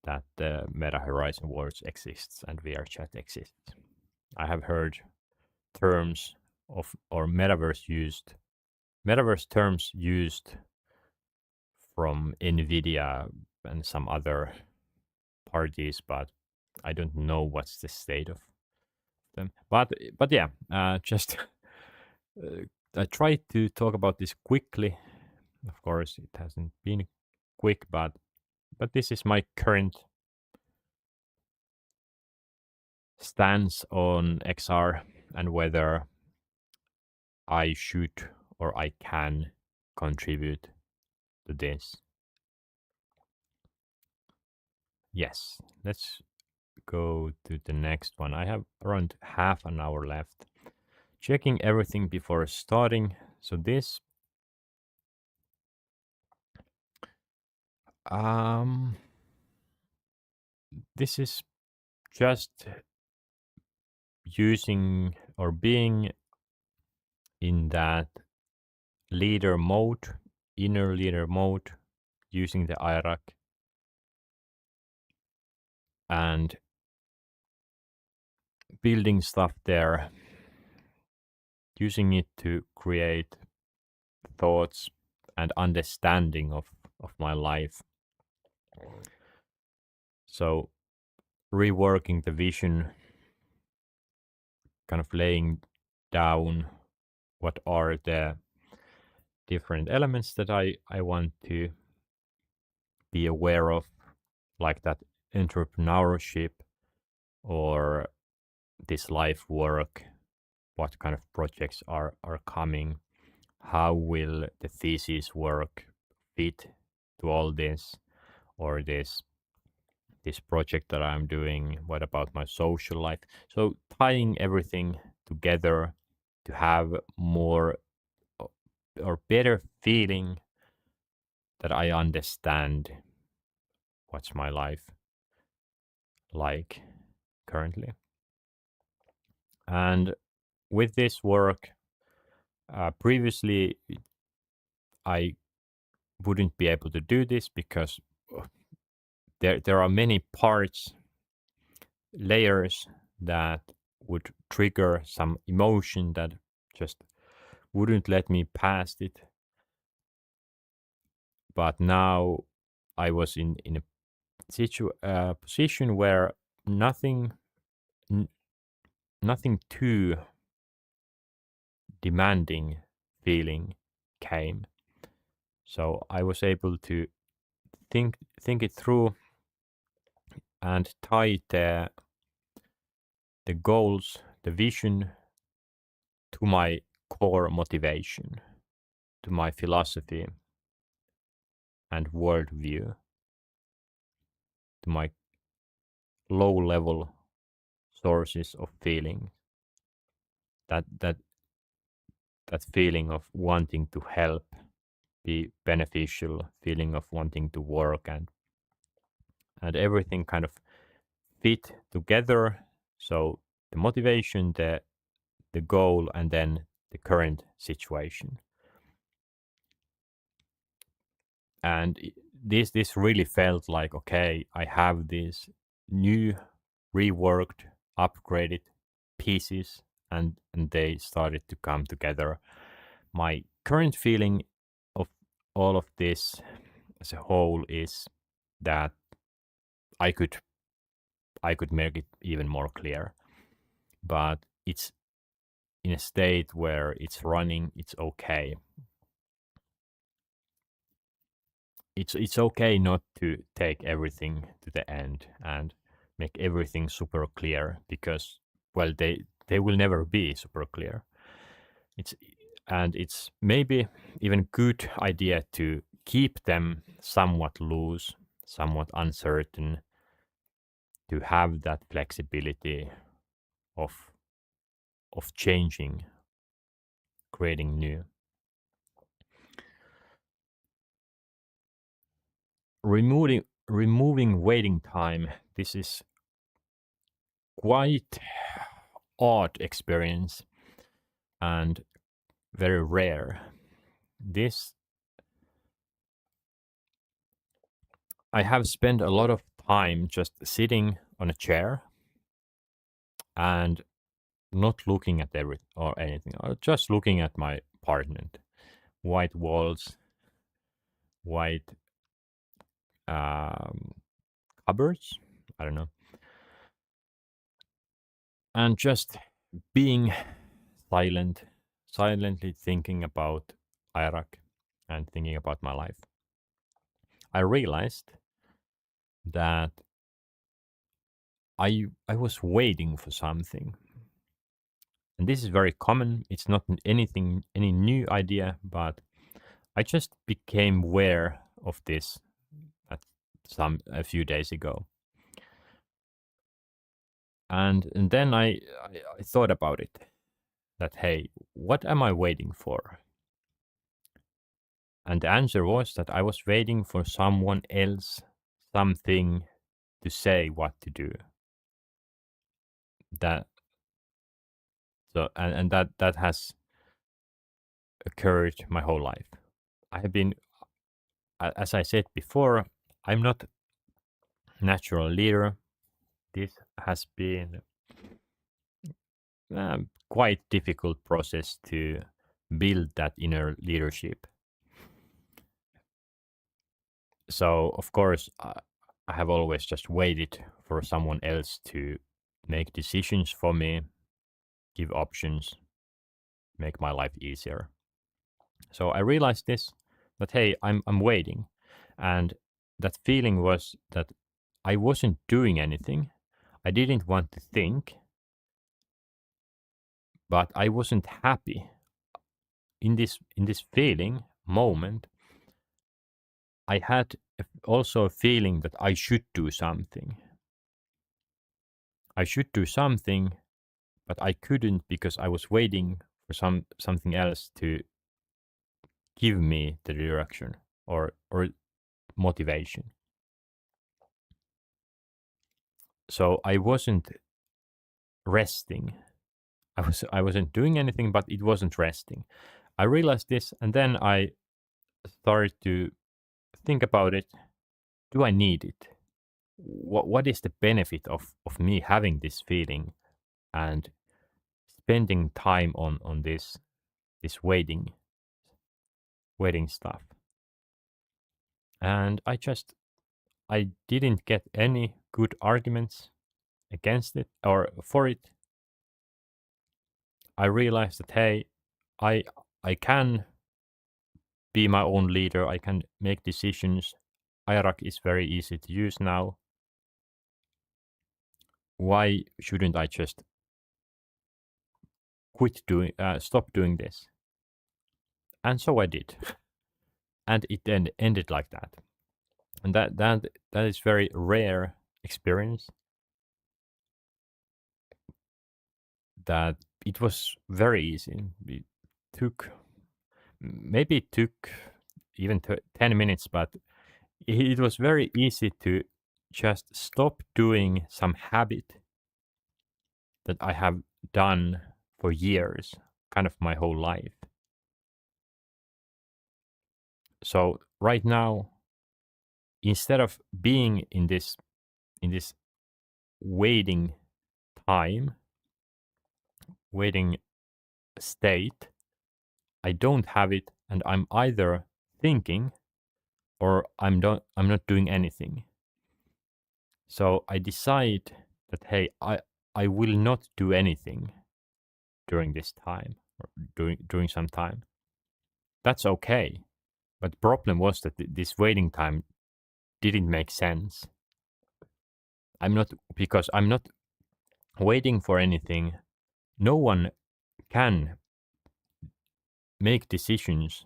that the Meta Horizon Worlds exists and VRChat exists. I have heard terms of or metaverse terms used from Nvidia and some other parties, but I don't know what's the state of them. But yeah, just I tried to talk about this quickly. Of course, it hasn't been quick, but this is my current stance on XR and whether I should or I can contribute to this. Yes, let's go to the next one. I have around half an hour left. Checking everything before starting. So um this is just using or being in that leader mode, inner leader mode, using the IRAC and building stuff there, using it to create thoughts and understanding of my life. So reworking the vision, kind of laying down what are the different elements that I want to be aware of, like that entrepreneurship or this life work, what kind of projects are coming, how will the thesis work fit to all this, or this project that I'm doing, what about my social life? So tying everything together to have more or better feeling that I understand what's my life like currently. And with this work, previously I wouldn't be able to do this because there are many parts, layers that would trigger some emotion that just wouldn't let me past it. But now I was in a position where nothing nothing too demanding feeling came. So I was able to think it through and tie the goals, the vision to my core motivation, to my philosophy and worldview, to my low level sources of feeling. That feeling of wanting to help, be beneficial, feeling of wanting to work and everything kind of fit together. So the motivation, the goal, and then the current situation. And this really felt like, okay, I have these new, reworked, upgraded pieces, and they started to come together. My current feeling of all of this as a whole is that I could make it even more clear, but it's in a state where it's running, it's okay. It's okay not to take everything to the end and make everything super clear because well they will never be super clear. It's maybe even good idea to keep them somewhat loose, somewhat uncertain, to have that flexibility of changing, creating new. Removing waiting time. This is quite odd experience and very rare. This I have spent a lot of time just sitting on a chair and not looking at everything or anything, or just looking at my apartment. White walls, white um, cupboards. I don't know, and just being silent, silently thinking about Iraq and thinking about my life. I realized that I was waiting for something. And this is very common. It's not any new idea, but I just became aware of this at a few days ago. And then I thought about it, that hey, what am I waiting for? And the answer was that I was waiting for someone else, something to say what to do. That so and that has occurred my whole life. I have been, as I said before, I'm not natural leader. This has been quite difficult process to build that inner leadership. So of course, I have always just waited for someone else to make decisions for me, give options, make my life easier. So I realized this, that hey, I'm waiting, and that feeling was that I wasn't doing anything. I didn't want to think, but I wasn't happy in this feeling moment. I had also a feeling that I should do something. I should do something, but I couldn't because I was waiting for something else to give me the direction or motivation. So I wasn't resting. I wasn't doing anything, but it wasn't resting. I realized this, and then I started to think about it. Do I need it? What is the benefit of me having this feeling and spending time on this waiting stuff? And I didn't get any good arguments against it or for it. I realized that hey, I I can be my own leader. I can make decisions. Iraq is very easy to use now. Why shouldn't I just stop doing this? And so I did, and it then ended like that. And that is very rare experience. That it was very easy. Took Maybe it took even 10 minutes, but it was very easy to just stop doing some habit that I have done for years, kind of my whole life. So right now, instead of being in this waiting time, waiting state, I don't have it, and I'm either thinking or I'm not doing anything. So I decide that hey, I will not do anything during this time or during some time. That's okay. But the problem was that this waiting time didn't make sense. I'm not Because I'm not waiting for anything. no one can make decisions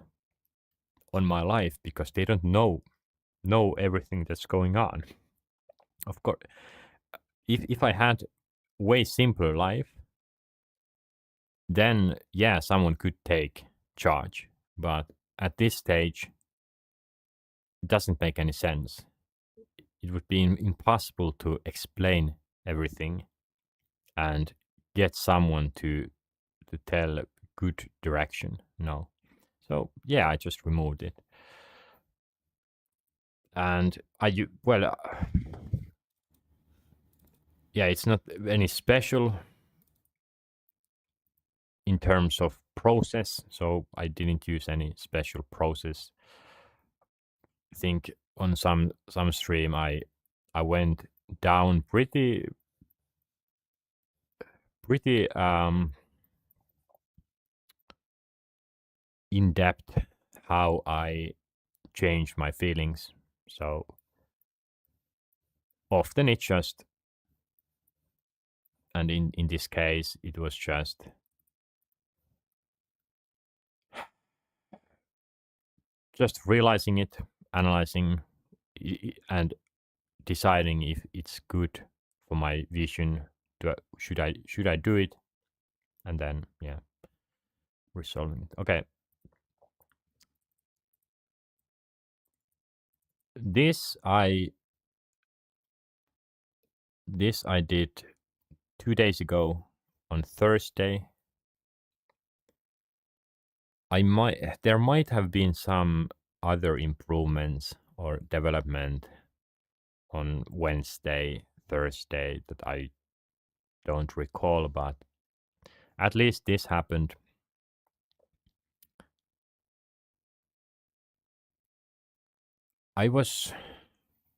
on my life because they don't know everything that's going on. Of course, if I had way simpler life, then yeah, someone could take charge. But at this stage, it doesn't make any sense. It would be impossible to explain everything and get someone to tell good direction. No. So yeah, I just removed it. And well, yeah, it's not any special in terms of process. So I didn't use any special process. I think on some stream I went down pretty in depth how I change my feelings. So often it's just, and in this case it was just realizing it, analyzing, and deciding if it's good for my vision. Should I do it, and then yeah, resolving it. Okay, this I this I did 2 days ago on Thursday. There might have been some other improvements or development on Wednesday, Thursday that I don't recall, but at least this happened. I was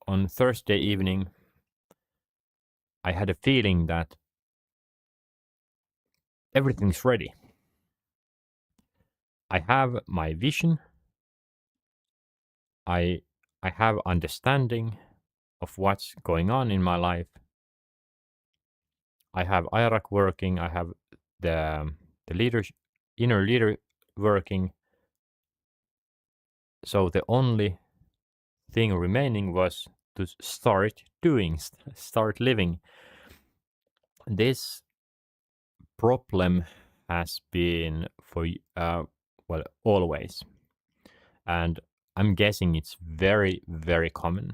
on Thursday evening, I had a feeling that everything's ready. I have my vision. I I have understanding of what's going on in my life. I have IRAC working. I have the leadership, inner leader working. So the only thing remaining was to start doing, start living. This problem has been for well, always, and I'm guessing it's very very common,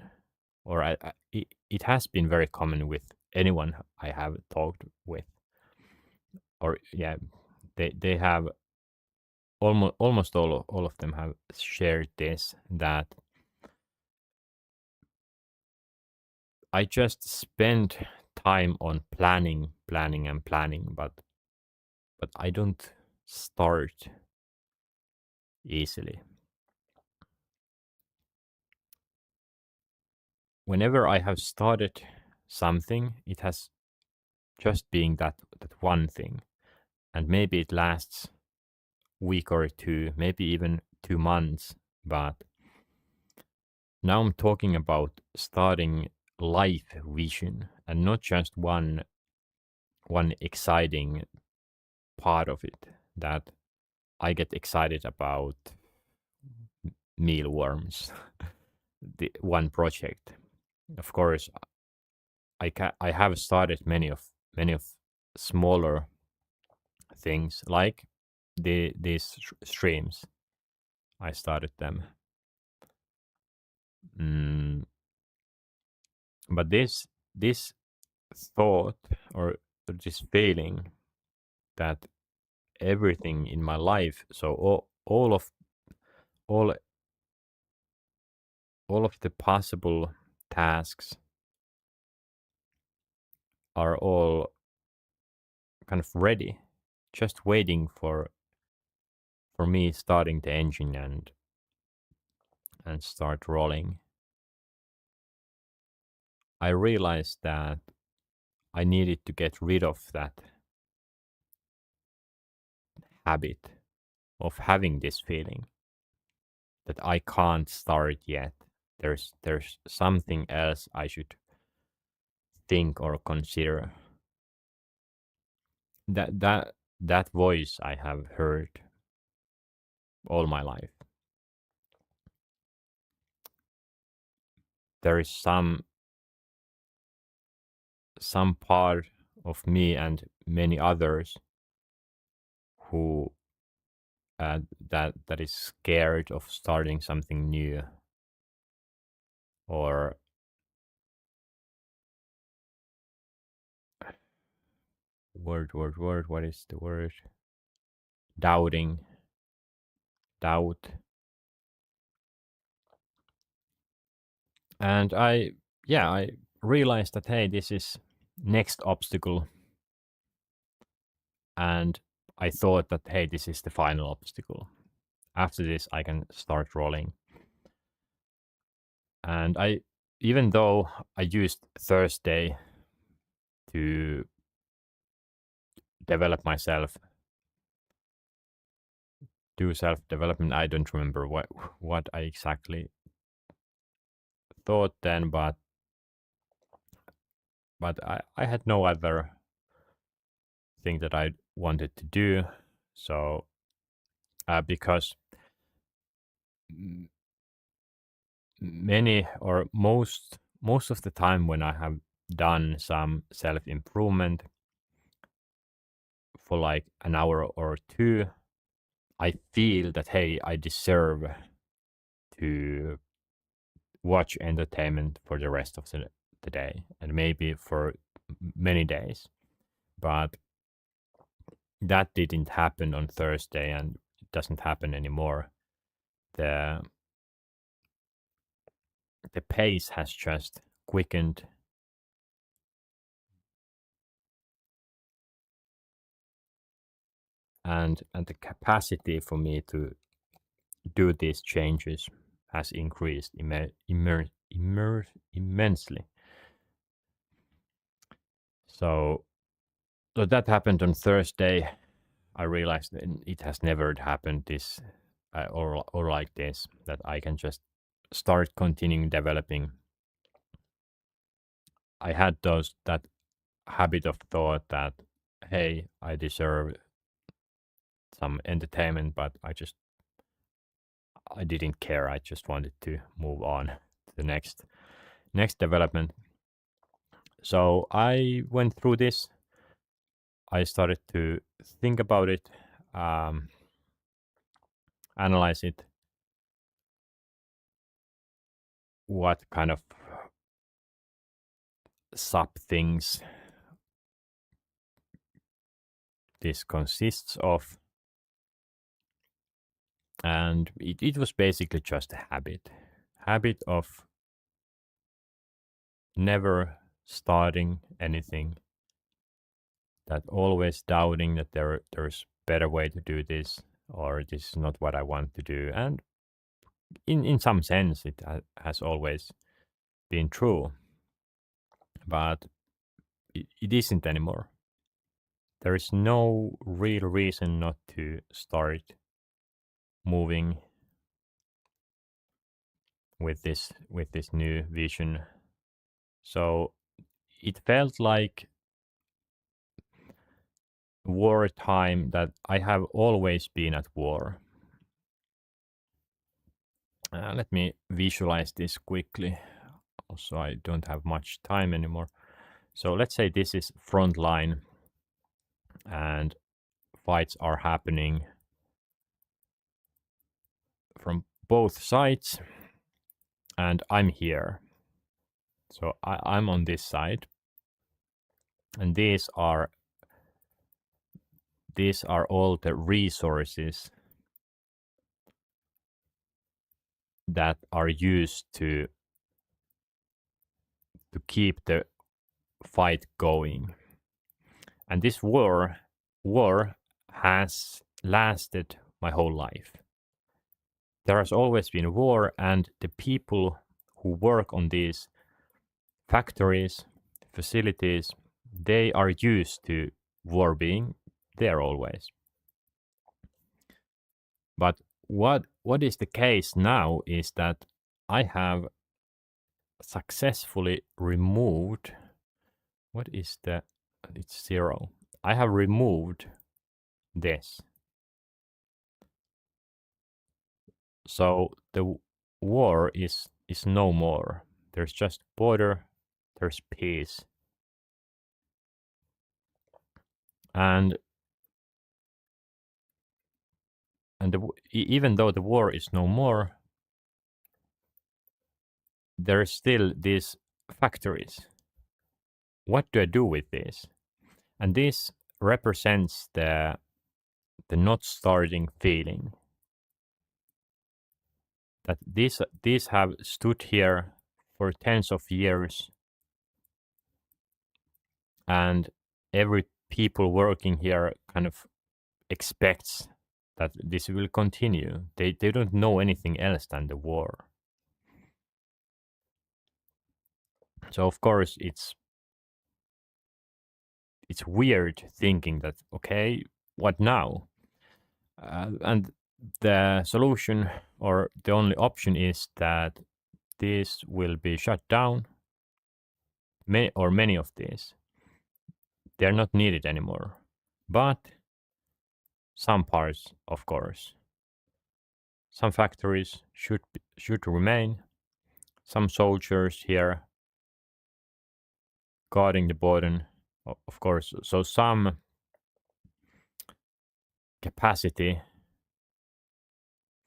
or it has been very common with anyone I have talked with, or yeah, they have almost all of them have shared this, that I just spend time on planning, but I don't start easily. Whenever I have started something, it has just been that one thing, and maybe it lasts week or two, maybe even 2 months. But now I'm talking about starting life vision, and not just one exciting part of it, that I get excited about mealworms, the one project. Of course, I have started many of smaller things like these streams. I started them, mm, but this thought, or this feeling that everything in my life, so all all of the possible tasks are all kind of ready, just waiting for me starting the engine and start rolling. I realized that I needed to get rid of that habit of having this feeling that I can't start yet. There's something else I should think or consider. that voice I have heard all my life. There is some part of me and many others who that is scared of starting something new, or what is the word? Doubting, doubt. And I realized that, hey, this is next obstacle, and I thought that, hey, this is the final obstacle. After this, I can start rolling. And even though I used Thursday to develop myself, do self-development, I don't remember what I exactly thought then, but I had no other thing that I wanted to do. So because many or most of the time when I have done some self-improvement for like an hour or two, I feel that, hey, I deserve to watch entertainment for the rest of the day, and maybe for many days. But that didn't happen on Thursday, and it doesn't happen anymore. The pace has just quickened, and the capacity for me to do these changes has increased immensely. So that happened on Thursday. I realized that it has never happened this or like this, that I can just start continuing developing. I had that habit of thought that, hey, I deserve some entertainment, but I didn't care. I just wanted to move on to the next development. So I went through this. I started to think about it, analyze it, what kind of sub things this consists of. And it was basically just a habit of never starting anything, that always doubting that there's better way to do this, or this is not what I want to do. And in some sense it has always been true, but it isn't anymore. There is no real reason not to start moving with this new vision. So it felt like wartime, that I have always been at war. Let me visualize this quickly. Also, I don't have much time anymore. So let's say this is front line and fights are happening from both sides, and I'm here. So I'm on this side, and these are all the resources that are used to keep the fight going. And this war has lasted my whole life. There has always been war, and the people who work on these factories, facilities, they are used to war being there always. But what is the case now is that I have successfully removed, what is the, it's 0. I have removed this. So the war is no more. There's just border, there's peace. And even though the war is no more, there are still these factories. What do I do with this? And this represents the not starting feeling. That these have stood here for tens of years, and every people working here kind of expects that this will continue. They don't know anything else than the war. So of course it's weird thinking that, okay, what now? And the solution, or the only option, is that this will be shut down. Many of these, they're not needed anymore. But some parts, of course, some factories should remain. Some soldiers here guarding the border, of course. So some capacity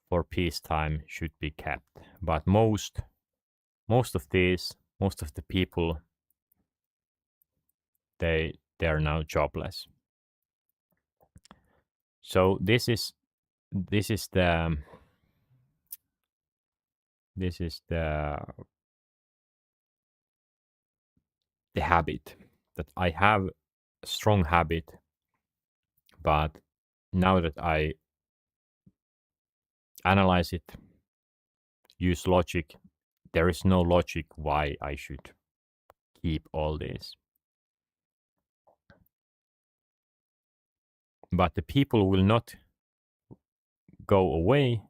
for peacetime should be kept, but most of the people, they are now jobless. So this is the habit that I have, a strong habit, but now that I analyze it, use logic, there is no logic why I should keep all this. But the people will not go away.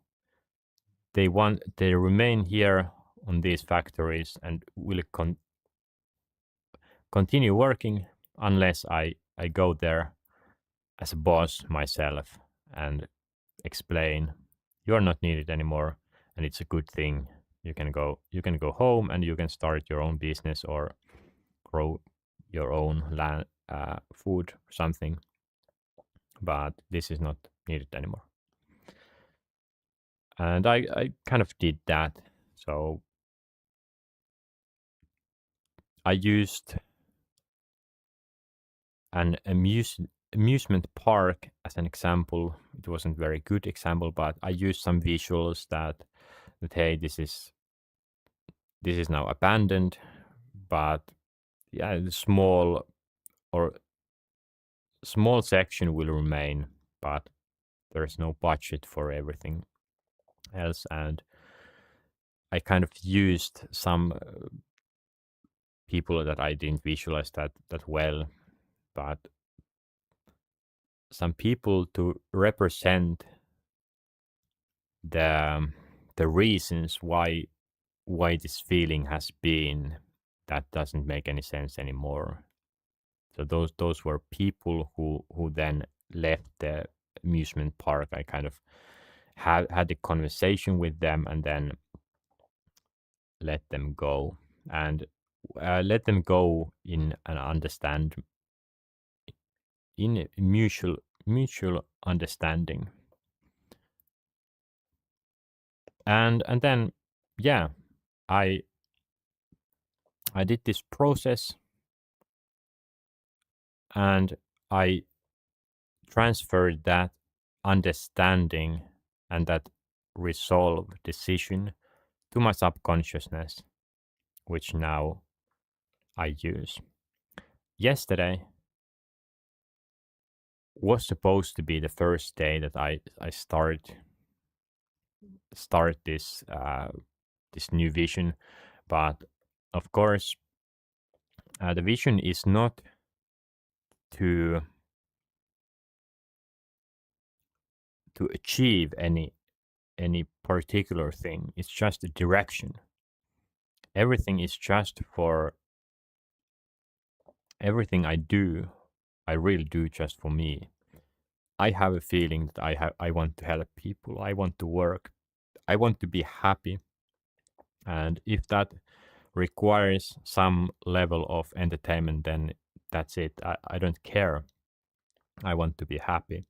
They remain here on these factories and will continue working unless I go there as a boss myself and explain, you're not needed anymore and it's a good thing. You can go home and you can start your own business or grow your own land, food or something, but this is not needed anymore. And I kind of did that. So I used an amusement park as an example. It wasn't very good example, but I used some visuals that hey, this is now abandoned, but yeah, the small section will remain, but there's no budget for everything else. And I kind of used some people that I didn't visualize that well, but some people to represent the reasons why this feeling has been, that doesn't make any sense anymore. So those were people who then left the amusement park. I kind of had a conversation with them and then let them go, and let them go in an mutual understanding. And then yeah, I did this process and I transferred that understanding and that resolve decision to my subconsciousness, which now I use. Yesterday was supposed to be the first day that I start this this new vision, but of course the vision is not to achieve any particular thing. It's just a direction. Everything is just for everything I do I really do just for me. I have a feeling that I want to help people. I want to work. I want to be happy. And if that requires some level of entertainment, then that's it. I don't care. I want to be happy.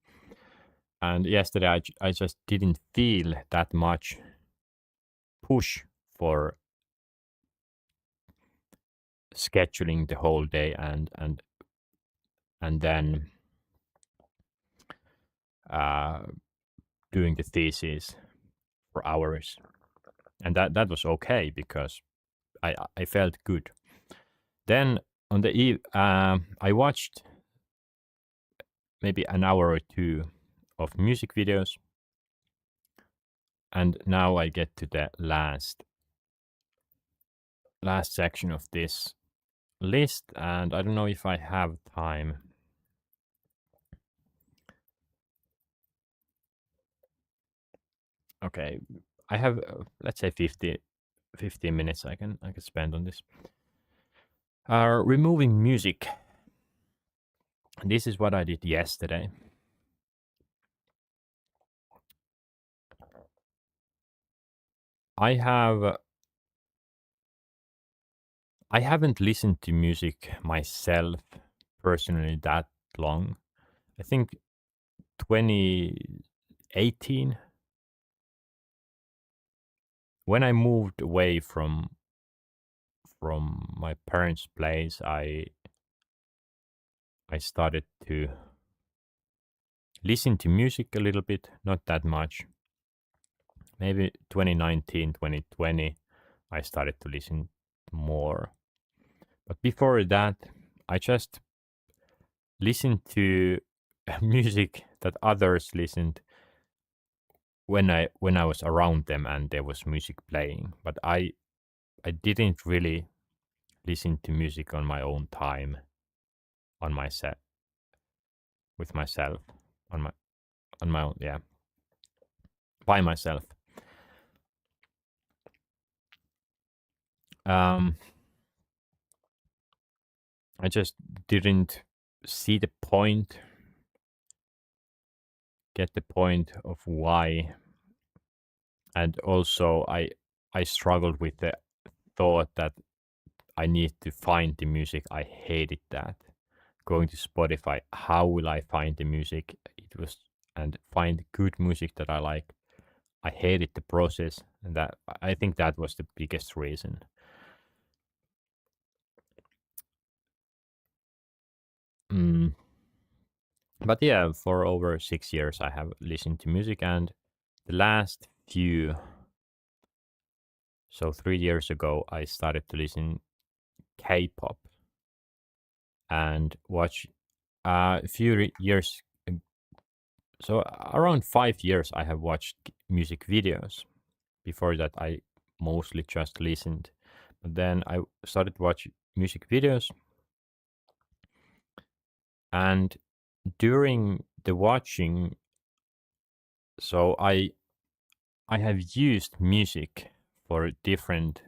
And yesterday, I just didn't feel that much push for scheduling the whole day and then uh, doing the thesis for hours, and that was okay because I felt good. Then on the eve, I watched maybe an hour or two of music videos, and now I get to the last section of this list, and I don't know if I have time. Okay, I have let's say 15 minutes I can spend on this. Removing music. This is what I did yesterday. I have I haven't listened to music myself personally that long. I think 2018 when I moved away from my parents' place, I started to listen to music a little bit, not that much. Maybe 2019, 2020 I started to listen more. But before that, I just listened to music that others listened when I was around them and there was music playing. But I didn't really listen to music on my own time, on my set with myself, on my own, yeah, by myself. Um, I just didn't see the point, get the point of why, and also I struggled with the thought that I need to find the music. I hated that. Going to Spotify, how will I find the music? It was and find good music that I like. I hated the process, and that I think that was the biggest reason. Mm. But yeah, for over 6 years, I have listened to music, and the last few, so 3 years ago, I started to listen K-pop and watch a few years. So around 5 years, I have watched music videos. Before that, I mostly just listened. But then I started to watch music videos, and during the watching, so I have used music for different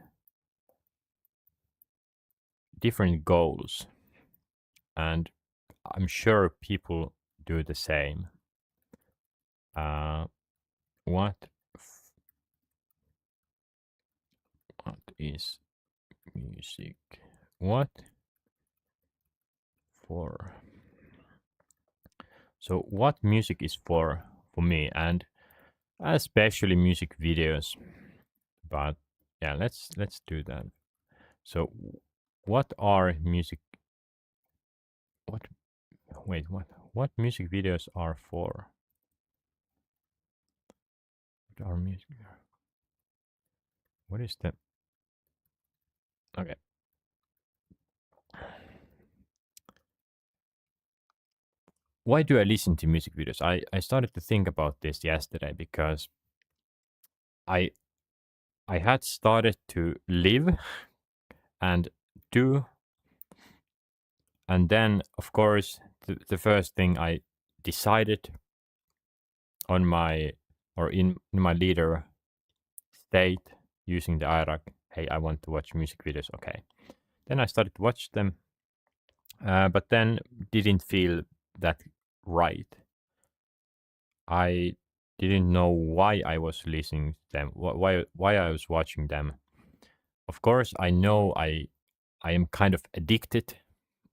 goals, and I'm sure people do the same. Uh, what what is music? What for? So what music is for me, and especially music videos. But yeah, let's do that. So what are music? What? Wait, what music videos are for? What are music? What is the? Okay. Why do I listen to music videos? I started to think about this yesterday because I I had started to live and do, and then of course the first thing I decided on my or in my leader state using the IRAC, hey, I want to watch music videos. Okay. Then I started to watch them, but then didn't feel that right. I didn't know why I was listening to them, why I was watching them. Of course, I know I am kind of addicted,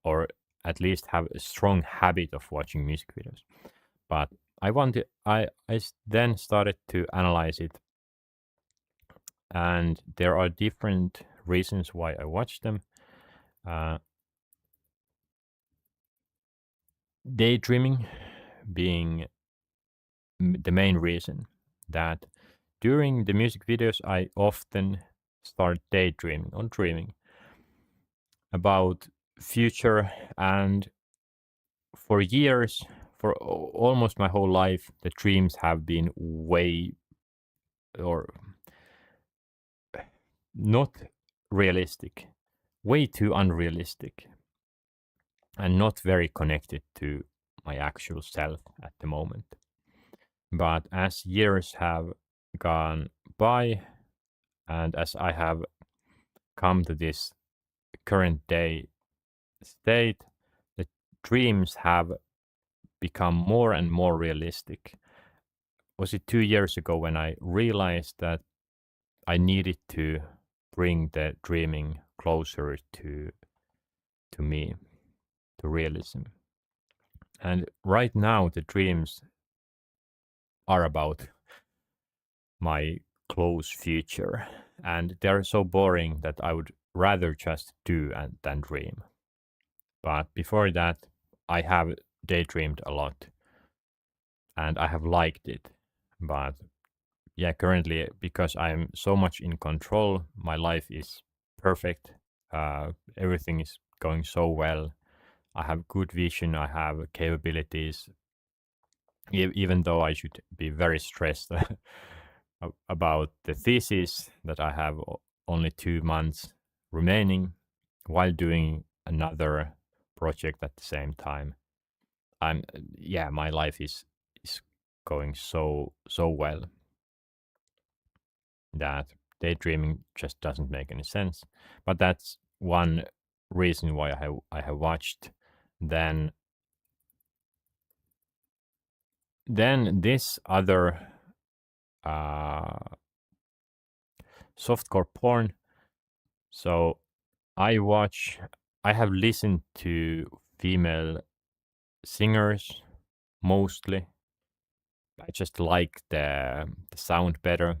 or at least have a strong habit of watching music videos. But then started to analyze it, and there are different reasons why I watch them. Uh, Daydreaming being the main reason, that during the music videos I often start daydreaming or dreaming about future, and for years, for almost my whole life, the dreams have been way or not realistic, way too unrealistic, and not very connected to my actual self at the moment. But as years have gone by, and as I have come to this current day state, the dreams have become more and more realistic. Was it 2 years ago when I realized that I needed to bring the dreaming closer to me, to realism. And right now the dreams are about my close future, and they're so boring that I would rather just do than dream. But before that, I have daydreamed a lot, and I have liked it. But yeah, currently, because I'm so much in control, my life is perfect. Everything is going so well. I have good vision. I have capabilities. Even though I should be very stressed about the thesis that I have only 2 months remaining while doing another project at the same time. Yeah, my life is going so well that daydreaming just doesn't make any sense. But that's one reason why I have watched. Then this other uh, softcore porn. So I watch. I have listened to female singers mostly. I just like the sound better,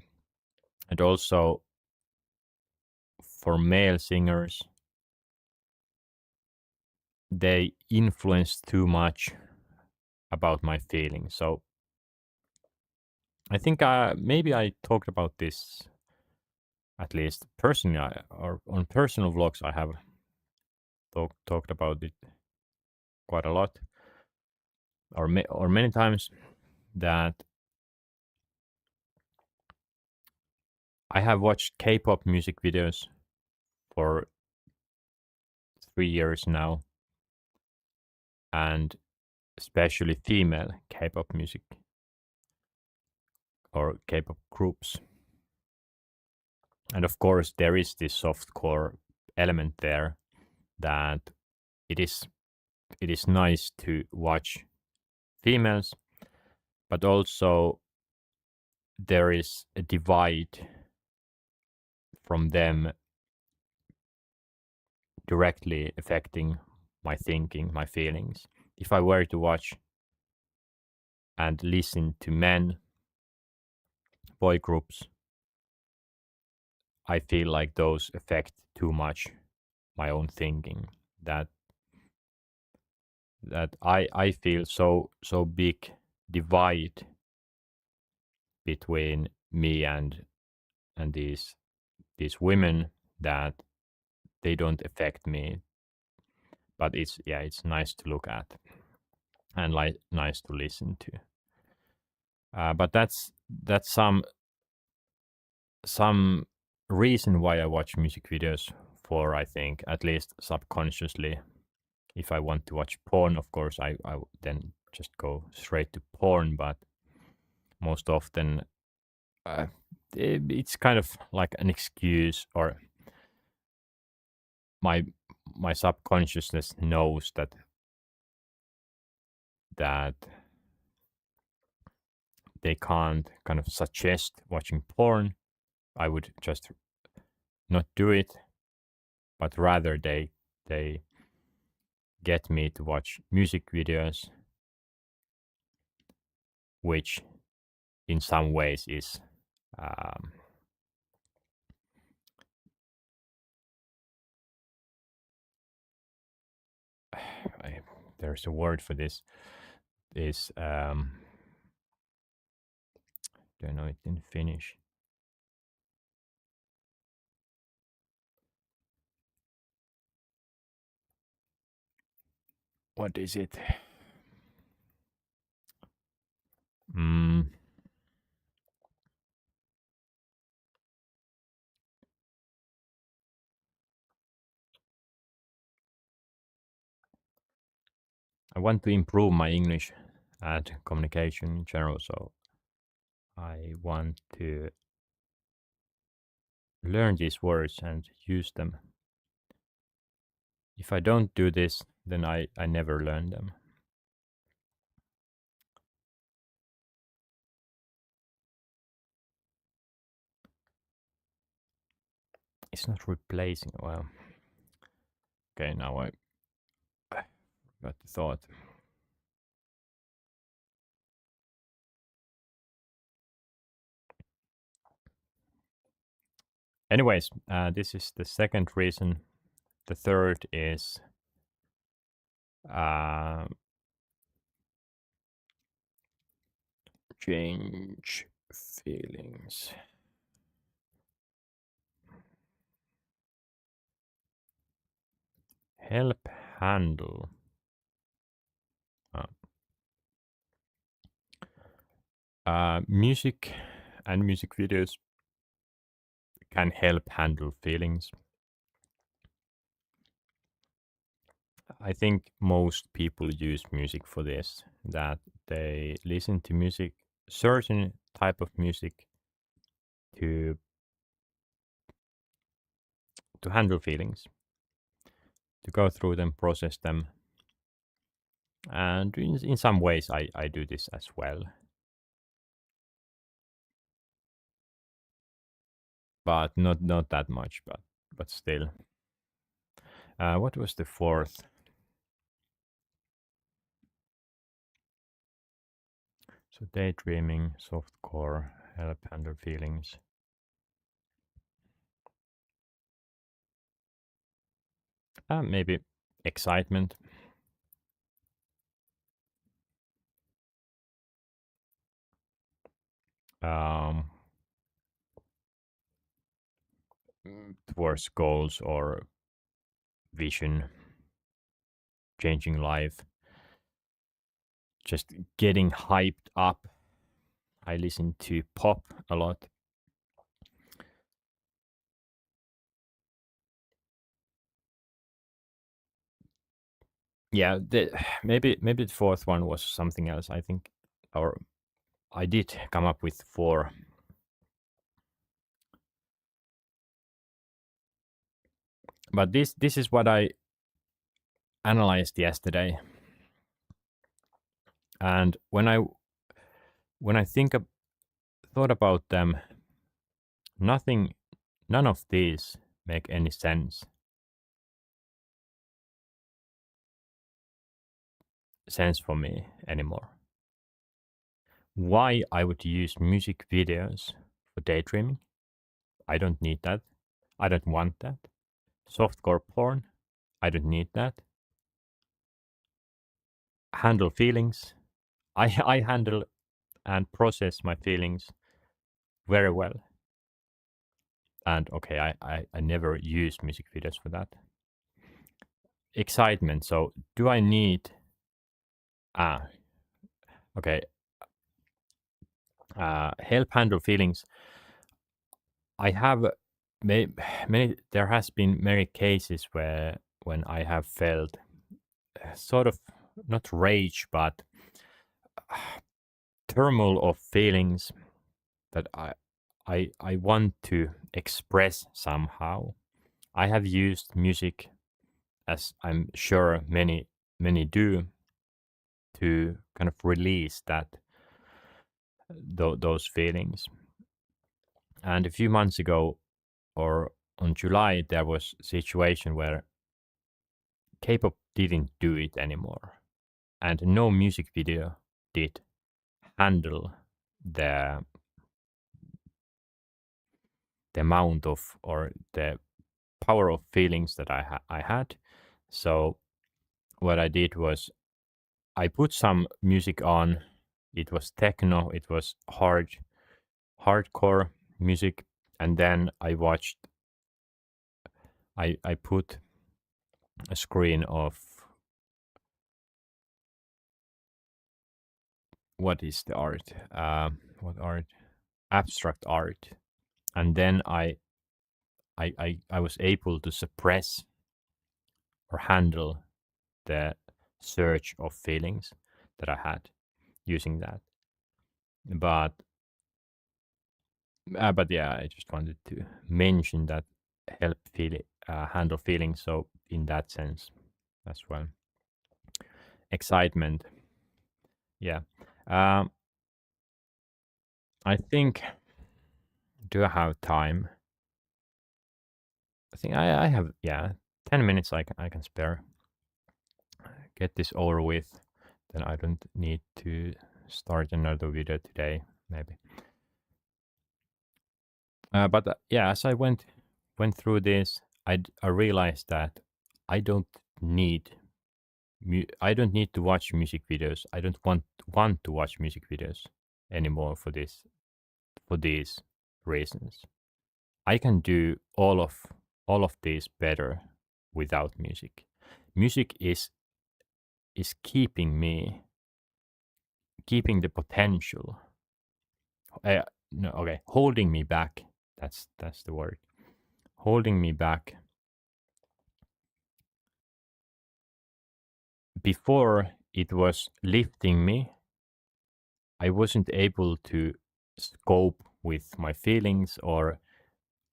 and also for male singers, they influence too much about my feelings. So I think maybe I talked about this, at least personally, or on personal vlogs. I have talked about it quite a lot, or many times, that I have watched K-pop music videos for 3 years now, and especially female K-pop music or K-pop groups. And of course, there is this softcore element there, that it is it is nice to watch females, but also there is a divide from them directly affecting my thinking, my feelings. If I were to watch and listen to men, boy groups, I feel like those affect too much my own thinking. That I feel so big divide between me and these women, that they don't affect me. But it's nice to look at, and like nice to listen to. But that's some reason why I watch music videos, for I think at least subconsciously. If I want to watch porn, of course I then just go straight to porn, but most often uh, it's kind of like an excuse, or my my subconsciousness knows that they can't kind of suggest watching porn. I would just not do it, but rather they get me to watch music videos, which in some ways is um, there's a word for this, is don't know it in Finnish. What is it? Mm, I want to improve my English and communication in general, so I want to learn these words and use them. If I don't do this, then I never learn them. It's not replacing. Well, okay, now I got the thought. Anyways, this is the second reason. The third is uh, change feelings. Help handle. Music and music videos can help handle feelings. I think most people use music for this, that they listen to music, certain type of music to handle feelings, to go through them, process them. And in some ways I do this as well. But not that much, but still. What was the fourth? So daydreaming, softcore, help handle feelings. Maybe excitement. Um, towards goals or vision, changing life, just getting hyped up. I listen to pop a lot. Yeah, maybe the fourth one was something else. I think, or I did come up with four. But this is what I analyzed yesterday, and when I thought about them, none of these make any sense for me anymore. Why I would use music videos for daydreaming? I don't need that. I don't want that. Softcore porn? I don't need that. Handle feelings? I handle and process my feelings very well. And okay, I never use music videos for that. Excitement. So do I need ah okay help handle feelings? I have many. There has been many cases where when I have felt sort of not rage, but turmoil of feelings that I want to express somehow. I have used music as I'm sure many do, to kind of release those feelings. And a few months ago, or on July, there was a situation where K-pop didn't do it anymore, and no music video did handle the amount of, or the power of feelings that I had. So what I did was I put some music on. It was techno, it was hardcore music, and then I put a screen of, what is the art? What art? Abstract art. And then I was able to suppress or handle the surge of feelings that I had using that. But but yeah, I just wanted to mention that help handle feelings. So in that sense as well, excitement. Yeah. Um, I think. Do I have time? I think I have, yeah, 10 minutes I can spare. Get this over with, then I don't need to start another video today, maybe. But yeah, as I went through this, I realized that I don't need I don't need to watch music videos. I don't want to watch music videos anymore for these reasons. I can do all of these better without music. Music is keeping the potential. No, okay, holding me back. That's the word. Holding me back. Before it was lifting me. I wasn't able to cope with my feelings, or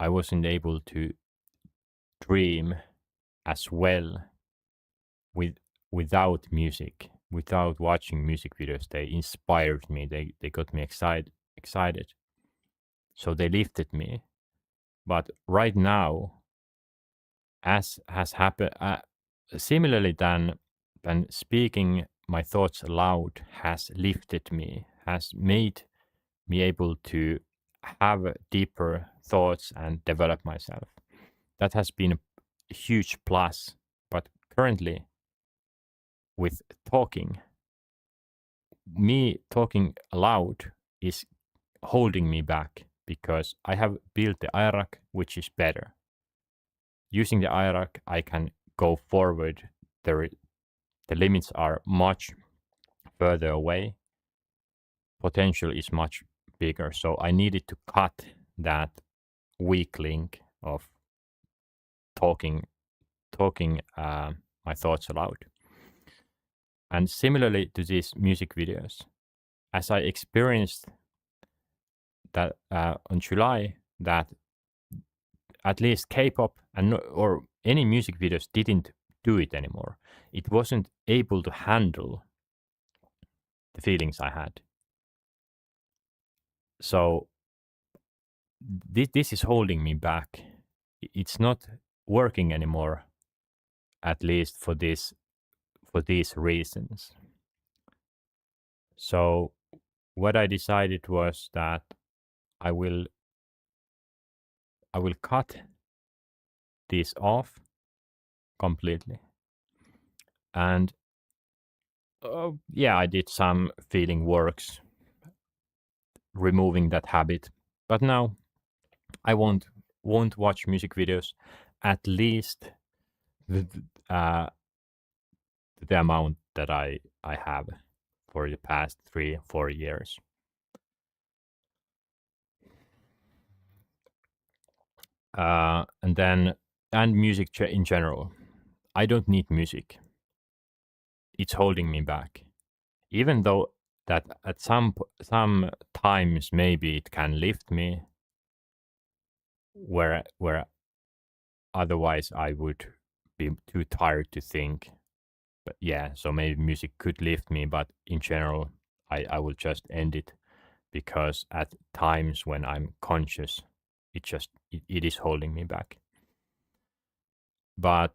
I wasn't able to dream as well with without music, without watching music videos. They inspired me. They got me excited. So they lifted me. But right now, as has happened, similarly than speaking my thoughts aloud has lifted me, has made me able to have deeper thoughts and develop myself. That has been a huge plus. But currently, with talking, me talking aloud is holding me back because I have built the IRAC, which is better. Using the IRAC, I can go forward. The limits are much further away. Potential is much bigger. So I needed to cut that weak link of talking my thoughts aloud. And similarly to these music videos, as I experienced that on July, that at least K-pop or any music videos didn't do it anymore. It wasn't able to handle the feelings I had. So this is holding me back. It's not working anymore, at least for these reasons. So what I decided was that I will cut this off completely. And yeah, I did some feeling works, removing that habit. But now I won't watch music videos, at least the, uh, the amount that I have for the past 3-4 years. And music in general. I don't need music. It's holding me back. Even though that at some times maybe it can lift me, where otherwise I would be too tired to think. But yeah, so maybe music could lift me, but in general, I will just end it because at times when I'm conscious, it is holding me back. But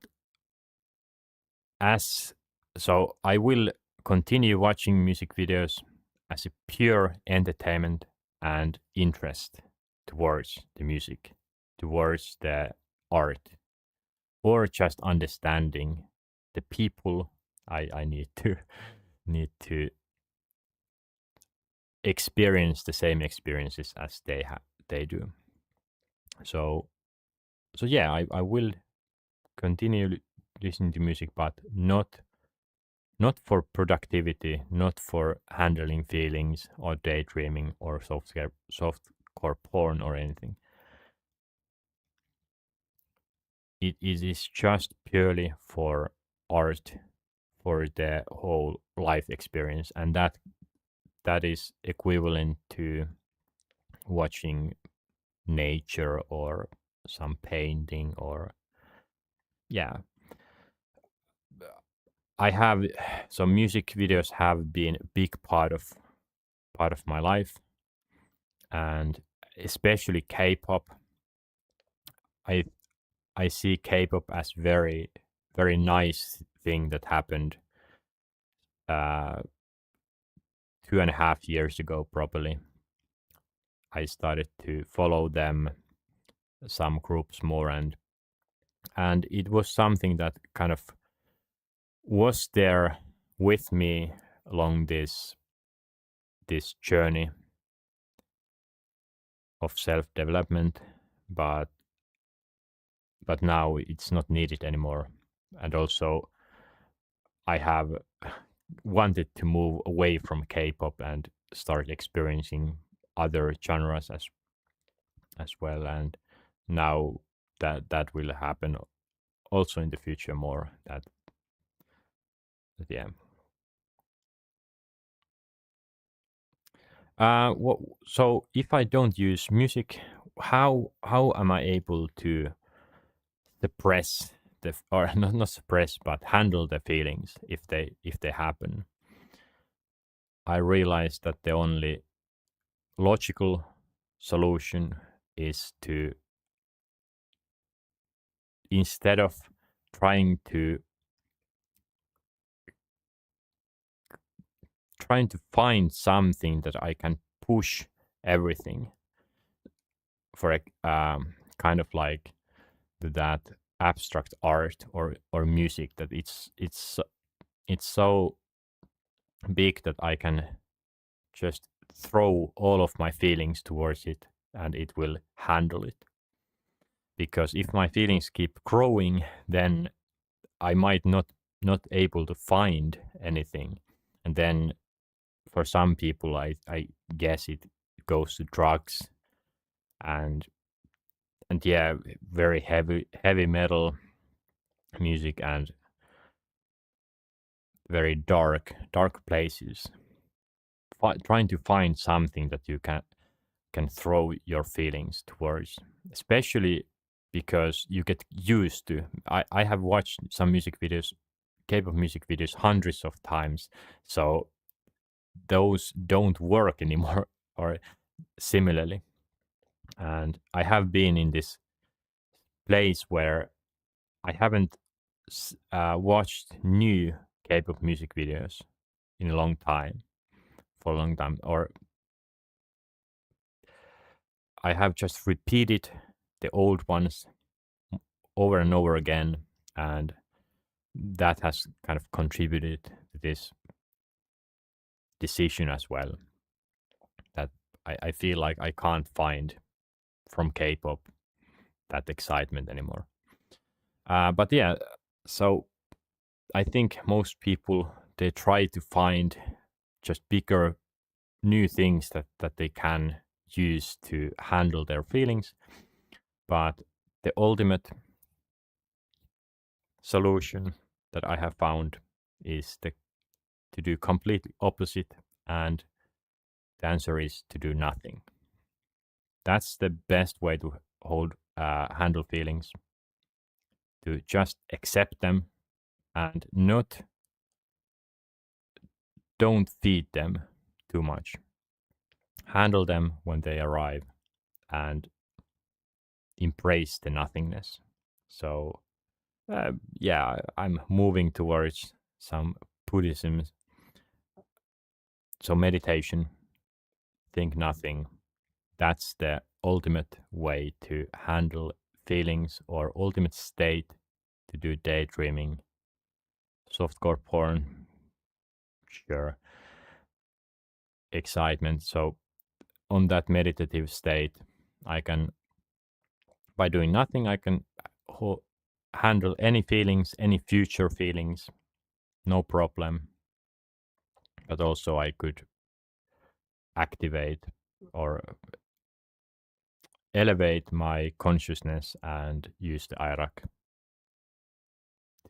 as so I will continue watching music videos as a pure entertainment and interest towards the music, towards the art, or just understanding the people I need to need to experience the same experiences as they do. So yeah, I will continue listening to music, but not for productivity, not for handling feelings or daydreaming or softcore porn or anything. It is just purely for art, for the whole life experience, and that is equivalent to watching nature or some painting or yeah. I have some music videos have been a big part of my life, and especially K-pop. I I see K-pop as very nice thing that happened uh 2.5 years ago probably. I started to follow them, some groups more, and it was something that kind of was there with me along this journey of self-development, but now it's not needed anymore. And also I have wanted to move away from K-pop and start experiencing other genres as well, and now that will happen also in the future more. Yeah. What, so if I don't use music, how am I able to suppress or not suppress but handle the feelings if they happen? I realized that the only logical solution is to, instead of trying to find something that I can push everything for a kind of like that abstract art or music, that it's so big that I can just throw all of my feelings towards it and it will handle it. Because if my feelings keep growing, then I might not able to find anything, and then for some people I guess it goes to drugs and yeah, very heavy metal music and very dark places, trying to find something that you can throw your feelings towards, especially because you get used to. I have watched some music videos, K-pop music videos, hundreds of times, so those don't work anymore or similarly. And I have been in this place where I haven't watched new K-pop music videos in a long time, for a long time, or I have just repeated the old ones over and over again, and that has kind of contributed to this decision as well. That I feel like I can't find from K-pop that excitement anymore. But yeah, so I think most people, they try to find just bigger new things that they can use to handle their feelings, but the ultimate solution that I have found is to do completely opposite, and the answer is to do nothing. That's the best way to handle feelings. to just accept them and don't feed them too much. Handle them when they arrive and embrace the nothingness. So, yeah, I'm moving towards some Buddhism. So, meditation, think nothing. That's the ultimate way to handle feelings or ultimate state to do daydreaming. Softcore porn, sure. Excitement. So, on that meditative state, I can, by doing nothing, I can handle any feelings, any future feelings, no problem. But also, I could activate or elevate my consciousness and use the IRAC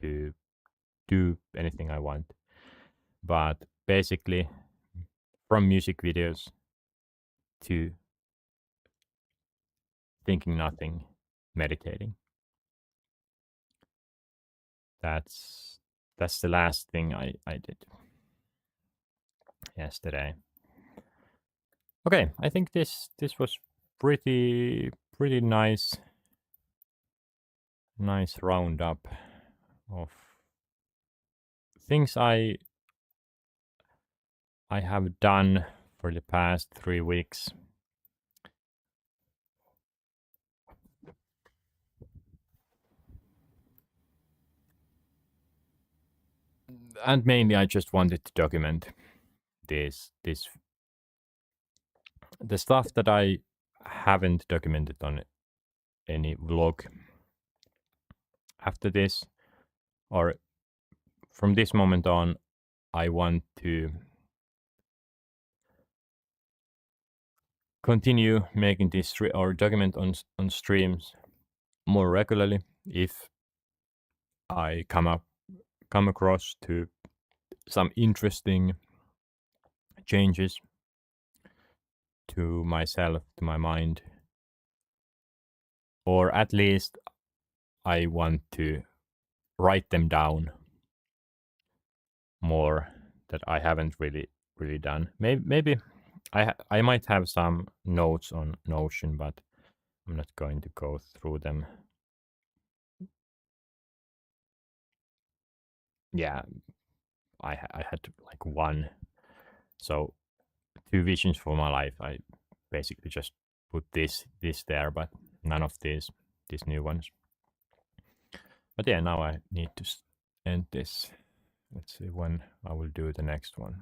to do anything I want. But basically, from music videos to thinking nothing, meditating. That's the last thing I did yesterday. Okay, I think this was pretty nice roundup of things I have done for the past 3 weeks. And mainly I just wanted to document this the stuff that I haven't documented on any vlog after this, or from this moment on, I want to continue making this or document on streams more regularly if I come across to some interesting changes to myself, to my mind, or at least I want to write them down more that I haven't really done. Maybe I might have some notes on Notion, but I'm not going to go through them. Yeah, I had like one, so 2 visions for my life. I basically just put this there, but none of these new ones. But yeah, now I need to end this. Let's see when I will do the next one.